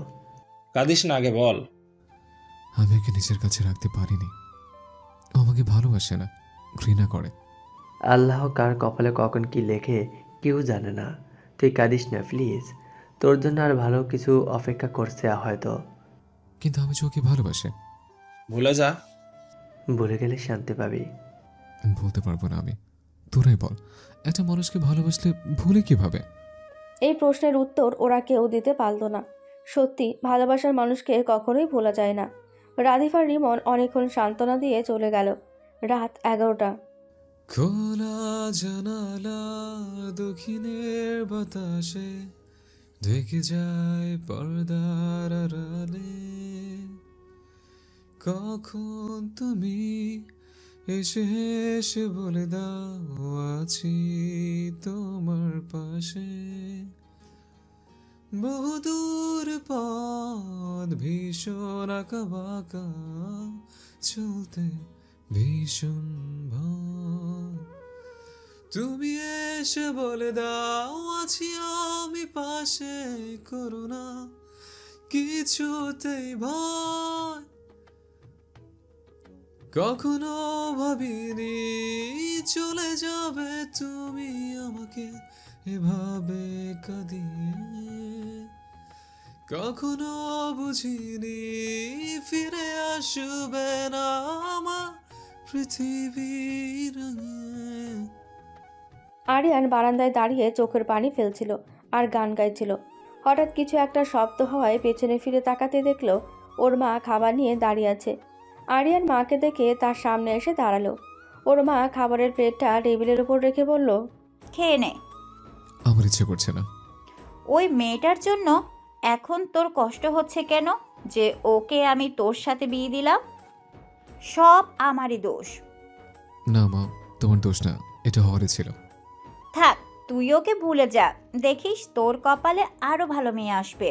কাঁদিস না, আগে বল। আমি ওকে নিজের কাছে রাখতে পারিনি। ও আমাকে ভালোবাসে না, ঘৃণা করে। আল্লাহ কার কপালে কখন কি লেখে কেউ জানে না। তুই কাঁদিস না প্লিজ, তোর জন্য আর ভালো কিছু অপেক্ষা করছে হয়তো। কিন্তু আমি যে ওকে ভালোবাসি। ভুলে যা। ভুলে গেলে শান্তি পাবি। বলতে পারবো না আমি, তোরাই বল, একটা মানুষকে ভালোবাসলে ভুলে কিভাবে? এই প্রশ্নের উত্তর ওরা কেউ দিতে পারল না। সত্যি ভালোবাসার মানুষকে কখনোই ভোলা যায় না। রাদিফ আর রিমন অনেকক্ষণ সান্ত্বনা দিয়ে চলে গেল। রাত 11টা। খোলা জানালা দক্ষিণের বাতাসে ঢেকে যায় পর্দার আড়ালে। কখন তুমি এসে এসে বলে দাও আছি তোমার পাশে। বহুদূর পথ ভীষণ আঁকা বাঁকা, চলতে ভীষণ ভয়। তুমি এসে বলে দাও আছি আমি পাশে, করো না কিছুতেই ভয়। কখনো ভাবিনি চলে যাবে তুমি আমাকে এভাবে কাঁদিয়ে। কখনো বুঝিনি ফিরে আসবে না আমার পৃথিবীর। আরিয়ান বারান্দায় দাঁড়িয়ে চোখের পানি ফেলছিল আর গান গাইছিল। হঠাৎ কিছু একটা শব্দ হওয়ায় পেছনে ফিরে তাকাতে দেখলো ওর মা খাবার নিয়ে দাঁড়িয়ে আছে। আরিয়ান মাকে দেখে তার সামনে এসে দাঁড়ালো। ওর মা খাবারের প্লেটটা টেবিলের উপর রেখে বলল, খেয়ে নে। আমার ইচ্ছে করছে না। ওই মেয়েটার জন্য এখন তোর কষ্ট হচ্ছে কেন? যে ওকে আমি তোর সাথে বিয়ে দিলাম, সব আমারই দোষ। না মা, তোমার দোষ না, এটা হওয়ারই ছিল। থাক, তুই ওকে ভুলে যা, দেখিস তোর কপালে আরো ভালো মেয়ে আসবে।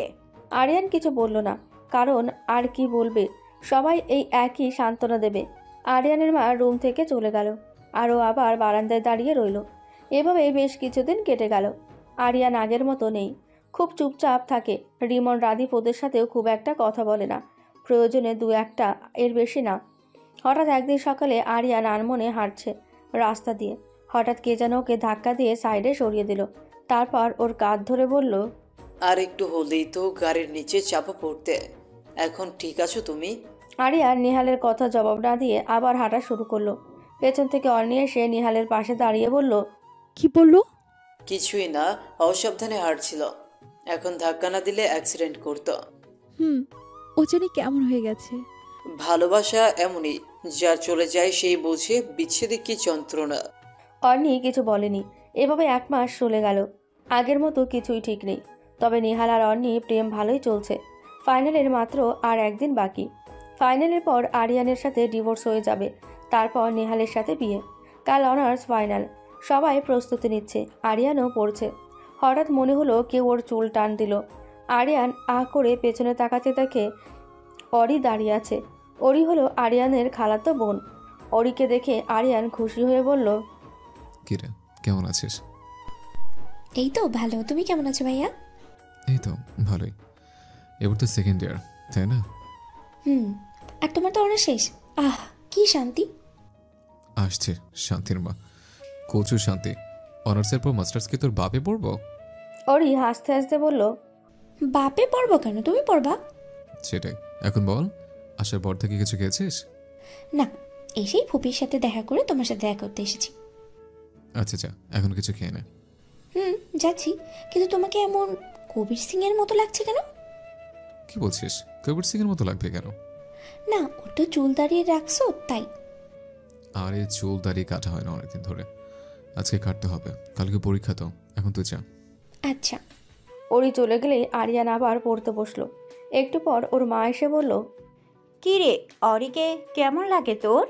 আরিয়ান কিছু বলল না, কারণ আর কি বলবে, সবাই এই একই সান্ত্বনা দেবে। আরিয়ানের মা রুম থেকে চলে গেল আর ও আবার বারান্দায় দাঁড়িয়ে রইল। এভাবে বেশ কিছুদিন কেটে গেল। আরিয়ান আগের মতো নেই, খুব চুপচাপ থাকে। রিমন রাদীপ ওদের সাথেও খুব একটা কথা বলে না, প্রয়োজনে দু একটা, এর বেশি না। হঠাৎ একদিন সকালে আরিয়ান আনমনে হাঁটছে রাস্তা দিয়ে। হঠাৎ কে যেন ওকে ধাক্কা দিয়ে সাইডে সরিয়ে দিল। তারপর ওর কাঁধ ধরে বলল, আর একটু হলেই তো গাড়ির নিচে চাপা পড়তে। এখন ঠিক আছো তুমি? আরিয়ান নিহালের কথা জবাব না দিয়ে আবার হাঁটা শুরু করলো। পেছন থেকে অর্ণি এসে নিহালের পাশে দাঁড়িয়ে বলল, কি বললো? কিছুই না, অসাবধানে হাঁটছিল। এখন ধাক্কা না দিলে অ্যাক্সিডেন্ট করতো। ও জানি কেমন হয়ে গেছে। ভালোবাসা এমনই, যার চলে যায় সেই বোঝে বিচ্ছেদে কি যন্ত্রণা। অর্ণি কিছু বলেনি। এভাবে 1 মাস চলে গেল। আগের মতো কিছুই ঠিক নেই। তবে নিহাল আর অর্ণি প্রেম ভালোই চলছে। ফাইনালের মাত্র আর একদিন বাকি। ফাইনালের পর আরিয়ানের সাথে ডিভোর্স হয়ে যাবে। তারপর নিহালের সাথে বিয়ে। কাল অনার্স ফাইনাল, সবাই প্রস্তুতি নিচ্ছে, আরিয়ানও পড়ছে। হঠাৎ মনে হলো কেউ ওর চুল টান দিল। আরিয়ান আহ করে পেছনে তাকাতে দেখে অরি দাঁড়িয়ে আছে। অরি হলো আরিয়ানের খালাতো বোন। অরিকে দেখে আরিয়ান খুশি হয়ে বলল, কিরে, কেমন আছিস? এই তো ভালো, তুমি কেমন আছো ভাইয়া? এই তো ভালোই। এবার তো সেকেন্ড ইয়ার, তাই না? আর তোমার তো অনার্স শেষ। আহ, কি শান্তি। আসছে শান্তির মা, কচু শান্তি। অনার্সের পর মাস্টার্স কি তোর বাপে পড়বো? অরি হাসতে হাসতে বলল, বাপে পড়বো কেন, তুমি পড়বা। সেটাই, এখন বল, আসার পর থেকে কিছু খেয়েছিস? না, এসেই ফুপির সাথে দেখা করে তোমার সাথে দেখা করতে এসেছি। আচ্ছা আচ্ছা, এখন কিছু খেয়ে নে। যাচ্ছি, কিন্তু তোমাকে এমন কবির সিং এর মতো লাগছে কেন? কি বলছিস? কবির সিং এর মতো লাগবে কেন? না, ওর তো চুল দাঁড়িয়ে রাখছো তাই। আরে চুল দাড়ি কাটা হয় না অনেকদিন ধরে, আজকে কাটতে হবে, কালকে পরীক্ষা তো। এখন তুই যা। আচ্ছা। অরি চলে গেলেই আরিয়ান আবার পড়তে বসলো। একটু পর ওর মা এসে বলল, কি রে, অরিকে কেমন লাগে তোর?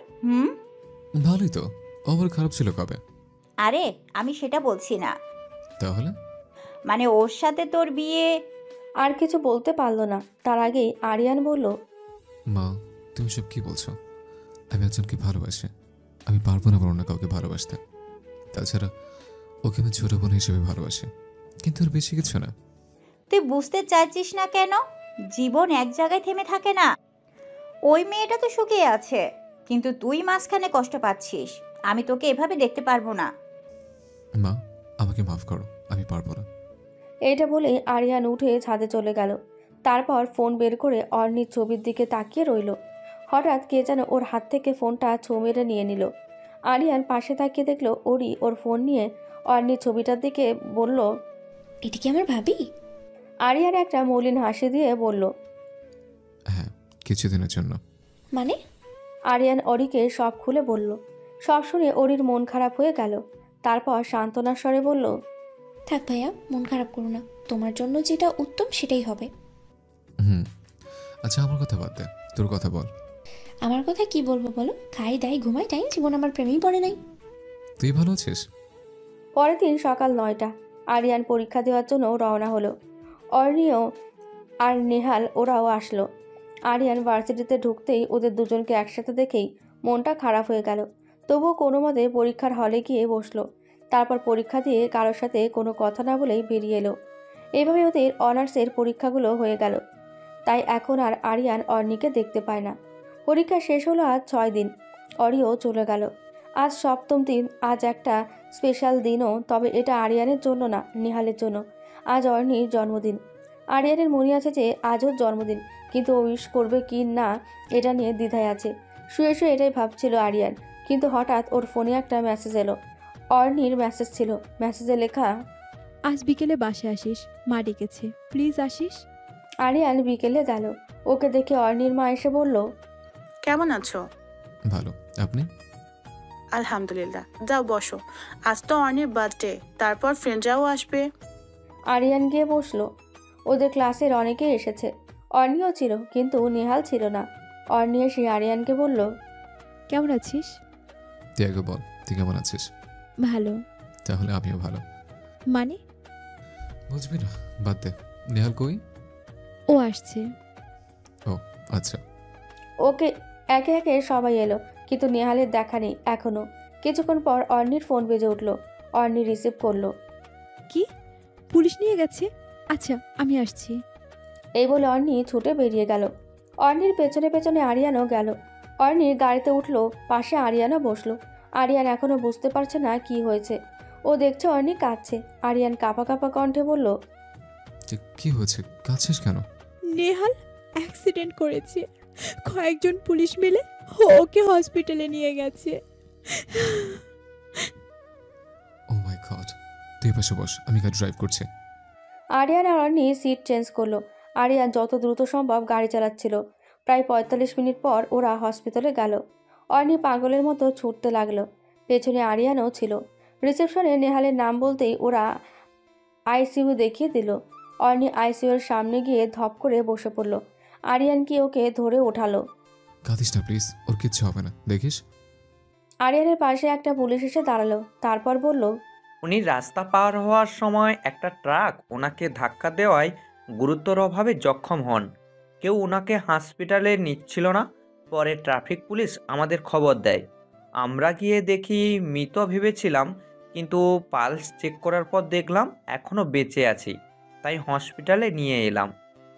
ভালোই তো। ওভার খারাপ ছিল কবে? আরে আমি সেটা বলছি না, তাহলে মানে ওর সাথে তোর বিয়ে। আর কিছু বলতে পারলো না। তার আগেই আরিয়ান বলল, মা, তুমি সব কি বলছো? আমি একজনকে ভালোবাসি, আমি পারবো না আমার অন্য কাউকে ভালোবাসতে। তাছাড়া ওকে আমি ছোট বোন হিসেবে ভালোবাসি, কিন্তু আর বেশি কিছু না। তুই বুঝতে চাইছিস না কেন? জীবন এক জায়গায় থেমে থাকে না। ওই মেয়েটা তো সুখে আছে, কিন্তু তুই মাঝখানে কষ্ট পাচ্ছিস। আমি তোকে এভাবে দেখতে পারবো না। মা, আমাকে মাফ করো, আমি পারবো না। এইটা বলে আরিয়ান উঠে ছাদে চলে গেল। তারপর ফোন বের করে অর্ণির ছবির দিকে তাকিয়ে রইল। হঠাৎ কে যেন ওর হাত থেকে ফোনটা ছো মেরে নিয়ে নিল। আরিয়ান পাশে তাকিয়ে দেখলো ওরি ওর ফোন নিয়ে অর্ণির ছবিটার দিকে বলল, এটা কি আমার ভাবি? আরিয়ান একটা মলিন হাসি দিয়ে বলল, হ্যাঁ, কিছুদিনের জন্য। মানে? আরিয়ান অরিকে সব খুলে বলল। সব শুনে অরির মন খারাপ হয়ে গেল। তারপর সান্ত্বনার স্বরে বলল, থাক ভাইয়া, মন খারাপ করো না, তোমার জন্য যেটা উত্তম সেটাই হবে। আচ্ছা, আমার কথা বাদ দে, তোর কথা বল। আমার কথা কি বলবো বলো? খাই দাই ঘুমাই টাই, জীবন আমার প্রেমেই পড়ে নাই। তুই ভালো আছিস? পরের দিন সকাল 9টা। আরিয়ান পরীক্ষা দেওয়ার জন্য রওনা হলো। অর্ণিও আর নেহাল ওরাও আসলো। আরিয়ান ভার্সিটিতে ঢুকতেই ওদের দুজনকে একসাথে দেখেই মনটা খারাপ হয়ে গেল। তবুও কোনো মতে পরীক্ষার হলে গিয়ে বসলো। তারপর পরীক্ষা দিয়ে কারোর সাথে কোনো কথা না বলেই বেরিয়ে এলো। এভাবে ওদের অনার্সের পরীক্ষাগুলো হয়ে গেল। তাই এখন আর আরিয়ান অর্ণিকে দেখতে পায় না। পরীক্ষা শেষ হলো আজ 6 দিন। অরিও চলে গেল। আজ 7ম দিন। আজ একটা স্পেশাল দিনও, তবে এটা আরিয়ানের জন্য না, নিহালের জন্য। আজ অর্ণির জন্মদিন। আরিয়ানের মনে আছে যে আজ ওর জন্মদিন, কিন্তু ও উইশ করবে কি না এটা নিয়ে দ্বিধায় আছে। শুয়ে শুয়ে এটাই ভাবছিল আরিয়ান, কিন্তু হঠাৎ ওর ফোনে একটা মেসেজ এলো। অর্নির মেসেজ ছিল। মেসেজে লেখা, আজ বিকেলে বাসায় আসিস, মা ডেকেছে, প্লিজ আসিস। আরিয়ান বিকেলে গেল। ওকে দেখে অর্নির মা এসে বলল, কেমন আছো? ভালো, আপনি? আলহামদুলিল্লাহ। যাও বসো, আজ তো অর্নির বার্থডে, তারপর ফ্রেন্ডরাও আসবে। আরিয়ান গিয়ে বসলো। ওদের ক্লাসের অনেকেই এসেছে। অর্নিও ছিল, কিন্তু নেহাল ছিল না। অর্নি এসে আরিয়ানকে বলল, কেমন আছিস? তুই আগে বল, তুই কেমন আছিস? ভালো। তাহলে আমিও ভালো। মানে? বুঝবি না, বাদ দে। নেহাল কই? ও আসছে। ও আচ্ছা। ওকে একে একে সবাই এলো, কিন্তু নেহালের দেখা নেই এখনো। কিছুক্ষণ পর অর্নির ফোন বেজে উঠল। অর্নি রিসিভ করলো। কি? পুলিশ নিয়ে গেছে? আচ্ছা, আমি আসছি। এই বলে অর্নি ছুটে বেরিয়ে গেল। অর্নির পেছনে পেছনে আরিয়ানও গেল। অর্নির গাড়িতে উঠলো, পাশে আরিয়ানও বসলো। আরিয়ান এখনো বুঝতে পারছে না কি হয়েছে। ও দেখছে অর্নি কাঁদছে। আরিয়ান কাঁপা কাঁপা কণ্ঠে বলল, কি হয়েছে? কাঁদছিস কেন? নেহাল অ্যাক্সিডেন্ট করেছে, কয়েকজন পুলিশ মিলে ওকে হসপিটালে নিয়ে গেছে। ও মাই গড। তুই পাশে বস, আমি গাড়ি ড্রাইভ করছি। আরিয়ান আর অর্নি সিট চেঞ্জ করলো। আরিয়ান যত দ্রুত সম্ভব গাড়ি চালাচ্ছিল। প্রায় ৪৫ মিনিট পর ওরা হসপিটালে গেল। অর্নি পাগলের মতো ছুটতে লাগলো। পেছনে আরিয়ানও ছিল। রিসেপশনে নেহালের নাম বলতেই ওরা আইসিইউ দেখিয়ে দিল। অর্নি আইসিইউর সামনে গিয়ে ধপ করে বসে পড়ল। আরিয়ান কি ওকে ধরে ওঠালো। কাঁদিস না প্লিজ, ওর কিচ্ছু হবে না, দেখিস। আরিয়ানের পাশে একটা পুলিশ এসে দাঁড়ালো। তারপর বলল, উনি রাস্তা পার হওয়ার সময় একটা ট্রাক ওনাকে ধাক্কা দেওয়ায় গুরুতরভাবে জখম হন। কেউ ওনাকে হাসপাতালে নিচ্ছিল না। পরে ট্রাফিক পুলিশ আমাদের খবর দেয়। আমরা গিয়ে দেখি মৃত ভেবেছিলাম, কিন্তু পালস চেক করার পর দেখলাম এখনও বেঁচে আছি, তাই হসপিটালে নিয়ে এলাম।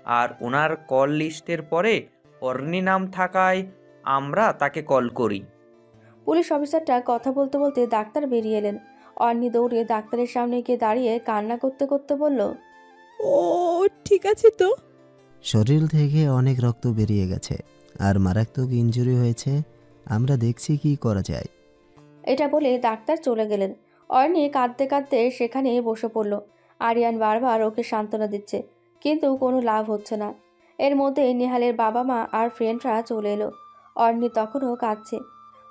আর ওনার কল লিস্টের পরে অর্নি নাম থাকায় আমরা তাকে কল করি। পুলিশ অফিসারটা কথা বলতে বলতে ডাক্তার বেরিয়ে এলেন। অর্নি দৌড়ে ডাক্তারের সামনে গিয়ে দাঁড়িয়ে কান্না করতে করতে বলল, ও ঠিক আছে তো? শরীর থেকে অনেক রক্ত বেরিয়ে গেছে আর মারাত্মক ইনজুরি হয়েছে, আমরা দেখছি কি করা যায়। এটা বলে ডাক্তার চলে গেলেন। অর্নি কাঁদতে কাঁদতে সেখানে বসে পড়ল। আরিয়ান বারবার ওকে সান্ত্বনা দিচ্ছে, কিন্তু কোনো লাভ হচ্ছে না। এর মধ্যে নেহালের বাবা মা আর ফ্রেন্ডরা চলে এলো। অর্নি তখনও কাঁদছে।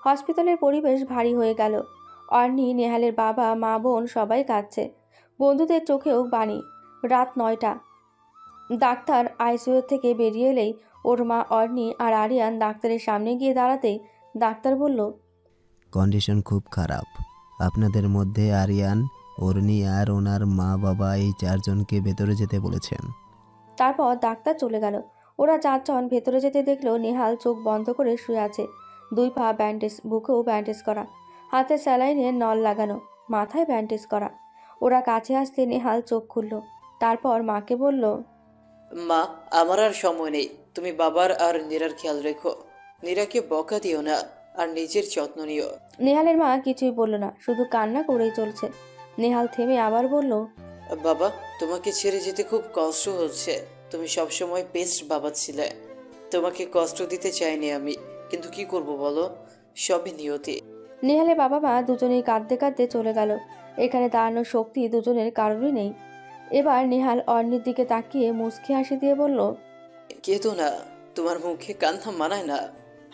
হসপিটালের পরিবেশ ভারী হয়ে গেল। অর্নি, নেহালের বাবা মা বোন সবাই কাঁদছে। বন্ধুদের চোখেও বাণী। রাত ৯টা। ডাক্তার আইসিইউ থেকে বেরিয়ে এলেই ওর মা অর্নি আর আরিয়ান ডাক্তারের সামনে গিয়ে দাঁড়াতেই ডাক্তার বলল, কন্ডিশন খুব খারাপ। আপনাদের মধ্যে আরিয়ান, অর্নি আর ওনার মা বাবা এই 4 জনকে ভেতরে যেতে বলেছেন। তারপর ডাক্তার চলে গেল। ওরা 4 জন ভেতরে যেতে দেখলো নেহাল চোখ বন্ধ করে শুয়ে আছে। 2 পা ব্যান্ডেজ, বুকেও ব্যান্ডেজ করা, হাতে স্যালাইনের নল লাগানো, মাথায় ব্যান্ডেজ করা। ওরা কাছে আসতে নেহাল চোখ খুলল। তারপর মাকে বলল, মা, আমার আর সময় নেই। তুমি বাবার আর নীরার খেয়াল রেখো। নীরাকে বকা দিও না, আর নিজের যত্ন নিও। নেহালের মা কিছুই বলল না, শুধু কান্না করেই চলছে। নেহাল থেমে আবার বলল, বাবা, তোমাকে ছেড়ে যেতে খুব কষ্ট হচ্ছে। তুমি সবসময় বেস্ট বাবা ছিলে। তোমাকে কষ্ট দিতে চাইনি আমি, কিন্তু কি করব বলো, সবই নিয়তি। নেহালের বাবা মা দুজনেই কাঁদতে কাঁদতে চলে গেল। এখানে দাঁড়ানোর শক্তি দুজনের কারোরই নেই। এবার নেহাল অর্নির দিকে তাকিয়ে মুচকি হাসি দিয়ে বলল, কেঁদো না, তোমার মুখে কান্না মানায় না।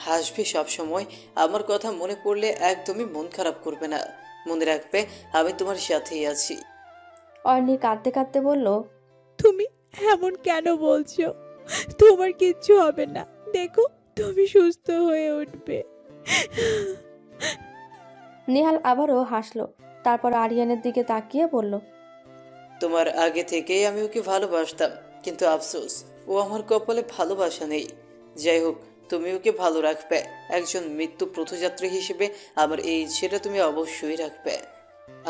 হাসবে সবসময়। আমার কথা মনে পড়লে একদমই মন খারাপ করবে না। মনে রাখবে, আমি তোমার সাথেই আছি। অর্নি কাঁদতে কাঁদতে বলল, তুমি এমন কেন বলছো? তোমার কিচ্ছু হবে না, দেখো তুমি সুস্থ হয়ে উঠবে। নেহাল আবারও হাসলো। তারপর আরিয়ানের দিকে তাকিয়ে বলল, তোমার আগে থেকেই আমি ওকে ভালোবাসতাম, কিন্তু আফসোস ও আমার কপালে ভালোবাসা নেই। যাই হোক, তুমি ওকে ভালো রাখবে। একজন মৃত্যু পথযাত্রী হিসেবে আমার এই ইচ্ছেটা তুমি অবশ্যই রাখবে।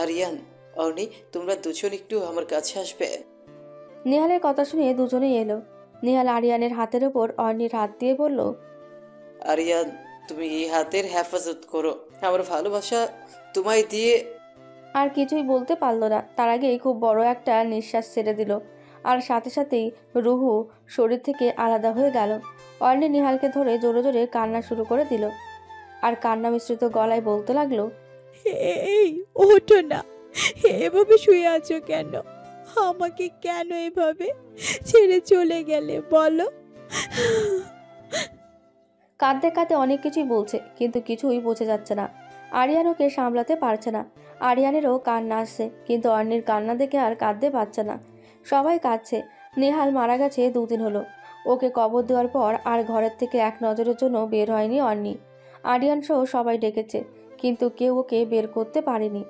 আরিয়ান, অর্নি, তোমরা দুজন একটু আমার কাছে আসবে। নেহালের কথা শুনে দুজনেই এলো। নেহাল আরিয়ানের হাতের ওপর অর্নির হাত দিয়ে বলল, আরিয়ান, তুমি এই হাতের হেফাজত করো। আমার ভালোবাসা তোমায় দিয়ে। আর কিছুই বলতে পারল না। তার আগেই খুব বড় একটা নিঃশ্বাস ছেড়ে দিল। আর সাথে সাথেই রুহু শরীর থেকে আলাদা হয়ে গেল। অর্ণি নিহালকে ধরে জোরে জোরে কান্না শুরু করে দিল আর কান্না মিশ্রিত গলায় বলতে লাগলো, এই ওঠো না, এভাবে শুয়ে আছো কেন? আমাকে কেন এভাবে ছেড়ে চলে গেলে বলো? কাঁদতে কাঁদতে অনেক কিছুই বলছে, কিন্তু কিছুই বোঝা যাচ্ছে না। আরিয়ান ওকে সামলাতে পারছে না। আরিয়ানেরও কান্না আসছে, কিন্তু অর্ণির কান্না দেখে আর কাঁদতে পারছে না। সবাই কাঁদছে। নেহাল মারা গেছে 2 দিন হলো। ওকে কবর দেওয়ার পর আর ঘরের থেকে এক নজরের জন্য বের হয়নি অর্ণি। আরিয়ান সহ সবাই ডেকেছে, কিন্তু কেউ ওকে বের করতে পারেনি।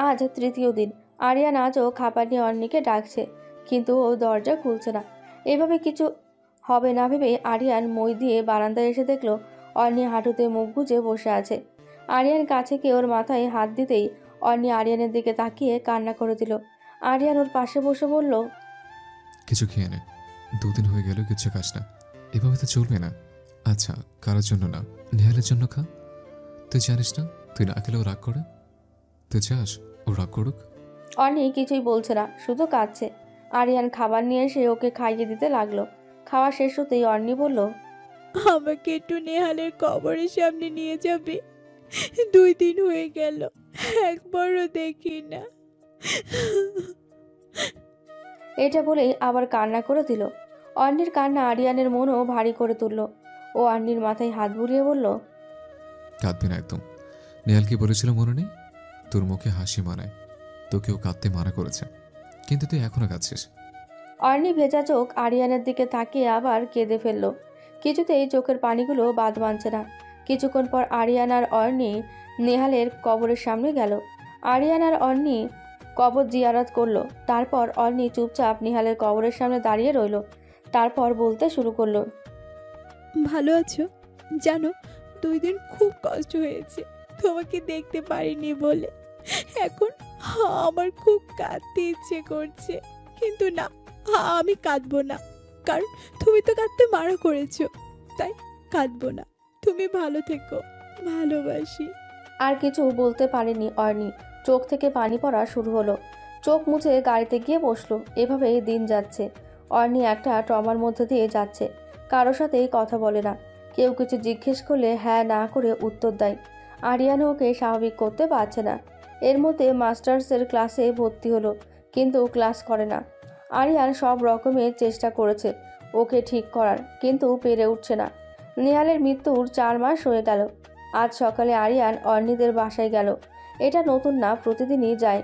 আজ 3য় দিন। আরিয়ান আজও খাবার নিয়ে অর্ণিকে ডাকছে, কিন্তু ও দরজা খুলছে না। এভাবে কিছু হবে না ভেবে আরিয়ান মই দিয়ে বারান্দায় এসে দেখলো অর্ণি হাঁটুতে মুখ গুজে বসে আছে। আরিয়ান কাছে গিয়ে ওর মাথায় হাত দিতেই অর্ণি আরিয়ানের দিকে তাকিয়ে কান্না করে দিল। আরিয়ান ওর পাশে বসে বলল, কিছু খেয়ে নে, 2 দিন হয়ে গেল কিছু খাস না, এভাবে তো চলবে না। আচ্ছা, কারোর জন্য না, নেহালের জন্য খা। তুই জানিস না, তুই না খেলেও রাগ করে। তুই চাস ও রাগ করুক? অর্ণি কিছুই বলছে না, শুধু কাঁদছে। আরিয়ান খাবার নিয়ে এসে ওকে খাইয়ে দিতে লাগলো। খাওয়া শেষ হতেই অর্ণি বলল, আমাকে একটু নেহালের কবরের সামনে নিয়ে যাবে? 2 দিন হয়ে গেল, একবারও দেখি না। এটা বলেই আবার কান্না করে দিল। অর্ণির কান্না আরিয়ানের মনও ভারী করে তুলল। ও অর্ণির মাথায় হাত বুলিয়ে বলল, কাঁদবি না একদম। নেহাল কি বলেছিল মনে নেই? তোর মুখে হাসি মানায়, তোকেও কাঁদতে মানা করেছে, কিন্তু তুই এখনো কাঁদছিস। অর্ণি ভেজা চোখ আরিয়ানের দিকে তাকিয়ে আবার কেঁদে ফেলল। কিছুতেই চোখের পানিগুলো বাদ মানছে না। কিছুক্ষণ পর আরিয়ান আর অর্ণি নেহালের কবরের সামনে গেল। আরিয়ান আর অর্ণি কবর জিয়ারত করলো। তারপর অর্ণি চুপচাপ নেহালের কবরের সামনে দাঁড়িয়ে রইল। তারপর বলতে শুরু করলো, ভালো আছো? জানো, 2 দিন খুব কষ্ট হয়েছে তোমাকে দেখতে পারিনি বলে। এখন আমার খুব কাঁদতে ইচ্ছে করছে, কিন্তু না, আমি কাঁদবো না, কারণ তুমি তো কাঁদতে মানা করেছো, তাই কাঁদবো না। তুমি ভালো থেকো, ভালোবাসি। আর কিছু বলতে পারেনি অর্ণি। চোখ থেকে পানি পড়া শুরু হলো। চোখ মুছে গাড়িতে গিয়ে বসলো। এভাবেই দিন যাচ্ছে। অর্ণি একটা ট্রমার মধ্যে দিয়ে যাচ্ছে। কারোর সাথেই কথা বলে না। কেউ কিছু জিজ্ঞেস করলে হ্যাঁ না করে উত্তর দেয়। আরিয়ানও ওকে স্বাভাবিক করতে পারছে না। এর মধ্যে মাস্টার্সের ক্লাসে ভর্তি হলো, কিন্তু ক্লাস করে না। আরিয়ান সব রকমের চেষ্টা করেছে ওকে ঠিক করার, কিন্তু পেরে উঠছে না। নেহালের মৃত্যুর 4 মাস হয়ে গেল। আজ সকালে আরিয়ান অর্ণিদের বাসায় গেল। এটা নতুন না, প্রতিদিনই যায়।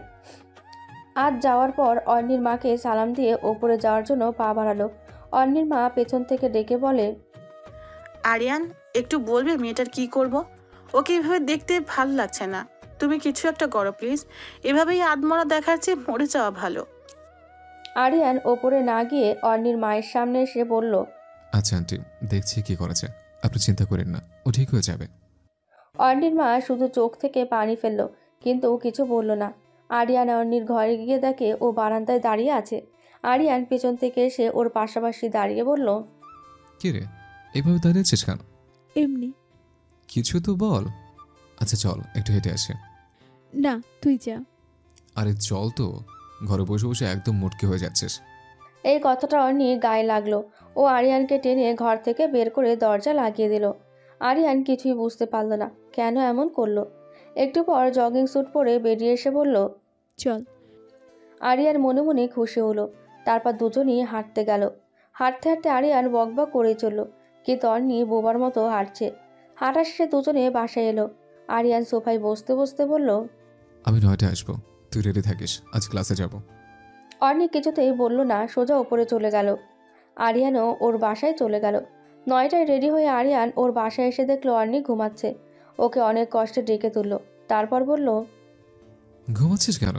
আজ যাওয়ার পর অর্ণির মাকে সালাম দিয়ে ওপরে যাওয়ার জন্য পা বাড়ালো। অর্ণির মা পেছন থেকে ডেকে বলে, আরিয়ান, একটু বলবে মেয়েটার কি করব? ওকে এভাবে দেখতে ভালো লাগছে না। তুমি কিছু একটা করো প্লিজ। এভাবেই আধমরা দেখার চেয়ে মরে যাওয়া ভালো। আরিয়ান ওপরে না গিয়ে অর্ণির মায়ের সামনে এসে বলল, আচ্ছা আন্টি, দেখছি কি করা যায়, আপনি চিন্তা করেন না, ও ঠিক হয়ে যাবে। অর্ণির মা শুধু চোখ থেকে পানি ফেললো, কিন্তু কিছু বলল না। আরিয়ান অর্ণির ঘরে গিয়ে দেখে ও বারান্দায় দাঁড়িয়ে আছে। আরিয়ান পেছন থেকে এসে ওর পাশাপাশি দাঁড়িয়ে বলল, কি রে, এভাবে দাঁড়িয়ে আছিস কেন? এমনি। কিছু তো বল। আচ্ছা চল একটু হেঁটে আসি। না, তুই যা। আরে চল তো, ঘরে বসে বসে একদম মোটকে হয়ে যাচ্ছিস। এই কথাটা অর্ণির গায়ে লাগলো। ও আরিয়ানকে টেনে ঘর থেকে বের করে দরজা লাগিয়ে দিল। আরিয়ান কিছুই বুঝতে পারল না কেন এমন করলো। একটু পর জগিং স্যুট পরে বেরিয়ে এসে বলল, চল। আরিয়ান মনে মনে খুশি হলো। তারপর দুজনই হাঁটতে গেল। হাঁটতে হাঁটতে আরিয়ান বকবক করেই চলল, কিন্তু অর্ণি বোবার মতো হাঁটছে। হাঁটা শেষে দুজনে বাসায় এলো। আরিয়ান সোফায় বসতে বসতে বলল, আমি 9টায় আসবো, তুই রেডি থাকিস, আজ ক্লাসে যাব। অর্ণি কিছুতেই বলল না, সোজা ওপরে চলে গেল। আরিয়ানও ওর বাসায় চলে গেল। 9টায় রেডি হয়ে আরিয়ান ওর বাসায় এসে দেখলো অর্ণি ঘুমাচ্ছে। ওকে অনেক কষ্টে ডেকে তুলল। তারপর বলল, ঘুমাচ্ছিস কেন?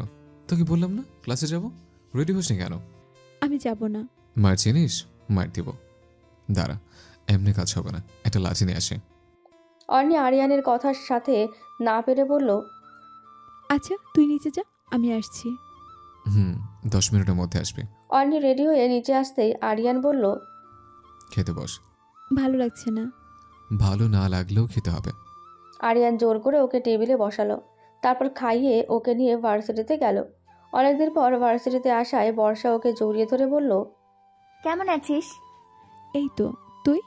তোকে বললাম না ক্লাসে যাব, রেডি হোসনি কেন? আমি যাব না। মার চিনিস? মার দিব। দাঁড়া, এমনি কাজ হবে না, একটা লাঠি নিয়ে আসে। অর্ণি আরিয়ানের কথার সাথে না পেরে বলল, আচ্ছা তুই নিচে যা, আমি আসছি। 10 মিনিটের মধ্যে আসবে। অর্ণি রেডি হয়ে নিচে আসতেই আরিয়ান বলল, খেতে বস। ভালো লাগছে না। ভালো না লাগলেও খেতে হবে। আরিয়ান জোর করে ওকে টেবিলে বসালো। তারপর খাইয়ে ওকে নিয়ে ভার্সিটিতে গেল। অনেকদিন পর ভার্সিটিতে আসায় বর্ষা ওকে জড়িয়ে ধরে বলল, কেমন আছিস? এই তো, তুই?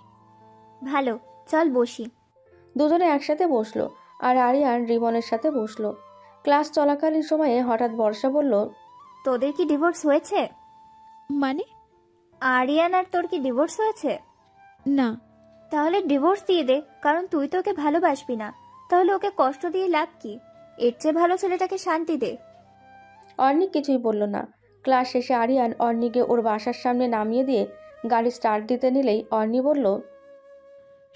ভালো, চল বসি। দুজনে একসাথে বসলো আর আরিয়ান রিমনের সাথে বসলো। ক্লাস চলাকালীন সময়ে হঠাৎ বর্ষা বলল, তোদের কি ডিভোর্স হয়েছে? মানে? আরিয়ান আর তোর কি ডিভোর্স হয়েছে? না। তাহলে ডিভোর্স দিয়ে দে, কারণ তুই তো ওকে ভালোবাসবি না। তাহলে ওকে কষ্ট দিয়ে লাভ কি? এর চেয়ে ভালো ছেলেটাকে শান্তি দে। অর্ণি কিছুই বলল না। ক্লাস শেষে আরিয়ান অর্ণিকে ওর বাসার সামনে নামিয়ে দিয়ে গাড়ি স্টার্ট দিতে নিলেই অর্ণি বলল,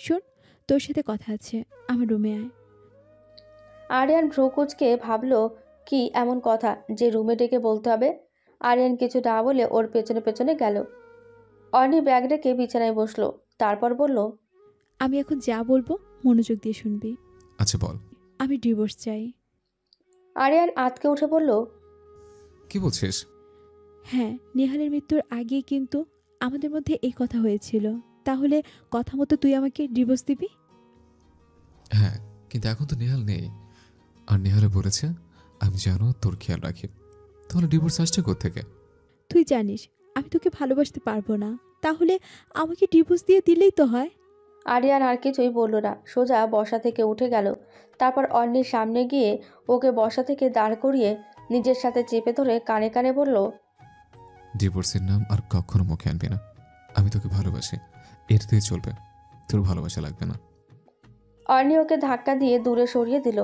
শোন, তোর সাথে কথা আছে, আমার রুমে আয়। আরিয়ান ভ্রুকুচকে ভাবলো কি এমন কথা যে রুমে ডেকে বলতে হবে। আরিয়ান কিছু না বলে ওর পেছনে পেছনে গেল। অর্ণি ব্যাগ রেখে বিছানায় বসলো, তারপর বলল, আমি এখন যা বলবো মনোযোগ দিয়ে শুনবি। আচ্ছা বল। আমি ডিভোর্স চাই। আরিয়ান আতকে উঠে বলল, কি বলছিস? হ্যাঁ, নেহালের মৃত্যুর আগেই কিন্তু আমাদের মধ্যে এই কথা হয়েছিল। তাহলে কথা মতো তুই আমাকে ডিভোর্স দিবি? হ্যাঁ, কিন্তু এখন তো নেহাল নেই, আর নেহালে বলেছে আমি যেন তোর খেয়াল রাখি। তাহলে ডিভোর্স আসছে কোত্থেকে? তুই জানিস আমি তোকে ভালোবাসতে পারবো না, তাহলে আমাকে ডিভোর্স দিয়ে দিলেই তো হয়। আরিয়ান আর কিছুই বলল না, সোজা বসা থেকে উঠে গেল। তারপর অন্যের সামনে গিয়ে ওকে বসা থেকে দাঁড় করিয়ে নিজের সাথে চেপে ধরে কানে কানে বলল, ডিভোর্সের নাম আর কখনো মুখে আনবি না। আমি তোকে ভালোবাসি, এর দিয়ে চলবে, তোর ভালোবাসা লাগবে না। অর্ণি ওকে ধাক্কা দিয়ে দূরে সরিয়ে দিল।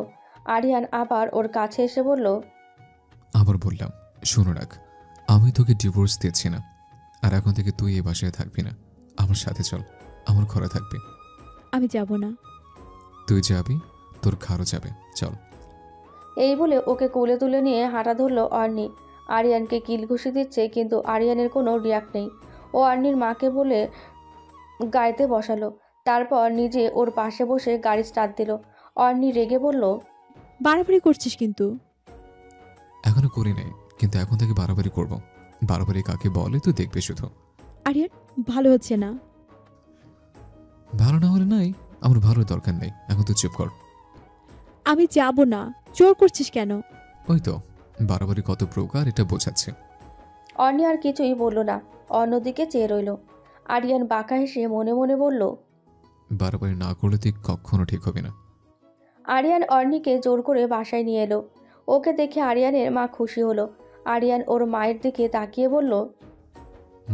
আরিয়ান আবার ওর কাছে এসে বলল, আবার বললাম, শুনে রাখ, আমি তোকে ডিভোর্স দিচ্ছি না। আর এখন থেকে তুই এই বাসায় থাকবি না, আমার সাথে চল, আমার ঘরে থাকবি। আমি যাব না। তুই যাবি, তোর ঘরও যাবে, চল। এই বলে ওকে কোলে তুলে নিয়ে হাঁটা ধরল অর্ণি। আরিয়ানকে কিল ঘুষি দিচ্ছে, কিন্তু আরিয়ানের কোনো রিয়াক্ট নেই। ও অর্ণির মাকে বলে গাড়িতে বসালো, তারপর নিজে ওর পাশে বসে গাড়ি স্টার্ট দিল। অর্ণি রেগে বলল, বাড়াবাড়ি করছিস কিন্তু। এখনো করি নাই, কিন্তু এখন থেকে বাড়াবাড়ি করব। বাড়াবাড়ি কাকে বলে তুই দেখবি শুধু। আরিয়ান, ভালো হচ্ছে না। ভালো না হলে নাই, আমার ভালোর দরকার নেই, এখন তুই চুপ কর। আমি যাব না। জোর করছিস কেন? ওই তো, বাড়াবাড়ি কত প্রকার এটা বোঝাচ্ছে। অর্ণি আর কিছুই বলল না, অন্যদিকে চেয়ে রইল। আরিয়ান বাঁকা হেসে মনে মনে বলল, বাড়াবাড়ি না করলে তুই কখনো ঠিক হবে না। আরিয়ান অর্ণিকে জোর করে বাসায় নিয়ে এলো। ওকে দেখে আরিয়ানের মা খুশি হলো। আরিয়ান ওর মায়ের দিকে তাকিয়ে বলল,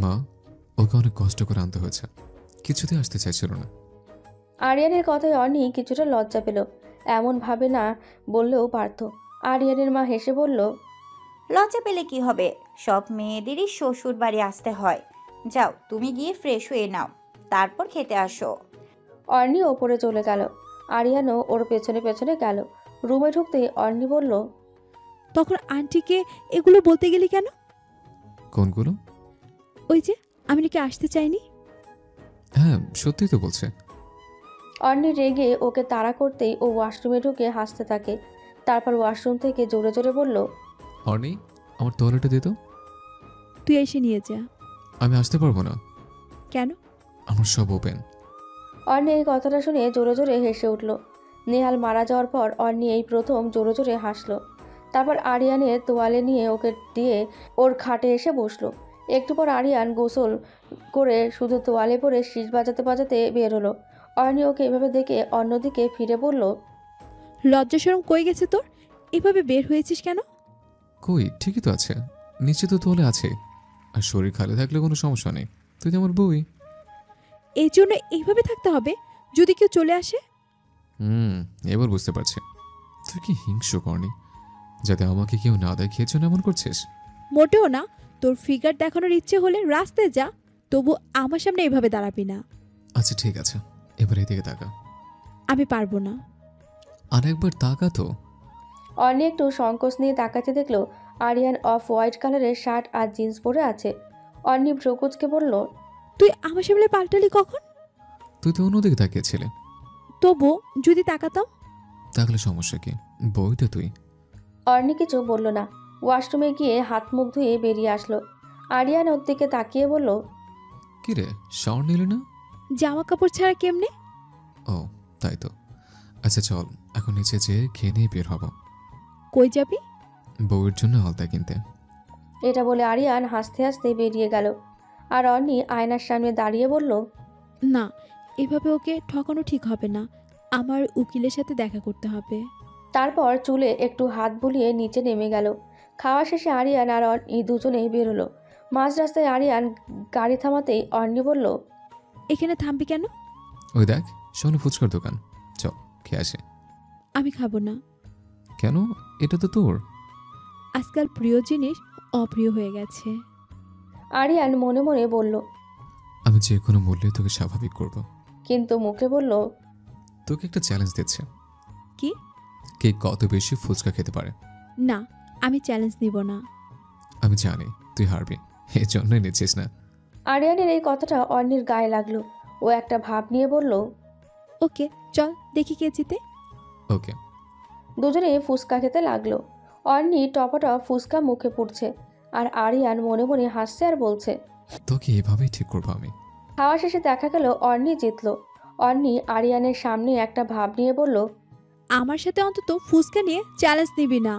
মা, ওকে অনেক কষ্ট করে আনতে হয়েছে, কিছুতে আসতে চাইছিল না। আরিয়ানের কথায় অর্ণি কিছুটা লজ্জা পেল, এমন ভাবে না বললেও পারত। আরিয়ানের মা হেসে বলল, লজ্জা পেলে কি হবে, সব মেয়েদেরই শ্বশুর বাড়ি আসতে হয়। যাও, তুমি গিয়ে ফ্রেশ হয়ে নাও, তারপর খেতে আসো। অর্ণি ওপরে চলে গেল। আরিয়ানও ওর পেছনে পেছনে গেল। রুমে ঢুকতেই অর্ণি বলল, তখন আন্টিকে এগুলো বলতে গেলি কেন? কোনগুলো? ওই যে আমি নাকি আসতে চাইনি। হ্যাঁ, সত্যিই তো বলছে। অর্ণি রেগে ওকে তাড়া করতেই ও ওয়াশরুমে ঢুকে হাসতে থাকে। তারপর ওয়াশরুম থেকে জোরে জোরে বলল, অর্ণি, আমার টয়লেটে দে তো। তুই এসে নিয়ে যা। আমি আসতে পারবো না। কেন? আমার সব ওপেন। অর্ণি এই কথাটা শুনে জোরে জোরে হেসে উঠল। নেহাল মারা যাওয়ার পর অর্ণি এই প্রথম জোরে জোরে হাসলো। তারপর আরিয়ানের তোয়ালে নিয়ে ওকে দিয়ে ওর খাটে এসে বসলো। একটু পর আরিয়ান গোসল করে শুধু তোয়ালে পরে শীষ বাজাতে বাজাতে বের হলো। অর্ণি ওকে এভাবে দেখে অন্যদিকে ফিরে বলল, লজ্জা শরম কই গেছে তোর? এভাবে বের হয়েছিস কেন? কই, ঠিকই তো আছে, নিচে তো তোলে আছে। আর শরীর খালি থাকলে কোনো সমস্যা নেই, তুই তো আমার বউই। এই জন্য এইভাবে থাকতে হবে যদি কেউ চলে আসে? এবার বুঝতে পারছি। তুই কি হিংস্র করনি, যাতে আমাকে কেউ না দেখে জন্য এমন করছিস? মোটেও না। তোর ফিগার দেখানোর ইচ্ছে হলে রাস্তায় যা, তবু আমার সামনে এভাবে দাঁড়াবি না। আচ্ছা ঠিক আছে, এবার এদিকে তাকা। আমি পারবো না। আরেকবার তাকা তো। অর্ণি একটু সংকোচ নিয়ে তাকাতে দেখলো আরিয়ান অফ হোয়াইট কালারের শার্ট আর জিন্স পরে আছে। অর্ণি ভ্রুকুচকে বলল, তুই আমার সামনে পাল্টালি কখন? তুই তো অন্যদিকে তাকিয়েছিলে। তবু যদি তাকাতাম? তাহলে সমস্যা কি, বইটা তুই। অর্ণি কিছু বলল না। ওয়াশরুমে গিয়ে হাত মুখ ধুয়ে বেরিয়ে আসলো। আরিয়ান ওর দিকে তাকিয়ে বলল, কি রে, শাওয়ার নিলে না? জামা কাপড় ছাড়া কেমনে? ও তাই তো। আচ্ছা চল, এখন নিচে যেয়ে খেয়ে নিয়ে বের হব। কই যাবি? বউয়ের জন্য আলতা কিনতে। এটা বলে আরিয়ান হাসতে হাসতে বেরিয়ে গেল। আর অর্নি আয়নার সামনে দাঁড়িয়ে বলল, না, এভাবে ওকে ঠকানো ঠিক হবে না। আমার উকিলের সাথে দেখা করতে হবে। তারপর চুলে একটু হাত বুলিয়ে নিচে নেমে গেল। খাওয়া শেষে আরিয়ান আর অর্নি দুজনেই বেরোলো। মাঝ রাস্তায় আরিয়ান গাড়ি থামাতেই অর্নি বলল, এখানে থামবি কেন? ওই দেখ, সামনে ফুচকার দোকান, চল খেয়ে আসে। আমি খাবো না। কেন? এটা তো তোর। আজকাল প্রিয় জিনিস অপ্রিয় হয়ে গেছে। আরিয়ান মনে মনে বলল, আমি যে কোনো মূল্যে তোকে স্বাভাবিক করব। কিন্তু মুখে বলল, তোকে একটা চ্যালেঞ্জ দিচ্ছে। কি? কে কত বেশি ফুচকা খেতে পারে। না, আমি চ্যালেঞ্জ নিব না। আমি জানি তুই হারবি, এই জন্যই নিচ্ছিস না। আরিয়ানের এই কথাটা অর্নির গায়ে লাগলো। ও একটা ভাব নিয়ে বলল, ওকে, চল দেখি কে জিতে। ওকে। দুজনে ফুচকা খেতে লাগলো। অর্নি টপাটপ ফুচকা মুখে পুড়ছে, আর আরিয়ান মনে মনে হাসছে আর বলছে, তোকে এভাবেই ঠিক করবো আমি। খাওয়া শেষে দেখা গেল অর্নি জিতলো। অর্নি আরিয়ানের সামনে একটা ভাব নিয়ে বলল, আমার সাথে অন্তত ফুচকা নিয়ে চ্যালেঞ্জ নিবি না।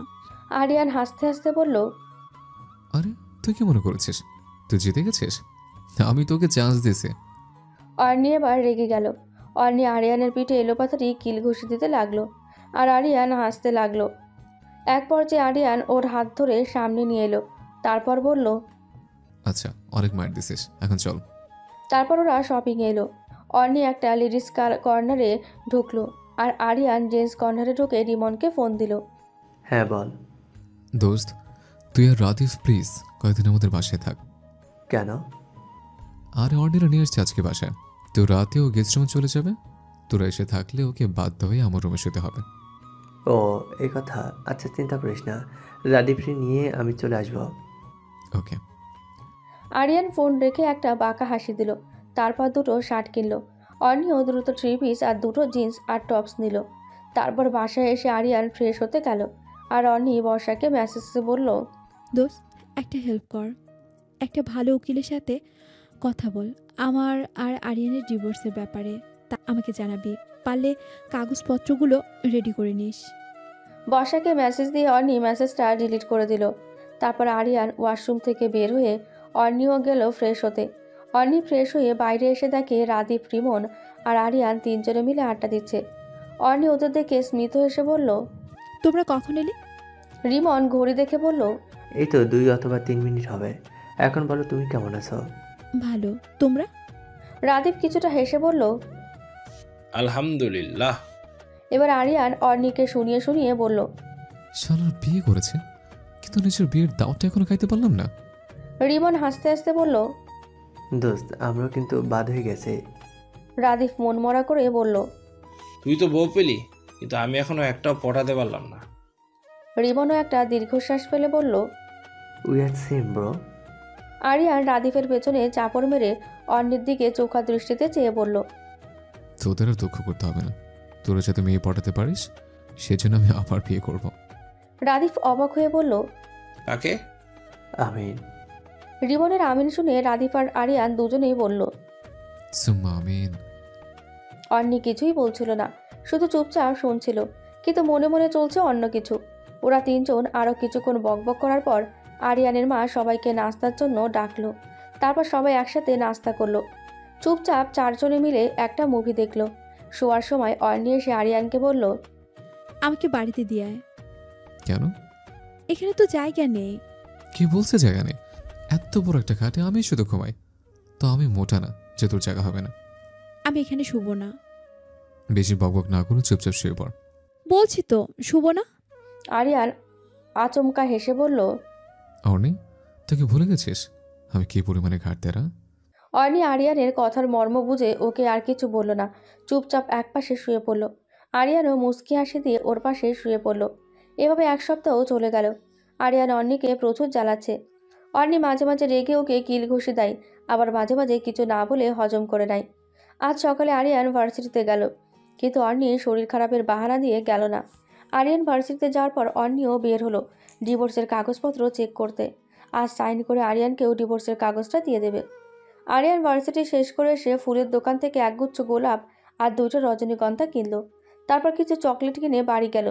আরিয়ান হাসতে হাসতে বলল, আরে তুই কি মনে করেছিস তুই জিতে গেছিস? আমি তোকে চান্স দিয়েছি। অর্নি এবার রেগে গেল। অর্নি আরিয়ানের পিঠে এলোপাতারি কিল ঘুষি দিতে লাগলো, আর আরিয়ান হাসতে লাগলো। এক পর্যায়ে আরিয়ান ওর হাত ধরে সামনে নিয়ে এলো। তারপর বলল, আচ্ছা, অনেক মার দিছিস, এখন চল। তারপর ওরা শপিংয়ে এলো। অর্নি একটা লেডিস কর্নারে ঢুকলো, আর আরিয়ান জেন্টস কর্নারে ঢুকে রিমনকে ফোন দিল। হ্যাঁ বল। দোস্ত, তুই আর রাদিফ প্লিজ কয়েকদিন আমাদের বাসায় থাক। কেন? আরে অর্ডিনারি নিয়ে আসছে আজকে বাসায়, তো রাতেও গেস্ট রুমে চলে যাবে। তোরা এসে থাকলে ওকে বাধ্য হয়ে আমার রুমে শুতে হবে। ও এই কথা, আচ্ছা চিন্তা করিস না, রাডিফ্রি নিয়ে আমি চলে আসবো। ওকে। আরিয়ান ফোন রেখে একটা বাঁকা হাসি দিল। তারপর দুটো শার্ট কিনলো। অর্নিও দ্রুত 3 পিস আর দুটো জিন্স আর টপস নিল। তারপর বাসায় এসে আরিয়ান ফ্রেশ হতে গেল, আর অর্নি বর্ষাকে মেসেজে বলল, দোস্ত, একটা হেল্প কর। একটা ভালো উকিলের সাথে কথা বল আমার আর আরিয়ানের ডিভোর্সের ব্যাপারে। তা আমাকে জানাবি, পারলে কাগজপত্রগুলো রেডি করে নিস। বর্ষাকে মেসেজ দিয়ে অর্নি মেসেজটা ডিলিট করে দিল। তারপর আরিয়ান ওয়াশরুম থেকে বের হয়ে অর্নিও গেল ফ্রেশ হতে। অর্নি ফ্রেশ হয়ে বাইরে এসে দেখে রাদীপ, রিমন আর আরিয়ান তিনজনে মিলে আড্ডা দিচ্ছে। অর্নি ওদের দেখে স্মিত হেসে বলল, তোমরা কখন এলে? রিমন ঘড়ি দেখে বলল, এই তো 2 অথবা 3 মিনিট হবে। এখন বলো তুমি কেমন আছো? ভালো, তোমরা? রাদীপ কিছুটা হেসে বলল, আলহামদুলিল্লাহ। এবার আরিয়ান অর্নিকে শুনিয়ে শুনিয়ে বলল, শালার বিয়ে করেছে, কিন্তু নিজের বিয়ের দাওয়াতটা এখনো খাইতে পারলাম না। রিমন হাসতে হাসতে বলল, দোস্ত আমরাও কিন্তু বাদ হয়ে গেছে। রাদীপ মনমরা করে বলল, তুই তো বউ পেলি, কিন্তু আমি এখনো একটাও পটাতে পারলাম না। রিমনও একটা দীর্ঘশ্বাস ফেলে বলল, we are same bro. Aryan রাদীপের পেছনে চাপড় মেরে অন্যের দিকে চোখা দৃষ্টিতে চেয়ে বলল, তোদের আর দুঃখ করতে হবে না, তোরা যাতে মেয়ে পটাতে পারিস সেজন্য আমি আবার বিয়ে করব। রাদীপ অবাক হয়ে বলল, কাকে? আমিন। রিমনের আমিন শুনে রাদীপ আর আরিয়ান দুজনেই বলল। সুম্মা আমিন। অন্নি কিছুই বলছিল না, শুধু চুপচাপ শুনছিল, কিন্তু মনে মনে চলছে অন্য কিছু। ওরা তিনজন আরও কিছুক্ষণ বকবক করার পর আরিয়ানের মা সবাইকে নাস্তার জন্য ডাকলো। তারপর সবাই একসাথে নাস্তা করলো। চুপচাপ চারজনে মিলে একটা মুভি দেখলো। শোয়ার সময় অর্নি এসে আরিয়ানকে বলল, আমাকে বাড়িতে দিয়ে আয়। কেন? এখানে তো জায়গা নেই। কি বলছে জায়গা নেই? এত বড় একটা খাটে আমি শুধু ঘুমাই, তো আমি মোটা না যে তোর জায়গা হবে না। আমি এখানে শুব না। বেশি বকবক না করে চুপচাপ শুয়ে পড়। বলছি তো শুব না। আরিয়ান আচমকা হেসে বলল, অর্নি, তোকে ভুলে গেছিস আমি কি পরিমাণে ঘাটতেরা? অর্নি আরিয়ানের কথার মর্ম বুঝে ওকে আর কিছু বলল না, চুপচাপ একপাশে শুয়ে পড়ল। আরিয়ানও মুচকি হাসি দিয়ে ওর পাশে শুয়ে পড়ল। এভাবে 1 সপ্তাহ চলে গেল। আরিয়ান অর্নিকে প্রচুর জ্বালাচ্ছে। অর্নি মাঝে মাঝে রেগে ওকে কিল ঘুষি দেয়, আবার মাঝে মাঝে কিছু না বলে হজম করে নেয়। আজ সকালে আরিয়ান ভার্সিটিতে গেল, কিন্তু অর্নি শরীর খারাপের বাহানা দিয়ে গেল না। আরিয়ান ভার্সিটিতে যাওয়ার পর অর্নিও বের হলো ডিভোর্সের কাগজপত্র চেক করতে। আজ সাইন করে আরিয়ানকেও ডিভোর্সের কাগজটা দিয়ে দেবে। আরিয়ান ভার্সিটি শেষ করে এসে ফুলের দোকান থেকে একগুচ্ছ গোলাপ আর 2টা রজনীগন্ধা কিনল। তারপর কিছু চকলেট কিনে বাড়ি গেল।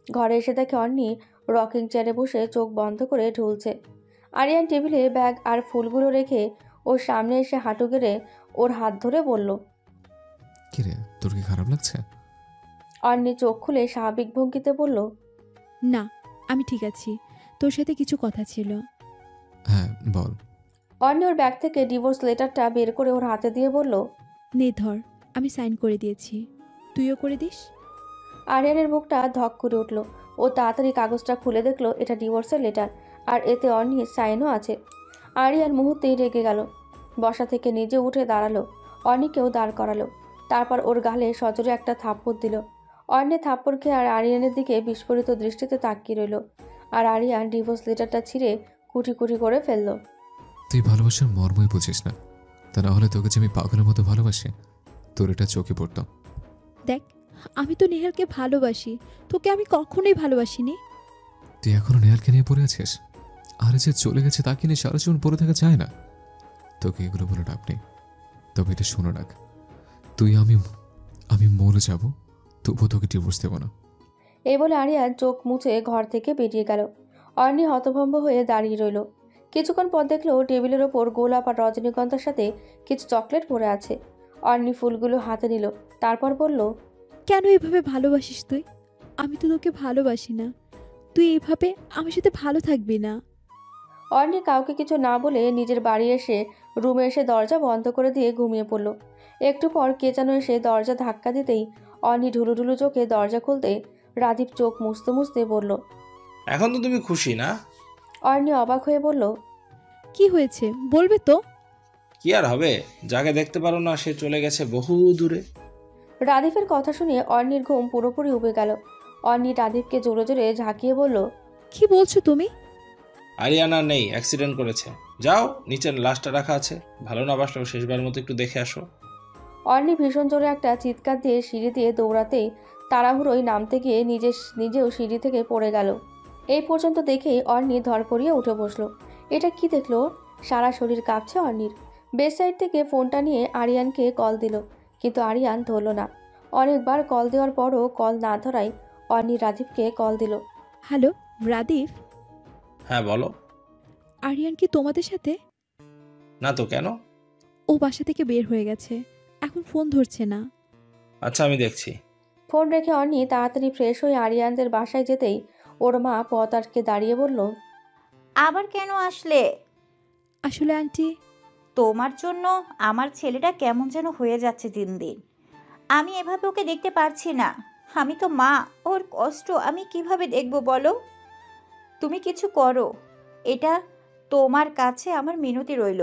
ঘরে এসে দেখে অর্নি রকিং চেয়ারে বসে চোখ বন্ধ করে ঢুলছে। আরিয়ান টেবিলে ব্যাগ আর ফুলগুলো রেখে ওর সামনে এসে হাঁটু গেড়ে ওর হাত ধরে বলল, কিরে তোর কি খারাপ লাগছে? অর্ণি চোখ খুলে স্বাভাবিক ভঙ্গিতে বলল, না, আমি ঠিক আছি। তোর সাথে কিছু কথা ছিল। হ্যাঁ বল। অর্ণি ওর ব্যাগ থেকে ডিভোর্স লেটারটা বের করে ওর হাতে দিয়ে বলল, নে ধর, আমি সাইন করে দিয়েছি, তুইও করে দিস। আরিয়ানের বুকটা ধক করে উঠল। ও তাড়াতাড়ি কাগজটা খুলে দেখলো এটা ডিভোর্সের লেটার, আর এতে অর্ণির সাইনও আছে। আরিয়ান মুহূর্তেই রেগে গেল। বসা থেকে নিজে উঠে দাঁড়ালো, অর্ণিকেও দাঁড় করালো। তারপর ওর গালে সজোরে একটা থাপ্পড় দিল। অর্ণি থাপ্পড় খেয়ে আর আরিয়ানের দিকে বিস্ফোরিত দৃষ্টিতে তাকিয়ে রইল। আর আরিয়ান ডিভোর্স লেটারটা ছিঁড়ে কুটি কুটি করে ফেলল। তুই ভালোবাসার মর্মই বুঝিস না, তা না হলে তোকে যে আমি পাগলের মতো ভালোবাসি তোর এটা চোখে পড়তো। দেখ, আমি তো নেহালকে ভালোবাসি, তোকে আমি কখনোই ভালোবাসিনি। তুই এখনো নেহালকে নিয়ে পড়ে আছিস? আরে যে চলে গেছে তাকে নিয়ে সারা জীবন পড়ে থাকা যায় না। তোকে এগুলো বলে ডাক নেই, তবে এটা শোনো রাখ, তুই আমি মরে যাব, তবুও তোকে ডিভোর্স দেবো না। এই বলে আরিয়ান চোখ মুছে ঘর থেকে বেরিয়ে গেল। অর্ণি হতভম্ব হয়ে দাঁড়িয়ে রইল। কিছুক্ষণ পর দেখলো টেবিলের ওপর গোলাপ আর রজনীগন্ধার সাথে কিছু চকলেট পড়ে আছে। অর্ণি ফুলগুলো হাতে নিল, তারপর বলল, কেন এভাবে ভালোবাসিস তুই? আমি তো তোকে ভালোবাসি না, তুই এইভাবে আমার সাথে ভালো থাকবি না। অর্ণি কাউকে কিছু না বলে নিজের বাড়ি এসে রুমে এসে দরজা বন্ধ করে দিয়ে ঘুমিয়ে পড়ল। একটু পর কে যেন এসে দরজা ধাক্কা দিতেই অর্ণি ঢুলুঢুলু চোখে দরজা খুলতে রাদীপ চোখ মুছতে মুছতে বলল, এখন তো তুমি খুশি না? অর্ণি অবাক হয়ে বলল, কি হয়েছে বলবে তো? কি আর হবে, যাকে দেখতে পারো না সে চলে গেছে বহু দূরে। রাদীপের কথা শুনে অর্ণির ঘুম পুরোপুরি উবে গেল। অর্ণি রাদীপকে জোরে জোরে ঝাঁকিয়ে বলল, কি বলছো তুমি? আরিয়ানা নেই, অ্যাক্সিডেন্ট করেছে। যাও, নিচের লাশটা রাখা আছে, ভালো না বাসলেও শেষবার মতো একটু দেখে আসো। অর্ণি ভীষণ জোরে একটা চিৎকার দিয়ে সিঁড়ি দিয়ে দৌড়াতেই তাড়াহুড়োই নামতে গিয়ে নিজেও সিঁড়ি থেকে পড়ে গেল। এই পর্যন্ত দেখেই অর্ণি ধরপড়িয়ে উঠে বসলো। এটা কি দেখলো? সারা শরীর কাঁপছে অর্ণির। বেড সাইড থেকে ফোনটা নিয়ে আরিয়ানকে কল দিল, কিন্তু আরিয়ান ধরল না। অনেকবার কল দেওয়ার পরও কল না ধরায় অর্ণি রাদীপকে কল দিল। হ্যালো রাদীপ। হ্যাঁ বলো। আরিয়ান কি তোমাদের সাথে? না তো, কেন? ও বাসা থেকে বের হয়ে গেছে, এখন ফোন ধরছে না। আচ্ছা, আমি দেখছি। ফোন রেখে অর্ণি তাড়াতাড়ি ফ্রেশ হয়ে আরিয়ানদের বাসায় যেতেই ওর মা পথ আটকে দাঁড়িয়ে বলল, আবার কেন আসলে? আসলে আন্টি, তোমার জন্য আমার ছেলেটা কেমন যেন হয়ে যাচ্ছে দিন দিন। আমি এভাবে ওকে দেখতে পারছি না। আমি তো মা, ওর কষ্ট আমি কিভাবে দেখব বলো? তুমি কিছু করো, এটা তোমার কাছে আমার মিনতি রইল।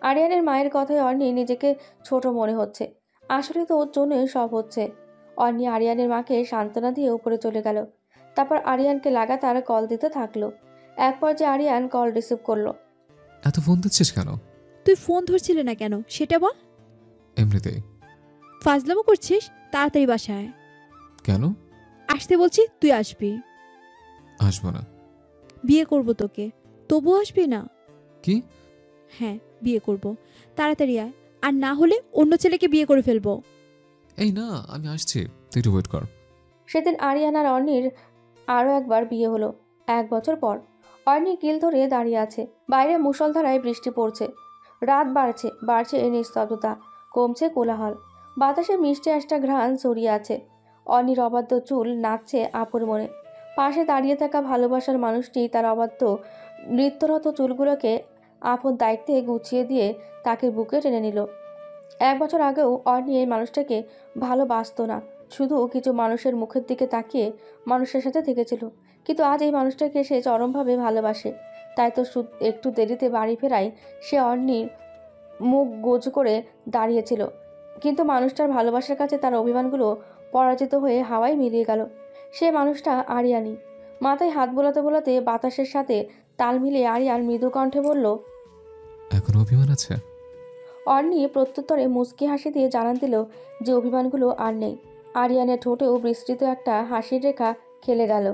আরিয়ানের মায়ের কথায় অর্ণি নিজেকে ছোট মনে হচ্ছে। আসলে তো ওর জন্যই সব হচ্ছে। অর্ণি আরিয়ানের মাকে সান্ত্বনা দিয়ে উপরে চলে গেল। তারপর আরিয়ানকে লাগাতার কল দিতে থাকলো। এক পর্যায়ে আরিয়ান কল রিসিভ করলো। এত ফোন দিচ্ছিস কেন? তুই ফোন ধরছিলে না কেন সেটা বল। এমনিতেই। ফাজলামো করছিস? তাড়াতাড়ি বাসায় কেন? আসতে বলছি, তুই আসবি। আসবো না। বিয়ে করব তোকে, তবুও আসবি না? কি? হ্যাঁ, বিয়ে করব, তাড়াতাড়ি আয়, আর না হলে অন্য ছেলেকে বিয়ে করে ফেলবো। এই না, আমি আসছি, তুই একটু ওয়েট কর। সেদিন আরিয়ান আর অর্ণির আরও একবার বিয়ে হলো 1 বছর পর। অর্ণি কিল ধরে দাঁড়িয়ে আছে। বাইরে মুষলধারায় বৃষ্টি পড়ছে। রাত বাড়ছে এই নিস্তব্ধতা, কমছে কোলাহল। বাতাসে মিষ্টি একটা ঘ্রাণ ছড়িয়ে আছে। অর্ণির অবাধ্য চুল নাচছে আপুর মনে। পাশে দাঁড়িয়ে থাকা ভালোবাসার মানুষটি তার অবাধ্য নৃত্যরত চুলগুলোকে আপন দায়িত্বে গুছিয়ে দিয়ে তাকে বুকে টেনে নিল। 1 বছর আগেও অর্ণি এই মানুষটাকে ভালোবাসত না, শুধু কিছু মানুষের মুখের দিকে তাকিয়ে মানুষের সাথে থেকেছিল। কিন্তু আজ এই মানুষটাকে সে চরমভাবে ভালোবাসে। তাই তো একটু দেরিতে বাড়ি ফেরায় সে অর্ণির মুখ গোজ করে দাঁড়িয়েছিল। কিন্তু মানুষটার ভালোবাসার কাছে তার অভিমানগুলো পরাজিত হয়ে হাওয়ায় মিলিয়ে গেল। সে মানুষটা আরিয়ানই। মাথায় হাত বোলাতে বোলাতে বাতাসের সাথে তাল মিলিয়ে আরিয়ান মৃদু কণ্ঠে বলল, এখন অভিমান আছে? অর্ণি প্রত্যুত্তরে মুচকি হাসি দিয়ে জানান দিল যে অভিমানগুলো আর নেই। আরিয়ানের ঠোঁটেও বিস্তৃত একটা হাসির রেখা খেলে গেল।